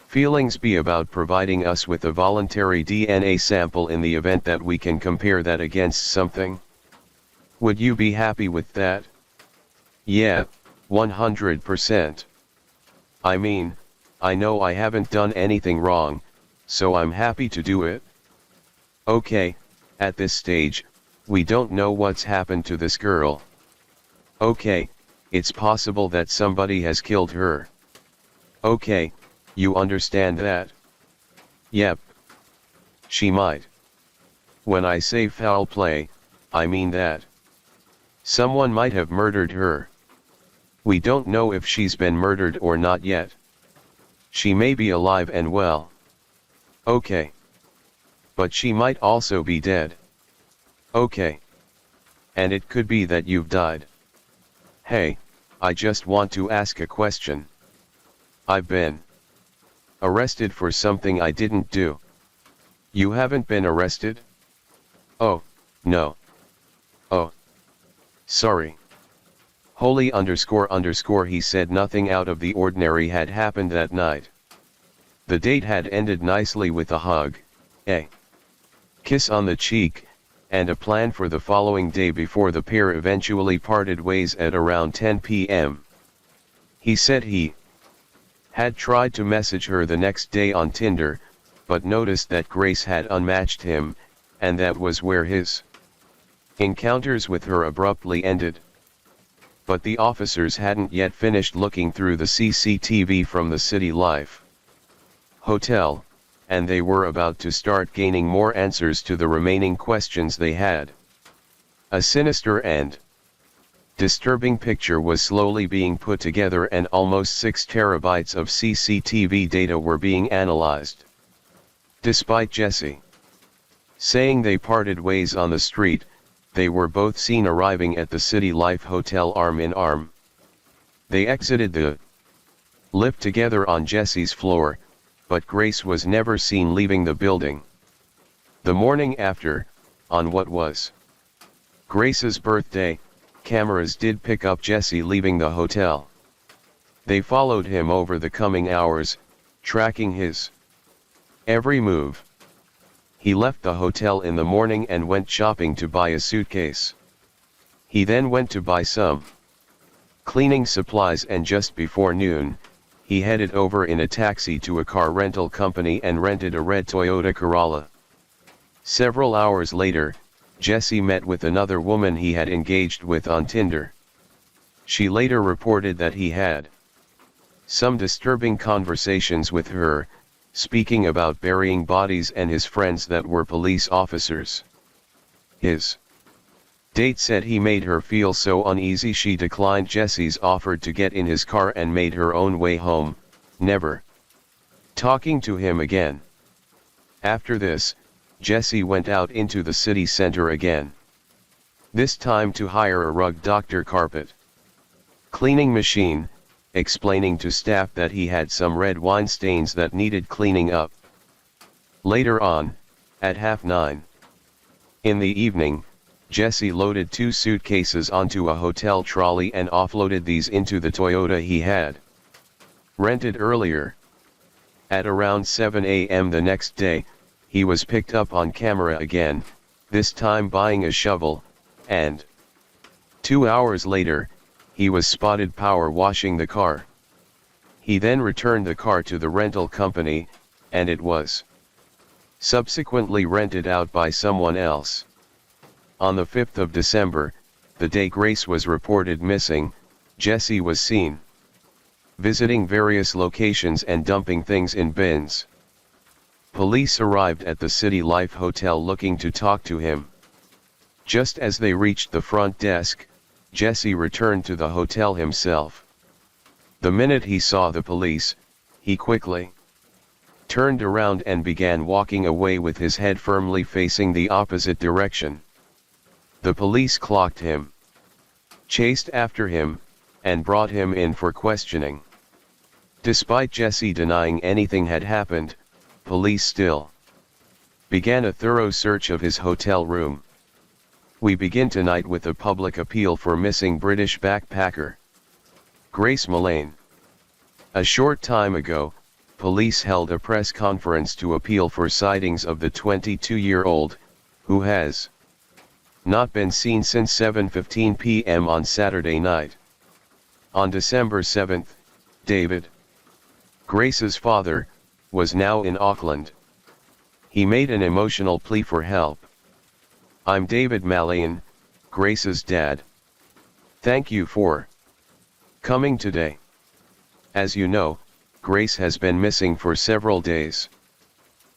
feelings be about providing us with a voluntary DNA sample in the event that we can compare that against something? Would you be happy with that? Yeah, 100%. I mean, I know I haven't done anything wrong, so I'm happy to do it. Okay, at this stage, we don't know what's happened to this girl. Okay, it's possible that somebody has killed her. Okay, you understand that? Yep. She might. When I say foul play, I mean that someone might have murdered her. We don't know if she's been murdered or not yet. She may be alive and well. Okay. But she might also be dead. Okay. And it could be that you've died. Hey, I just want to ask a question. I've been arrested for something I didn't do. You haven't been arrested? Oh, no. Oh. Sorry. Holy _ he said nothing out of the ordinary had happened that night. The date had ended nicely with a hug, a kiss on the cheek, and a plan for the following day before the pair eventually parted ways at around 10 p.m. He said he had tried to message her the next day on Tinder, but noticed that Grace had unmatched him, and that was where his encounters with her abruptly ended. But the officers hadn't yet finished looking through the CCTV from the City Life Hotel, and they were about to start gaining more answers to the remaining questions they had. A sinister and disturbing picture was slowly being put together, and almost 6 terabytes of CCTV data were being analyzed. Despite Jesse saying they parted ways on the street, they were both seen arriving at the City Life Hotel arm in arm. They exited the lift together on Jesse's floor, but Grace was never seen leaving the building. The morning after, on what was Grace's birthday, cameras did pick up Jesse leaving the hotel. They followed him over the coming hours, tracking his every move. He left the hotel in the morning and went shopping to buy a suitcase. He then went to buy some cleaning supplies, and just before noon, he headed over in a taxi to a car rental company and rented a red Toyota Corolla. Several hours later, Jesse met with another woman he had engaged with on Tinder. She later reported that he had some disturbing conversations with her, speaking about burying bodies and his friends that were police officers. His date said he made her feel so uneasy she declined Jesse's offer to get in his car and made her own way home, never talking to him again. After this, Jesse went out into the city center again. This time to hire a rug doctor carpet cleaning machine, explaining to staff that he had some red wine stains that needed cleaning up. Later on, at 9:30 in the evening, Jesse loaded 2 suitcases onto a hotel trolley and offloaded these into the Toyota he had rented earlier. At around 7 a.m. the next day, he was picked up on camera again, this time buying a shovel, and 2 hours later, he was spotted power washing the car. He then returned the car to the rental company, and it was subsequently rented out by someone else. On the 5th of December, the day Grace was reported missing, Jesse was seen visiting various locations and dumping things in bins. Police arrived at the City Life Hotel looking to talk to him. Just as they reached the front desk, Jesse returned to the hotel himself. The minute he saw the police, he quickly turned around and began walking away with his head firmly facing the opposite direction. The police clocked him, chased after him, and brought him in for questioning. Despite Jesse denying anything had happened, police still began a thorough search of his hotel room. We begin tonight with a public appeal for missing British backpacker Grace Mullane. A short time ago, police held a press conference to appeal for sightings of the 22-year-old, who has not been seen since 7:15 p.m. on Saturday night. On December 7, David, Grace's father, was now in Auckland. He made an emotional plea for help. "I'm David Mullane, Grace's dad. Thank you for coming today. As you know, Grace has been missing for several days.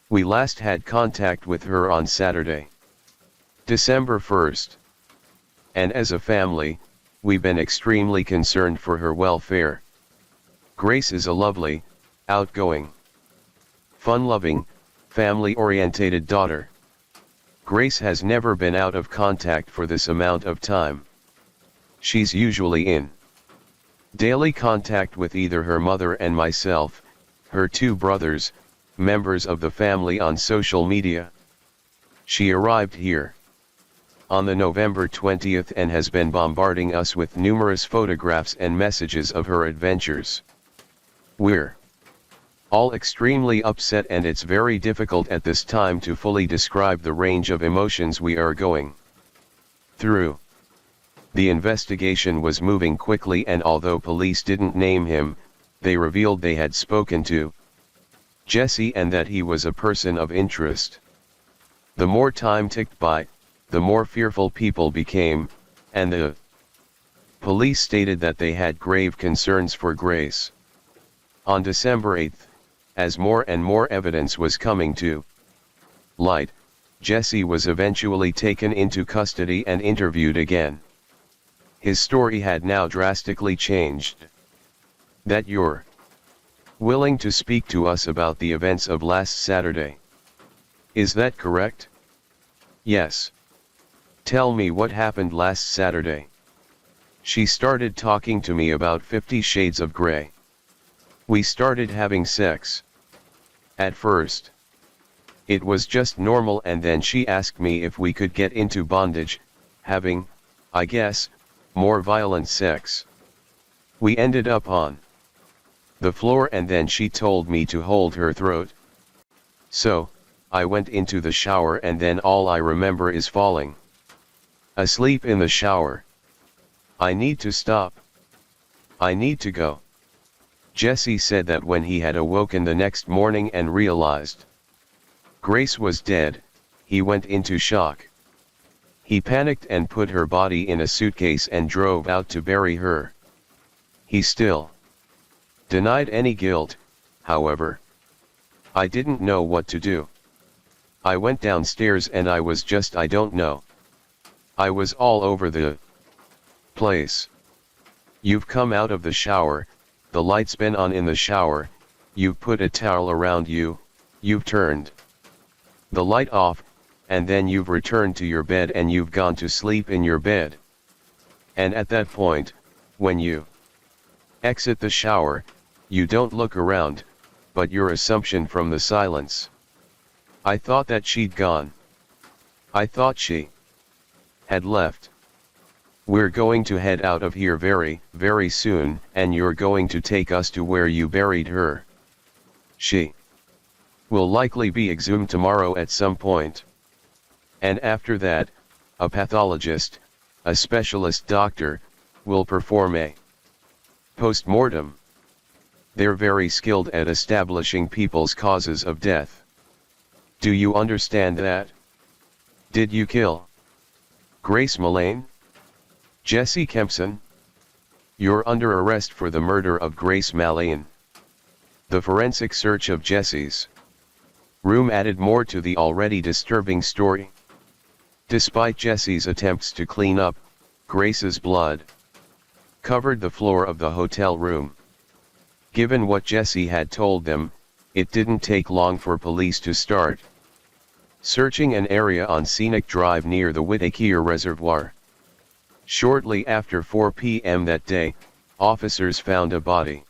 We last had contact with her on Saturday, December 1st. And as a family, we've been extremely concerned for her welfare. Grace is a lovely, outgoing, fun-loving, family-orientated daughter. Grace has never been out of contact for this amount of time. She's usually in daily contact with either her mother and myself, her 2 brothers, members of the family on social media. She arrived here on the November 20th and has been bombarding us with numerous photographs and messages of her adventures. We're all extremely upset, and it's very difficult at this time to fully describe the range of emotions we are going through. The investigation was moving quickly, and although police didn't name him, they revealed they had spoken to Jesse and that he was a person of interest. The more time ticked by, the more fearful people became, and the police stated that they had grave concerns for Grace. On December 8th, as more and more evidence was coming to light, Jesse was eventually taken into custody and interviewed again. His story had now drastically changed. "That you're willing to speak to us about the events of last Saturday. Is that correct?" "Yes. Tell me what happened last Saturday." She started talking to me about 50 Shades of Grey. We started having sex. At first, it was just normal, and then she asked me if we could get into bondage, having, I guess, more violent sex. We ended up on the floor, and then she told me to hold her throat. So, I went into the shower, and then all I remember is falling asleep in the shower. I need to stop. I need to go. Jesse said that when he had awoken the next morning and realized Grace was dead, he went into shock. He panicked and put her body in a suitcase and drove out to bury her. He still denied any guilt, however. I didn't know what to do. I went downstairs and I was just, I don't know. I was all over the place. You've come out of the shower, the light's been on in the shower, you've put a towel around you, you've turned the light off, and then you've returned to your bed and you've gone to sleep in your bed. And at that point, when you exit the shower, you don't look around, but your assumption from the silence. I thought that she'd gone. I thought she had left. We're going to head out of here very, very soon, and you're going to take us to where you buried her. She will likely be exhumed tomorrow at some point. And after that, a pathologist, a specialist doctor, will perform a post-mortem. They're very skilled at establishing people's causes of death. Do you understand that? Did you kill Grace Mullane? Jesse Kempson? You're under arrest for the murder of Grace Mullane. The forensic search of Jesse's room added more to the already disturbing story. Despite Jesse's attempts to clean up, Grace's blood covered the floor of the hotel room. Given what Jesse had told them, it didn't take long for police to start searching an area on Scenic Drive near the Whitacre Reservoir. Shortly after 4 p.m. that day, officers found a body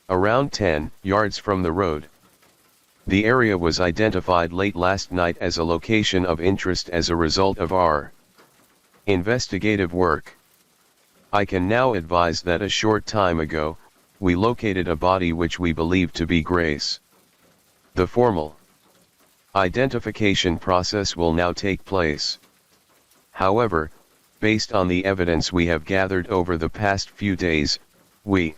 around 10 yards from the road. The area was identified late last night as a location of interest as a result of our investigative work. I can now advise that a short time ago, we located a body which we believe to be Grace. The formal identification process will now take place. However, based on the evidence we have gathered over the past few days, we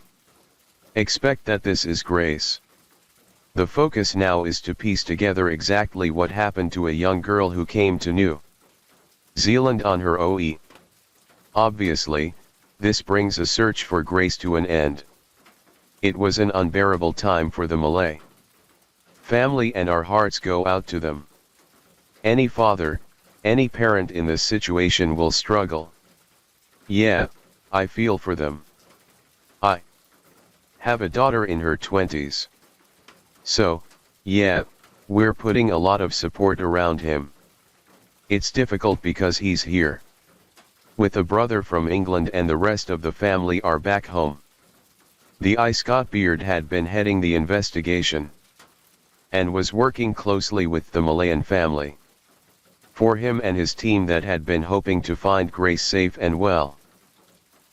expect that this is Grace. The focus now is to piece together exactly what happened to a young girl who came to New Zealand on her OE. Obviously, this brings a search for Grace to an end. It was an unbearable time for the Malay family, and our hearts go out to them. Any father, any parent in this situation will struggle. Yeah, I feel for them. I have a daughter in her 20s. So, yeah, we're putting a lot of support around him. It's difficult because he's here with a brother from England and the rest of the family are back home. The Scott Beard had been heading the investigation and was working closely with the Malayan family. For him and his team that had been hoping to find Grace safe and well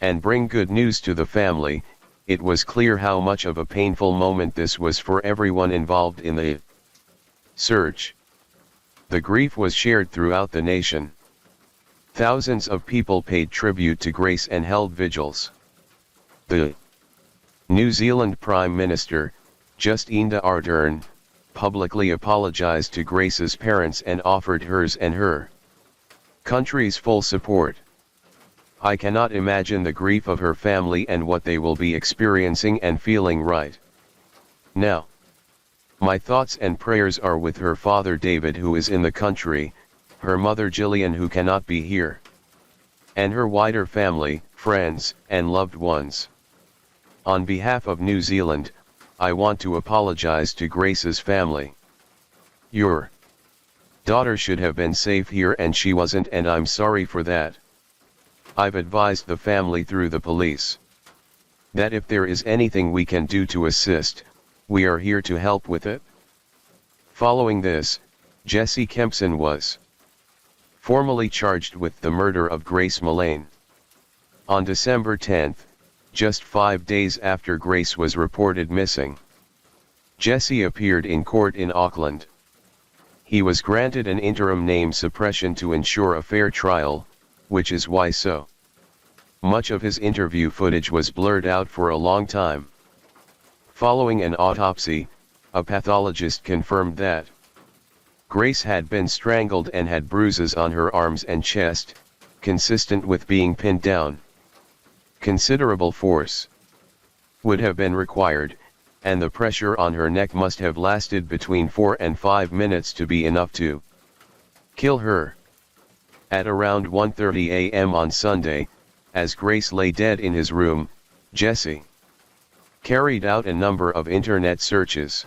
and bring good news to the family, it was clear how much of a painful moment this was for everyone involved in the search. The grief was shared throughout the nation. Thousands of people paid tribute to Grace and held vigils. The New Zealand Prime Minister, Jacinda Ardern, publicly apologized to Grace's parents and offered hers and her country's full support. I cannot imagine the grief of her family and what they will be experiencing and feeling right now. My thoughts and prayers are with her father David, who is in the country, her mother Gillian, who cannot be here, and her wider family, friends, and loved ones. On behalf of New Zealand, I want to apologize to Grace's family. Your daughter should have been safe here and she wasn't, and I'm sorry for that. I've advised the family through the police that if there is anything we can do to assist, we are here to help with it. Following this, Jesse Kempson was formally charged with the murder of Grace Mullane. On December 10, just 5 days after Grace was reported missing, Jesse appeared in court in Auckland. He was granted an interim name suppression to ensure a fair trial, which is why so much of his interview footage was blurred out for a long time. Following an autopsy, a pathologist confirmed that Grace had been strangled and had bruises on her arms and chest, consistent with being pinned down. Considerable force would have been required, and the pressure on her neck must have lasted between 4 and 5 minutes to be enough to kill her. At around 1:30 a.m. on Sunday, as Grace lay dead in his room, Jesse carried out a number of internet searches.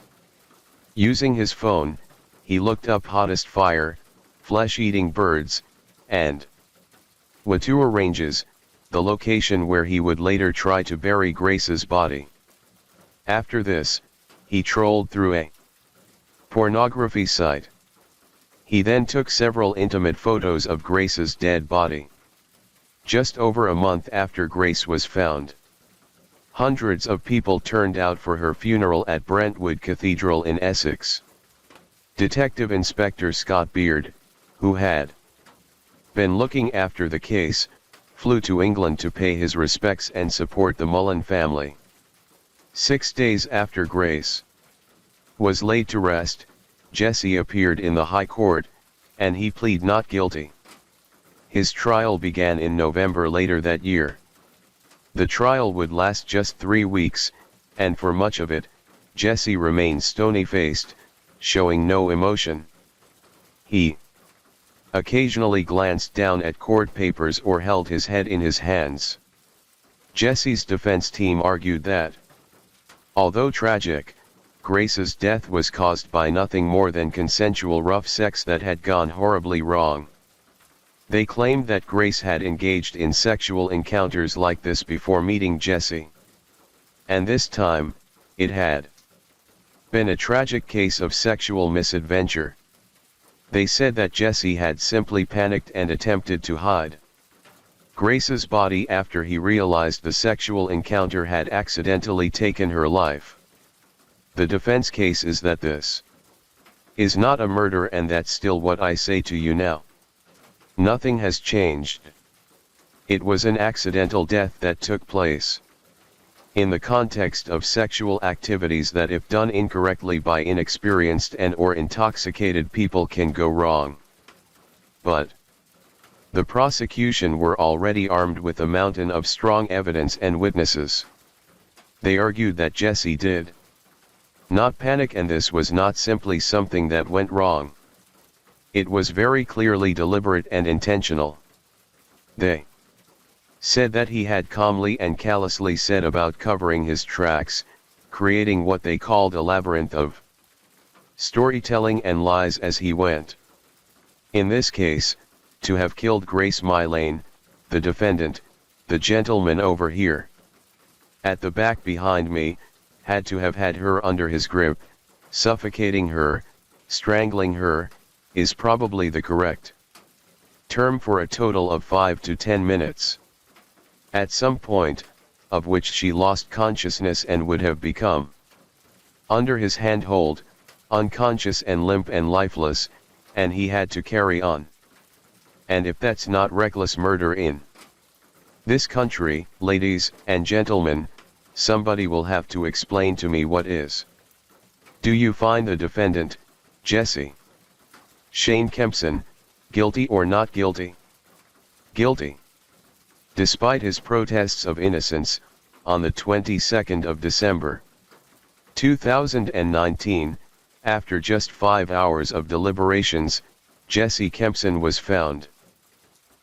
Using his phone, he looked up hottest fire, flesh-eating birds, and Watua Ranges, the location where he would later try to bury Grace's body. After this, he trolled through a pornography site. He then took several intimate photos of Grace's dead body. Just over a month after Grace was found, hundreds of people turned out for her funeral at Brentwood Cathedral in Essex. Detective Inspector Scott Beard, who had been looking after the case, flew to England to pay his respects and support the Mullen family. 6 days after Grace was laid to rest, Jesse appeared in the High Court, and he pleaded not guilty. His trial began in November later that year. The trial would last just 3 weeks, and for much of it, Jesse remained stony-faced, showing no emotion. He occasionally glanced down at court papers or held his head in his hands. Jesse's defense team argued that, although tragic, Grace's death was caused by nothing more than consensual rough sex that had gone horribly wrong. They claimed that Grace had engaged in sexual encounters like this before meeting Jesse. And this time, it had been a tragic case of sexual misadventure. They said that Jesse had simply panicked and attempted to hide Grace's body after he realized the sexual encounter had accidentally taken her life. The defense case is that this is not a murder, and that's still what I say to you now. Nothing has changed. It was an accidental death that took place in the context of sexual activities that, if done incorrectly by inexperienced and/or intoxicated people, can go wrong. But the prosecution were already armed with a mountain of strong evidence and witnesses. They argued that Jesse did not panic, and this was not simply something that went wrong. It was very clearly deliberate and intentional. They said that he had calmly and callously set about covering his tracks, creating what they called a labyrinth of storytelling and lies as he went. In this case, to have killed Grace Millane, the defendant, the gentleman over here at the back behind me, had to have had her under his grip, suffocating her, strangling her, is probably the correct term for a total of 5 to 10 minutes. At some point, of which she lost consciousness and would have become under his handhold, unconscious and limp and lifeless, and he had to carry on. And if that's not reckless murder in this country, ladies and gentlemen, somebody will have to explain to me what is. Do you find the defendant, Jesse Shane Kempson, guilty or not guilty? Guilty. Despite his protests of innocence, on the 22nd of December, 2019, after just 5 hours of deliberations, Jesse Kempson was found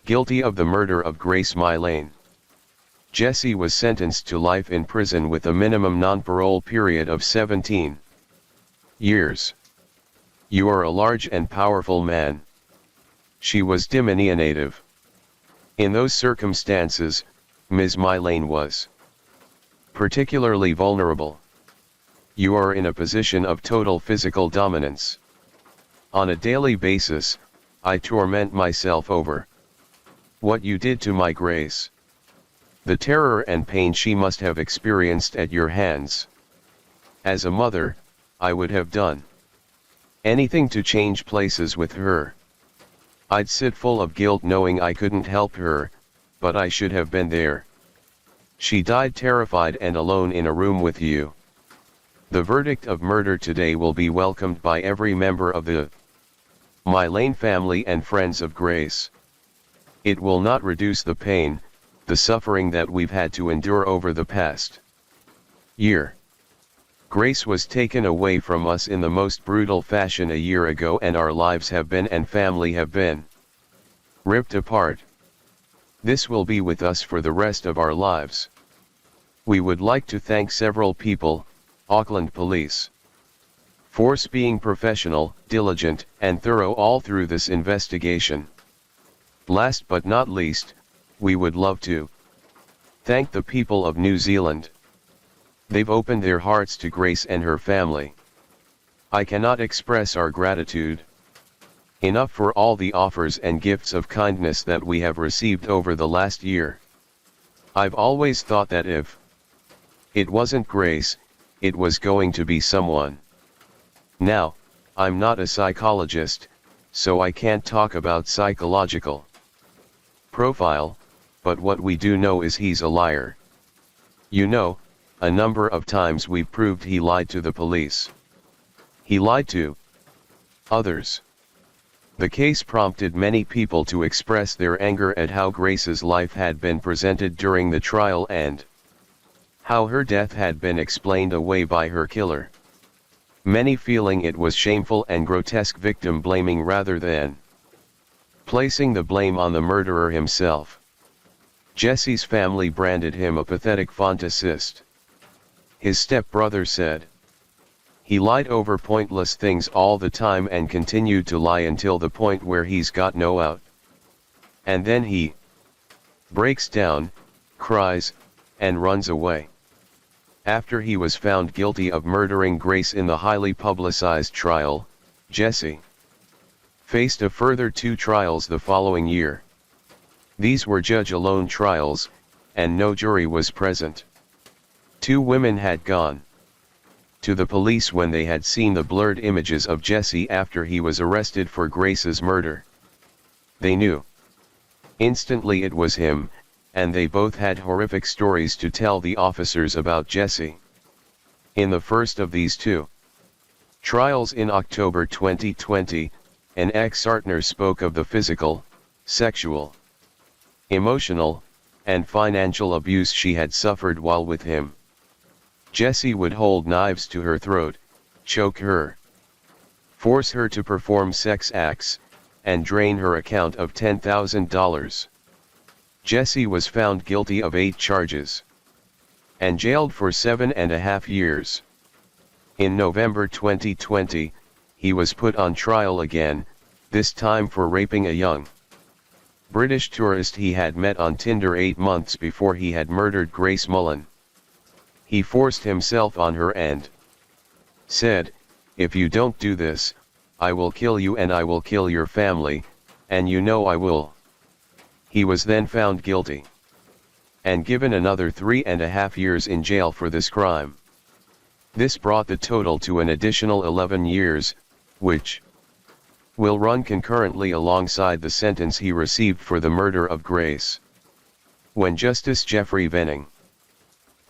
guilty of the murder of Grace Millane. Jesse was sentenced to life in prison with a minimum non-parole period of 17 years. You are a large and powerful man. She was diminutive. In those circumstances, Ms. Millane was particularly vulnerable. You are in a position of total physical dominance. On a daily basis, I torment myself over what you did to my Grace. The terror and pain she must have experienced at your hands. As a mother, I would have done anything to change places with her. I'd sit full of guilt knowing I couldn't help her, but I should have been there. She died terrified and alone in a room with you. The verdict of murder today will be welcomed by every member of the Millane family and friends of Grace. It will not reduce the pain, the suffering that we've had to endure over the past year. Grace was taken away from us in the most brutal fashion a year ago, and our lives have been and family have been ripped apart. This will be with us for the rest of our lives. We would like to thank several people, Auckland Police Force being professional, diligent, and thorough all through this investigation. Last but not least, we would love to thank the people of New Zealand. They've opened their hearts to Grace and her family. I cannot express our gratitude enough for all the offers and gifts of kindness that we have received over the last year. I've always thought that if it wasn't Grace, it was going to be someone. Now, I'm not a psychologist, so I can't talk about psychological profile, but what we do know is he's a liar. You know, a number of times we've proved he lied to the police. He lied to others. The case prompted many people to express their anger at how Grace's life had been presented during the trial and how her death had been explained away by her killer. Many feeling it was shameful and grotesque victim blaming rather than placing the blame on the murderer himself. Jesse's family branded him a pathetic fantasist. His stepbrother said he lied over pointless things all the time and continued to lie until the point where he's got no out. And then he breaks down, cries, and runs away. After he was found guilty of murdering Grace in the highly publicized trial, Jesse faced a further 2 trials the following year. These were judge-alone trials, and no jury was present. 2 women had gone to the police when they had seen the blurred images of Jesse after he was arrested for Grace's murder. They knew instantly it was him, and they both had horrific stories to tell the officers about Jesse. In the first of these 2 trials in October 2020, an ex-partner spoke of the physical, sexual, emotional, and financial abuse she had suffered while with him. Jesse would hold knives to her throat, choke her, force her to perform sex acts, and drain her account of $10,000. Jesse was found guilty of 8 charges and jailed for 7.5 years. In November 2020, he was put on trial again, this time for raping a young British tourist he had met on Tinder 8 months before he had murdered Grace Mullen. He forced himself on her and said, "If you don't do this, I will kill you and I will kill your family, and you know I will." He was then found guilty and given another 3.5 years in jail for this crime. This brought the total to an additional 11 years, which will run concurrently alongside the sentence he received for the murder of Grace. When Justice Jeffrey Venning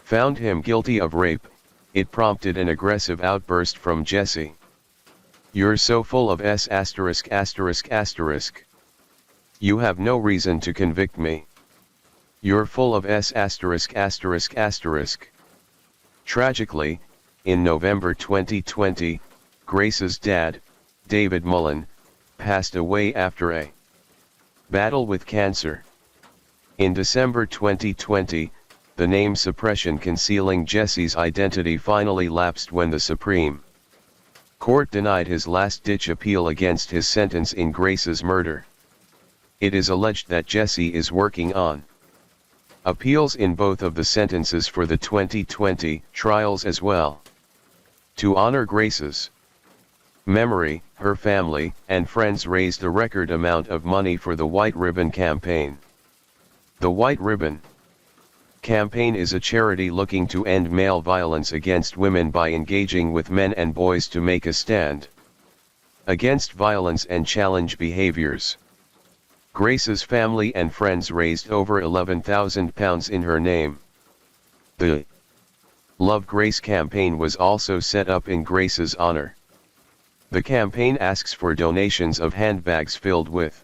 found him guilty of rape, it prompted an aggressive outburst from Jesse. "You're so full of s********. You have no reason to convict me. You're full of s*******. Tragically, in November 2020, Grace's dad, David Mullen, passed away after a battle with cancer. In December 2020, the name suppression concealing Jesse's identity finally lapsed when the Supreme Court denied his last-ditch appeal against his sentence in Grace's murder. It is alleged that Jesse is working on appeals in both of the sentences for the 2020 trials as well. To honor Grace's memory, her family and friends raised a record amount of money for the White Ribbon Campaign. The White Ribbon Campaign is a charity looking to end male violence against women by engaging with men and boys to make a stand against violence and challenge behaviors. Grace's family and friends raised over £11,000 in her name. The Love Grace campaign was also set up in Grace's honor. The campaign asks for donations of handbags filled with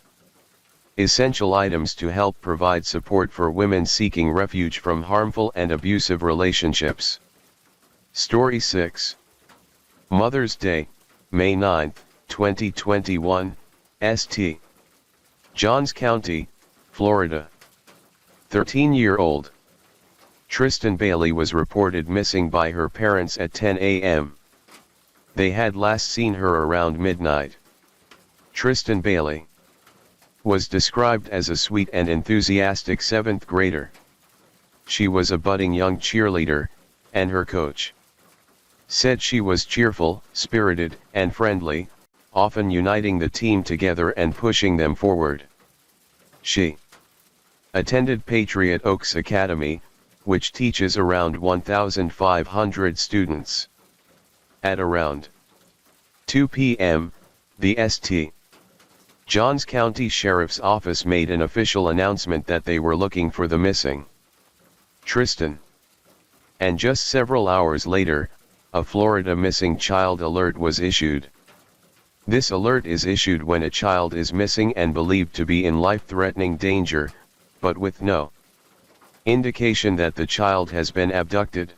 essential items to help provide support for women seeking refuge from harmful and abusive relationships. Story 6. Mother's Day, May 9, 2021, St. Johns County, Florida. 13-year-old Tristan Bailey was reported missing by her parents at 10 a.m. They had last seen her around midnight. Tristan Bailey was described as a sweet and enthusiastic 7th grader. She was a budding young cheerleader, and her coach said she was cheerful, spirited, and friendly, often uniting the team together and pushing them forward. She attended Patriot Oaks Academy, which teaches around 1,500 students. At around 2 p.m., the St. Johns County Sheriff's Office made an official announcement that they were looking for the missing Tristan. And just several hours later, a Florida missing child alert was issued. This alert is issued when a child is missing and believed to be in life-threatening danger, but with no indication that the child has been abducted.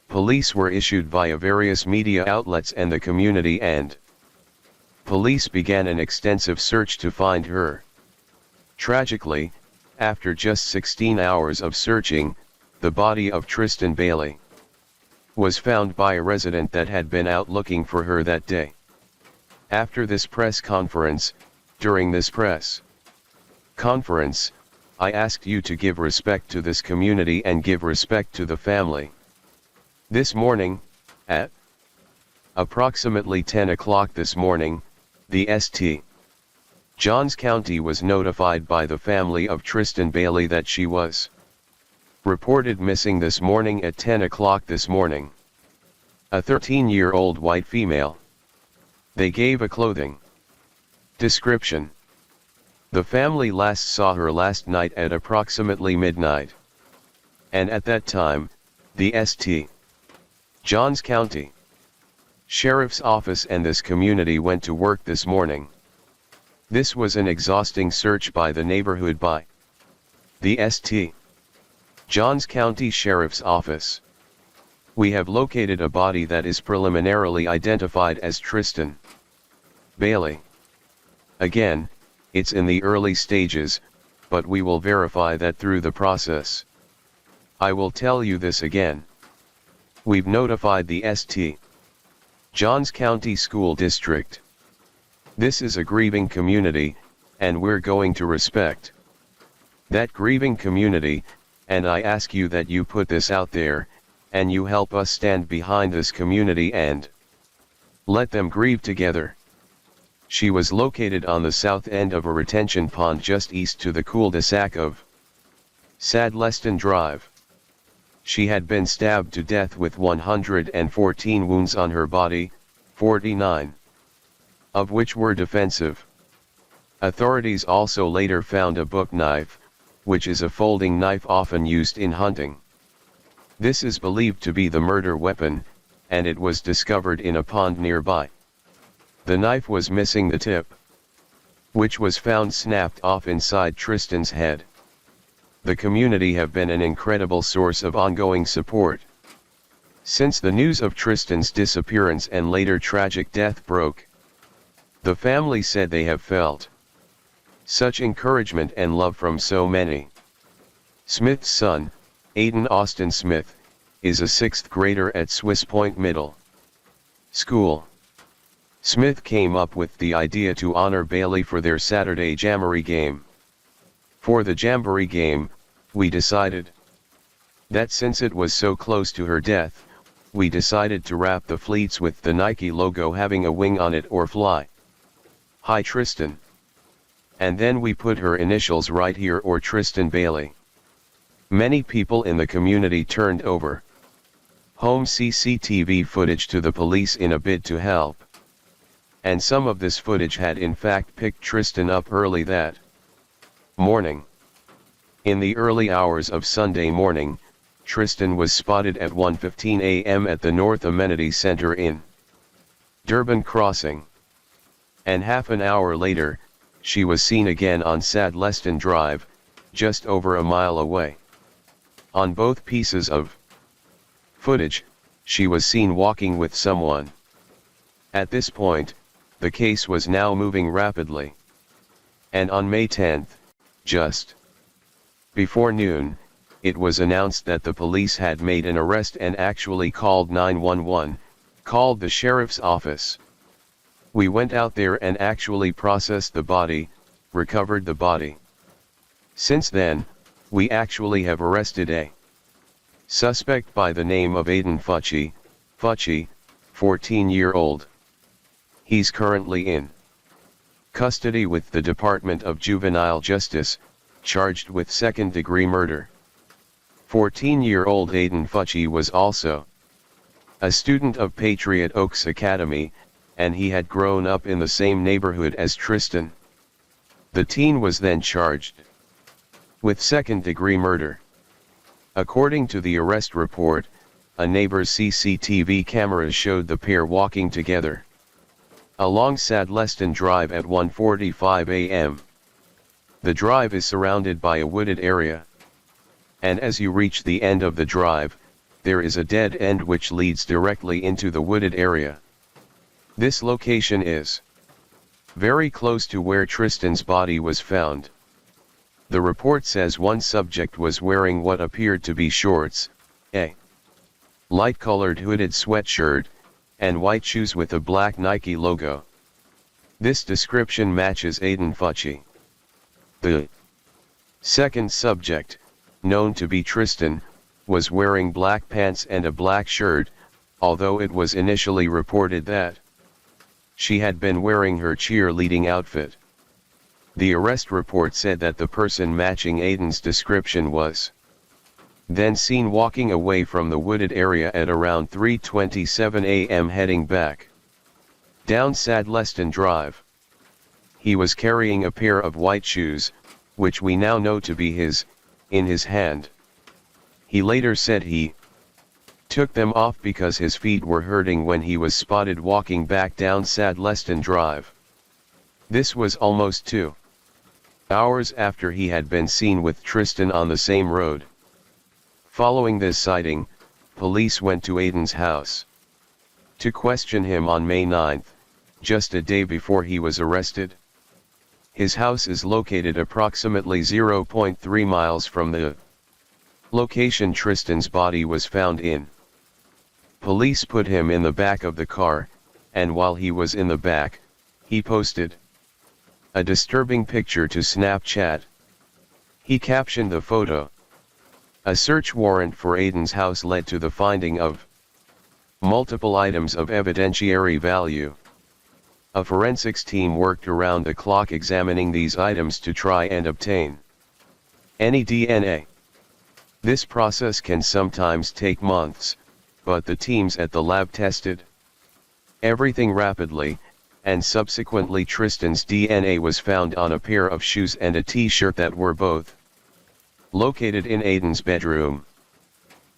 Police were issued via various media outlets and the community, and police began an extensive search to find her. Tragically, after just 16 hours of searching, the body of Tristan Bailey was found by a resident that had been out looking for her that day. After this press conference, during this press conference, I asked you to give respect to this community and give respect to the family. This morning, at approximately 10 o'clock this morning, the St. Johns County was notified by the family of Tristan Bailey that she was reported missing this morning at 10 o'clock this morning. A 13-year-old white female. They gave a clothing description. The family last saw her last night at approximately midnight. And at that time, the St. Johns County Sheriff's Office and this community went to work this morning. This was an exhausting search by the neighborhood by the St. Johns County Sheriff's Office. We have located a body that is preliminarily identified as Tristan Bailey. Again, it's in the early stages, but we will verify that through the process. I will tell you this again. We've notified the St. Johns County School District. This is a grieving community, and we're going to respect that grieving community, and I ask you that you put this out there, and you help us stand behind this community and let them grieve together. She was located on the south end of a retention pond just east to the cul-de-sac of Sadleston Drive. She had been stabbed to death with 114 wounds on her body, 49 of which were defensive. Authorities also later found a book knife, which is a folding knife often used in hunting. This is believed to be the murder weapon, and it was discovered in a pond nearby. The knife was missing the tip, which was found snapped off inside Tristan's head. The community have been an incredible source of ongoing support. Since the news of Tristan's disappearance and later tragic death broke, the family said they have felt such encouragement and love from so many. Smith's son, Aiden Austin Smith, is a 6th grader at Swiss Point Middle School. Smith came up with the idea to honor Bailey for their Saturday Jamboree game. For the Jamboree game, we decided that since it was so close to her death, we decided to wrap the fleets with the Nike logo having a wing on it or fly. Hi Tristan. And then we put her initials right here or Tristan Bailey. Many people in the community turned over home CCTV footage to the police in a bid to help. And some of this footage had in fact picked Tristan up early that morning. In the early hours of Sunday morning, Tristan was spotted at 1:15 a.m. at the North Amenity Center in Durban Crossing. And half an hour later, she was seen again on Sadleston Drive, just over a mile away. On both pieces of footage, she was seen walking with someone. At this point, the case was now moving rapidly. And on May 10th, just before noon, it was announced that the police had made an arrest and actually called 911, called the sheriff's office. We went out there and actually processed the body, recovered the body. Since then, we actually have arrested a suspect by the name of Aiden Fucci, 14-year-old. He's currently in custody with the Department of Juvenile Justice, charged with second-degree murder. 14-year-old Aiden Fucci was also a student of Patriot Oaks Academy, and he had grown up in the same neighborhood as Tristan. The teen was then charged with second-degree murder. According to the arrest report, a neighbor's CCTV cameras showed the pair walking together along Sadleston Drive at 1:45 a.m. The drive is surrounded by a wooded area, and as you reach the end of the drive, there is a dead end which leads directly into the wooded area. This location is very close to where Tristan's body was found. The report says one subject was wearing what appeared to be shorts, a light-colored hooded sweatshirt, and white shoes with a black Nike logo. This description matches Aiden Fucci. The second subject, known to be Tristan, was wearing black pants and a black shirt, although it was initially reported that she had been wearing her cheerleading outfit. The arrest report said that the person matching Aiden's description was then seen walking away from the wooded area at around 3:27 a.m. heading back down Sadleston Drive. He was carrying a pair of white shoes, which we now know to be his, in his hand. He later said he took them off because his feet were hurting when he was spotted walking back down Sadleston Drive. This was almost 2 hours after he had been seen with Tristan on the same road. Following this sighting, police went to Aiden's house to question him on May 9, just a day before he was arrested. His house is located approximately 0.3 miles from the location Tristan's body was found in. Police put him in the back of the car, and while he was in the back, he posted a disturbing picture to Snapchat. He captioned the photo, "A search warrant for Aiden's house led to the finding of multiple items of evidentiary value. A forensics team worked around the clock examining these items to try and obtain any DNA. This process can sometimes take months, but the teams at the lab tested everything rapidly, and subsequently Tristan's DNA was found on a pair of shoes and a t-shirt that were both located in Aiden's bedroom.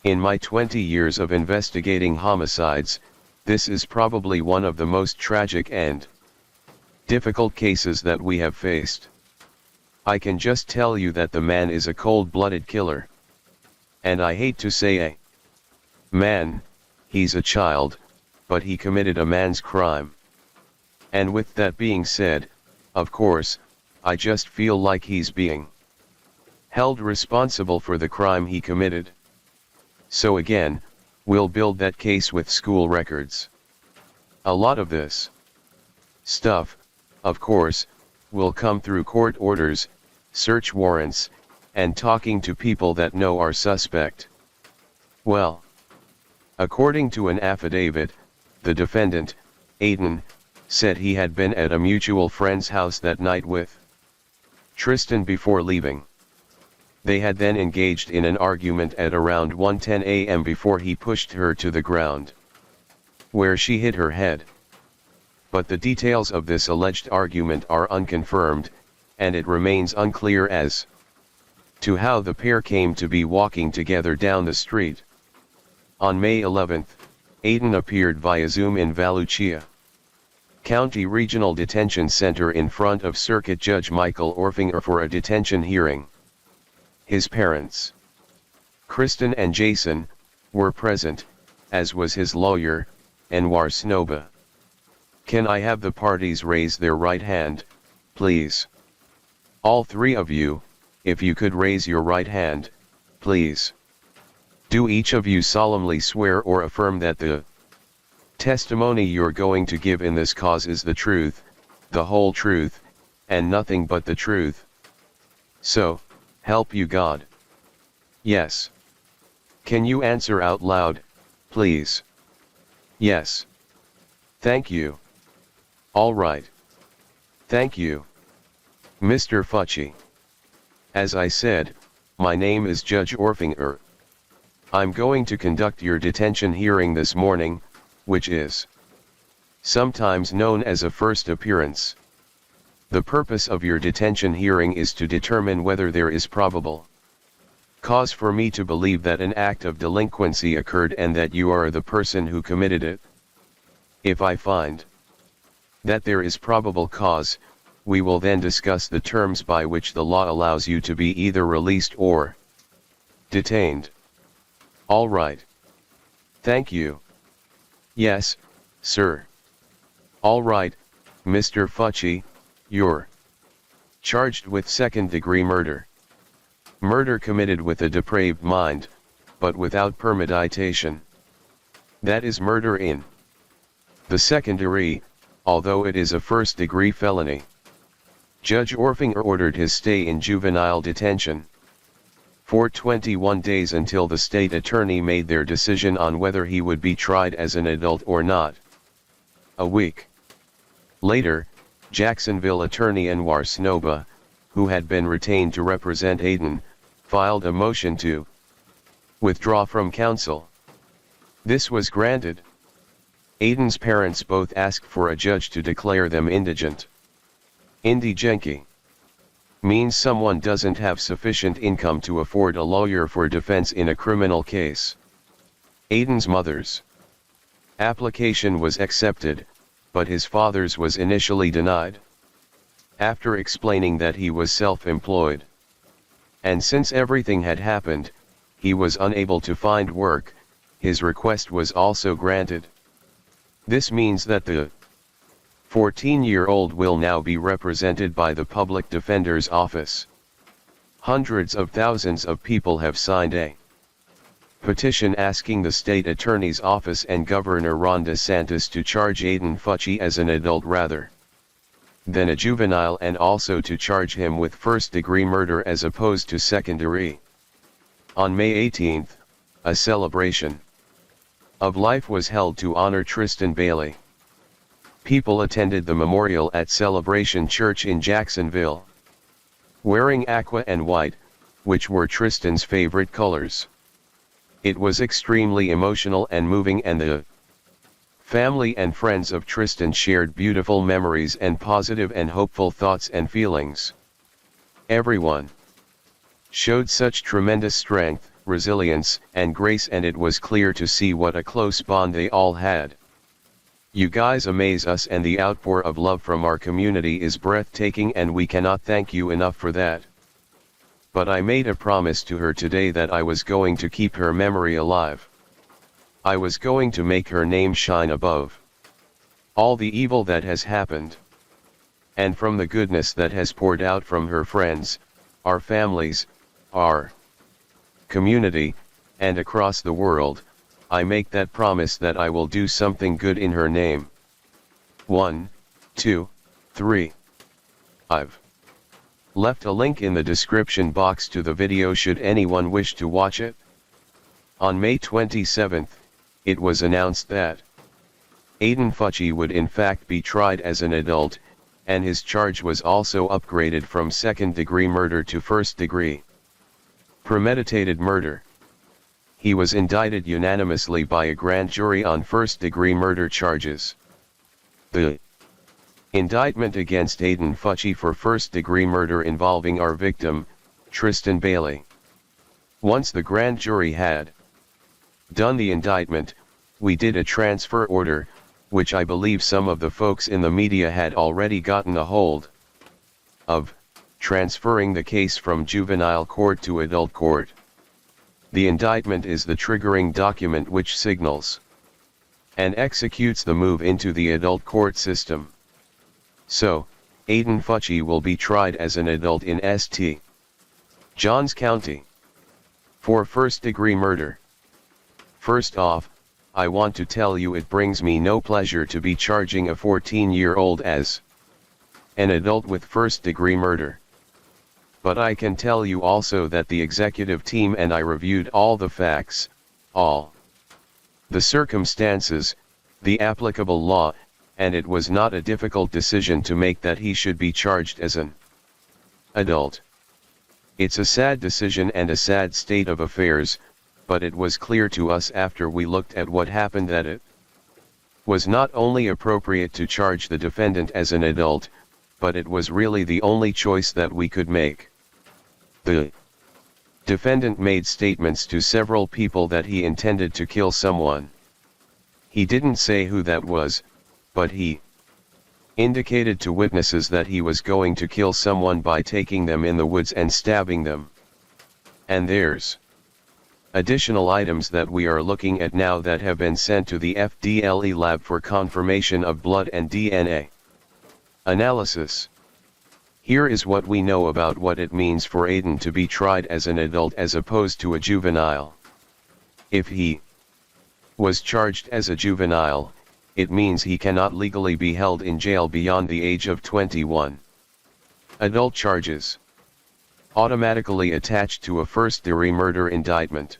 In my 20 years of investigating homicides, this is probably one of the most tragic and difficult cases that we have faced. I can just tell you that the man is a cold-blooded killer. And I hate to say a man, he's a child, but he committed a man's crime. And with that being said, of course, I just feel like he's being held responsible for the crime he committed. So again, we'll build that case with school records. A lot of this stuff, of course, will come through court orders, search warrants, and talking to people that know our suspect. Well, according to an affidavit, the defendant, Aiden, said he had been at a mutual friend's house that night with Tristan before leaving. They had then engaged in an argument at around 1:10 a.m. before he pushed her to the ground, where she hit her head. But the details of this alleged argument are unconfirmed, and it remains unclear as to how the pair came to be walking together down the street. On May 11, Aiden appeared via Zoom in Volusia County Regional Detention Center in front of Circuit Judge Michael Orfinger for a detention hearing. His parents, Kristen and Jason, were present, as was his lawyer, Anwar Snoba. Can I have the parties raise their right hand, please? All three of you, if you could raise your right hand, please. Do each of you solemnly swear or affirm that the testimony you're going to give in this cause is the truth, the whole truth, and nothing but the truth? So, help you God. Yes. Can you answer out loud, please? Yes. Thank you. All right. Thank you. Mr. 50. As I said, my name is Judge Orfinger. I'm going to conduct your detention hearing this morning, which is sometimes known as a first appearance. The purpose of your detention hearing is to determine whether there is probable cause for me to believe that an act of delinquency occurred and that you are the person who committed it. If I find that there is probable cause, we will then discuss the terms by which the law allows you to be either released or detained. All right. Thank you. Yes, sir. All right, Mr. 50, you're charged with second-degree murder. Murder committed with a depraved mind, but without premeditation. That is murder in the second degree, although it is a first-degree felony. Judge Orfinger ordered his stay in juvenile detention for 21 days until the state attorney made their decision on whether he would be tried as an adult or not. A week later, Jacksonville attorney Anwar Snoba, who had been retained to represent Aiden, filed a motion to withdraw from counsel. This was granted. Aiden's parents both asked for a judge to declare them indigent. Indigency means someone doesn't have sufficient income to afford a lawyer for defense in a criminal case. Aiden's mother's application was accepted, but his father's was initially denied. After explaining that he was self-employed, and since everything had happened, he was unable to find work, his request was also granted. This means that the 14-year-old will now be represented by the Public Defender's Office. Hundreds of thousands of people have signed a petition asking the state attorney's office and Governor Ron DeSantis to charge Aiden 50 as an adult rather than a juvenile, and also to charge him with first-degree murder as opposed to second-degree. On May 18, a celebration of life was held to honor Tristan Bailey. People attended the memorial at Celebration Church in Jacksonville, wearing aqua and white, which were Tristan's favorite colors. It was extremely emotional and moving, and the family and friends of Tristan shared beautiful memories and positive and hopeful thoughts and feelings. Everyone showed such tremendous strength, resilience, and grace, and it was clear to see what a close bond they all had. You guys amaze us, and the outpour of love from our community is breathtaking, and we cannot thank you enough for that. But I made a promise to her today that I was going to keep her memory alive. I was going to make her name shine above all the evil that has happened. And from the goodness that has poured out from her friends, our families, our community, and across the world, I make that promise that I will do something good in her name. 1, 2, 3. I've left a link in the description box to the video should anyone wish to watch it. On May 27, it was announced that Aiden 50 would in fact be tried as an adult, and his charge was also upgraded from second-degree murder to first-degree premeditated murder. He was indicted unanimously by a grand jury on first-degree murder charges. The indictment against Aiden 50 for first-degree murder involving our victim, Tristan Bailey. Once the grand jury had done the indictment, we did a transfer order, which I believe some of the folks in the media had already gotten a hold of, transferring the case from juvenile court to adult court. The indictment is the triggering document which signals and executes the move into the adult court system. So, Aiden 50 will be tried as an adult in St. Johns County For first-degree murder. First off, I want to tell you it brings me no pleasure to be charging a 14-year-old as an adult with first-degree murder. But I can tell you also that the executive team and I reviewed all the facts, all the circumstances, the applicable law, and it was not a difficult decision to make that he should be charged as an adult. It's a sad decision and a sad state of affairs, but it was clear to us after we looked at what happened that it was not only appropriate to charge the defendant as an adult, but it was really the only choice that we could make. The defendant made statements to several people that he intended to kill someone. He didn't say who that was, but he indicated to witnesses that he was going to kill someone by taking them in the woods and stabbing them. And there's additional items that we are looking at now that have been sent to the FDLE lab for confirmation of blood and DNA analysis. Here is what we know about what it means for Aiden to be tried as an adult as opposed to a juvenile. If he was charged as a juvenile, it means he cannot legally be held in jail beyond the age of 21. Adult charges automatically attached to a first-degree murder indictment.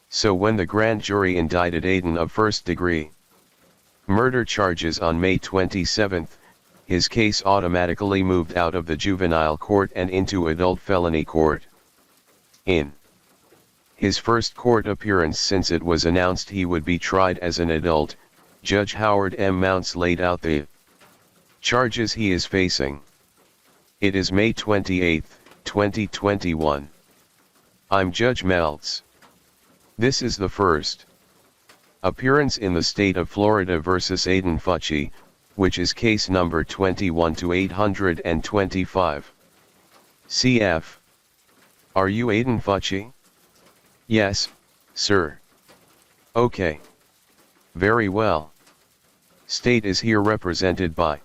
So when the grand jury indicted Aiden of first-degree murder charges on May 27, his case automatically moved out of the juvenile court and into adult felony court. In his first court appearance since it was announced he would be tried as an adult, Judge Howard M. Mounts laid out the charges he is facing. It is May 28, 2021. I'm Judge Mounts. This is the first appearance in the state of Florida versus Aiden Fucci, which is case number 21-825. CF. Are you Aiden Fucci? Yes, sir. Okay. Very well. State is here represented by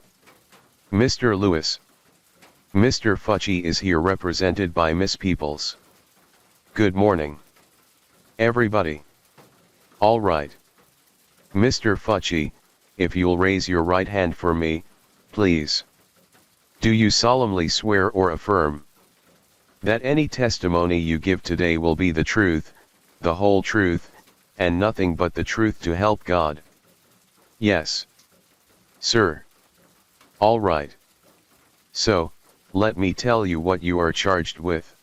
Mr. Lewis. Mr. Fucci is here represented by Miss Peoples. Good morning, everybody. All right. Mr. Fucci, if you'll raise your right hand for me, please. Do you solemnly swear or affirm that any testimony you give today will be the truth, the whole truth, and nothing but the truth to help God? Yes, sir. All right. So, let me tell you what you are charged with.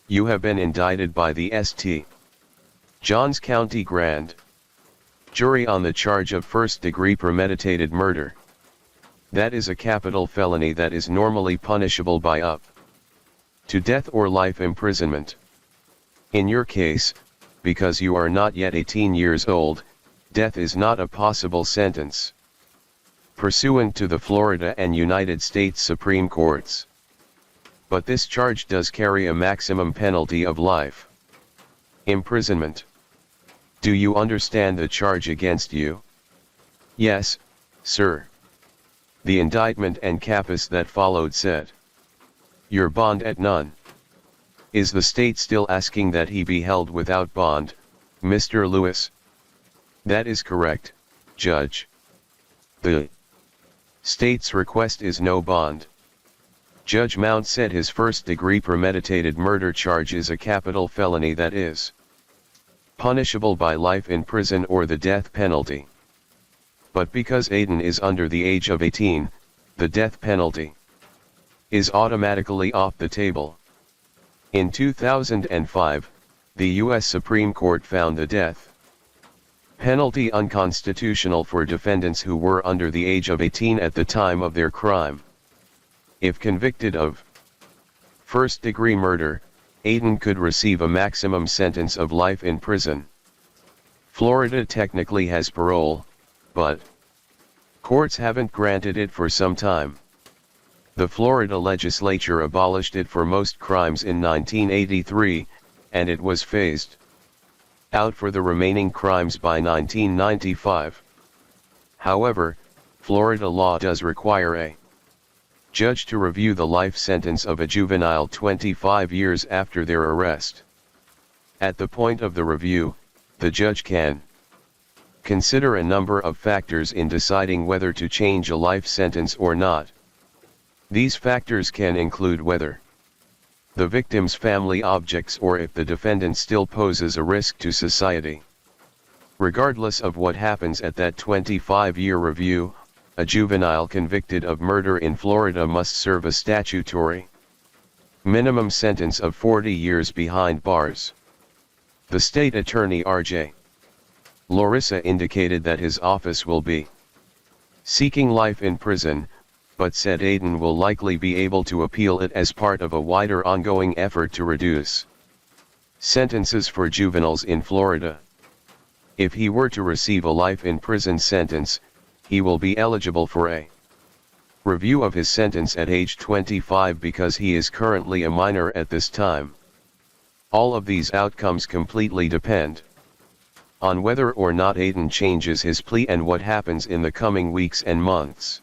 You have been indicted by the St. Johns County Grand Jury on the charge of first-degree premeditated murder. That is a capital felony that is normally punishable by up to death or life imprisonment. In your case, because you are not yet 18 years old, death is not a possible sentence, pursuant to the Florida and United States Supreme Courts. But this charge does carry a maximum penalty of life imprisonment. Do you understand the charge against you? Yes, sir. The indictment and capus that followed said, your bond at none. Is the state still asking that he be held without bond, Mr. Lewis? That is correct, Judge. The state's request is no bond. Judge Mount said his first-degree premeditated murder charge is a capital felony that is punishable by life in prison or the death penalty. But because Aiden is under the age of 18, the death penalty is automatically off the table. In 2005, the U.S. Supreme Court found the death penalty unconstitutional for defendants who were under the age of 18 at the time of their crime. If convicted of first-degree murder, Aiden could receive a maximum sentence of life in prison. Florida technically has parole, but courts haven't granted it for some time. The Florida legislature abolished it for most crimes in 1983, and it was phased out for the remaining crimes by 1995. However, Florida law does require a judge to review the life sentence of a juvenile 25 years after their arrest. At the point of the review, the judge can consider a number of factors in deciding whether to change a life sentence or not. These factors can include whether the victim's family objects or if the defendant still poses a risk to society. Regardless of what happens at that 25-year review, a juvenile convicted of murder in Florida must serve a statutory minimum sentence of 40 years behind bars. The state attorney R.J. Larissa indicated that his office will be seeking life in prison, but said Aiden will likely be able to appeal it as part of a wider ongoing effort to reduce sentences for juveniles in Florida. If he were to receive a life in prison sentence, he will be eligible for a review of his sentence at age 25 because he is currently a minor at this time. All of these outcomes completely depend on whether or not Aiden changes his plea and what happens in the coming weeks and months.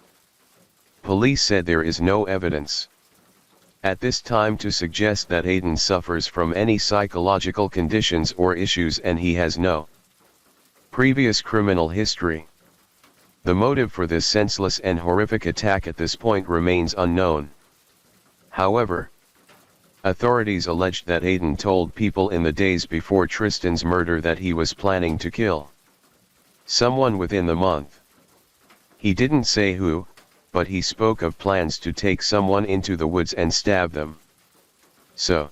Police said there is no evidence at this time to suggest that Aiden suffers from any psychological conditions or issues, and he has no previous criminal history. The motive for this senseless and horrific attack at this point remains unknown. However, authorities alleged that Aiden told people in the days before Tristan's murder that he was planning to kill someone within the month. He didn't say who, but he spoke of plans to take someone into the woods and stab them. So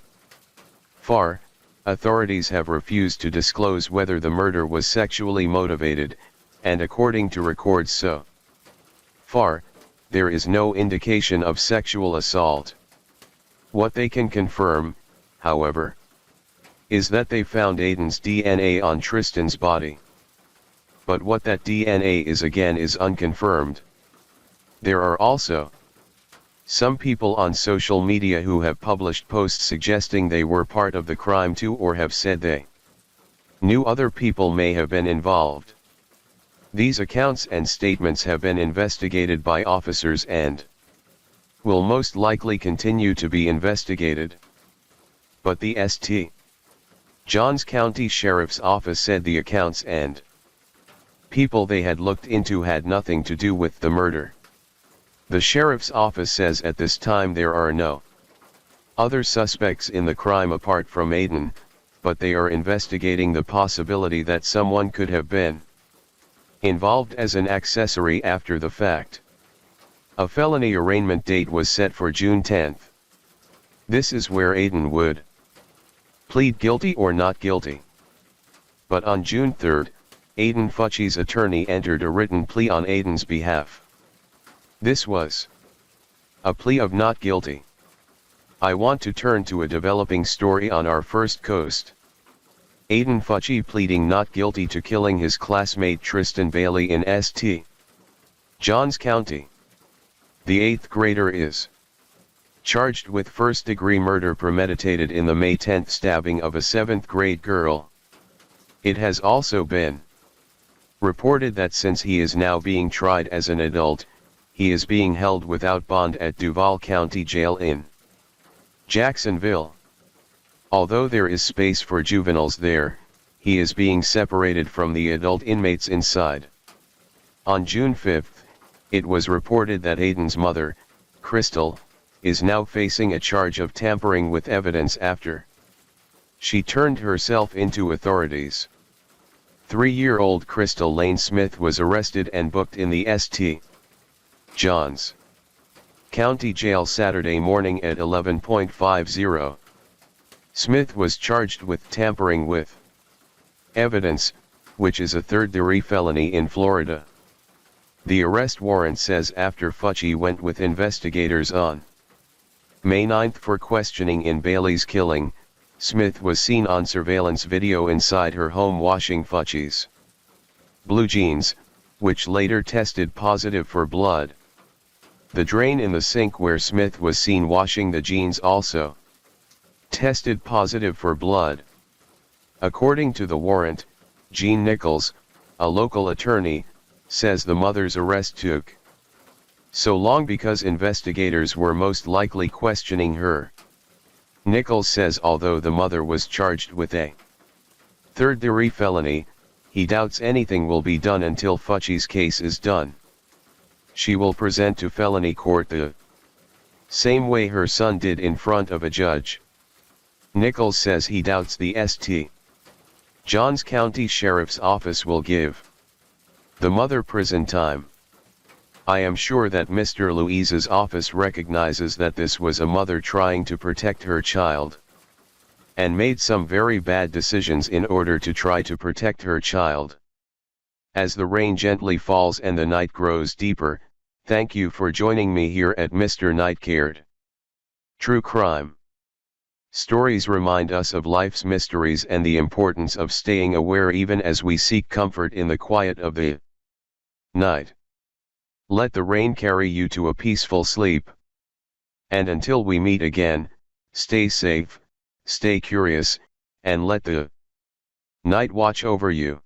far, authorities have refused to disclose whether the murder was sexually motivated, and according to records so far, there is no indication of sexual assault. What they can confirm, however, is that they found Aiden's DNA on Tristan's body. But what that DNA is again is unconfirmed. There are also some people on social media who have published posts suggesting they were part of the crime too, or have said they knew other people may have been involved. These accounts and statements have been investigated by officers and will most likely continue to be investigated. But the St. Johns County Sheriff's Office said the accounts and people they had looked into had nothing to do with the murder. The Sheriff's Office says at this time there are no other suspects in the crime apart from Aiden, but they are investigating the possibility that someone could have been involved as an accessory after the fact. A felony arraignment date was set for June 10. This is where Aiden would plead guilty or not guilty. But on June 3, Aiden Fucci's attorney entered a written plea on Aiden's behalf. This was a plea of not guilty. I want to turn to a developing story on our first coast. Aiden Fucci pleading not guilty to killing his classmate Tristan Bailey in St. Johns County. The 8th grader is charged with first-degree murder premeditated in the May 10 stabbing of a 7th grade girl. It has also been reported that since he is now being tried as an adult, he is being held without bond at Duval County Jail in Jacksonville. Although there is space for juveniles there, he is being separated from the adult inmates inside. On June 5, it was reported that Aiden's mother, Crystal, is now facing a charge of tampering with evidence after she turned herself into authorities. 3-year-old Crystal Lane Smith was arrested and booked in the St. Johns County Jail Saturday morning at 11:50. Smith was charged with tampering with evidence, which is a third-degree felony in Florida. The arrest warrant says after Fucci went with investigators on May 9 for questioning in Bailey's killing, Smith was seen on surveillance video inside her home washing Fucci's blue jeans, which later tested positive for blood. The drain in the sink where Smith was seen washing the jeans also tested positive for blood. According to the warrant, Jean Nichols, a local attorney, says the mother's arrest took so long because investigators were most likely questioning her. Nichols says although the mother was charged with a Third-degree felony, he doubts anything will be done until Fuchi's case is done. She will present to felony court the same way her son did in front of a judge. Nichols says he doubts the St. Johns County Sheriff's Office will give the mother prison time. I am sure that Mr. Louise's office recognizes that this was a mother trying to protect her child, and made some very bad decisions in order to try to protect her child. As the rain gently falls and the night grows deeper, thank you for joining me here at Mr. Nightcared. True crime stories remind us of life's mysteries and the importance of staying aware even as we seek comfort in the quiet of the night. Let the rain carry you to a peaceful sleep. And until we meet again, stay safe, stay curious, and let the night watch over you.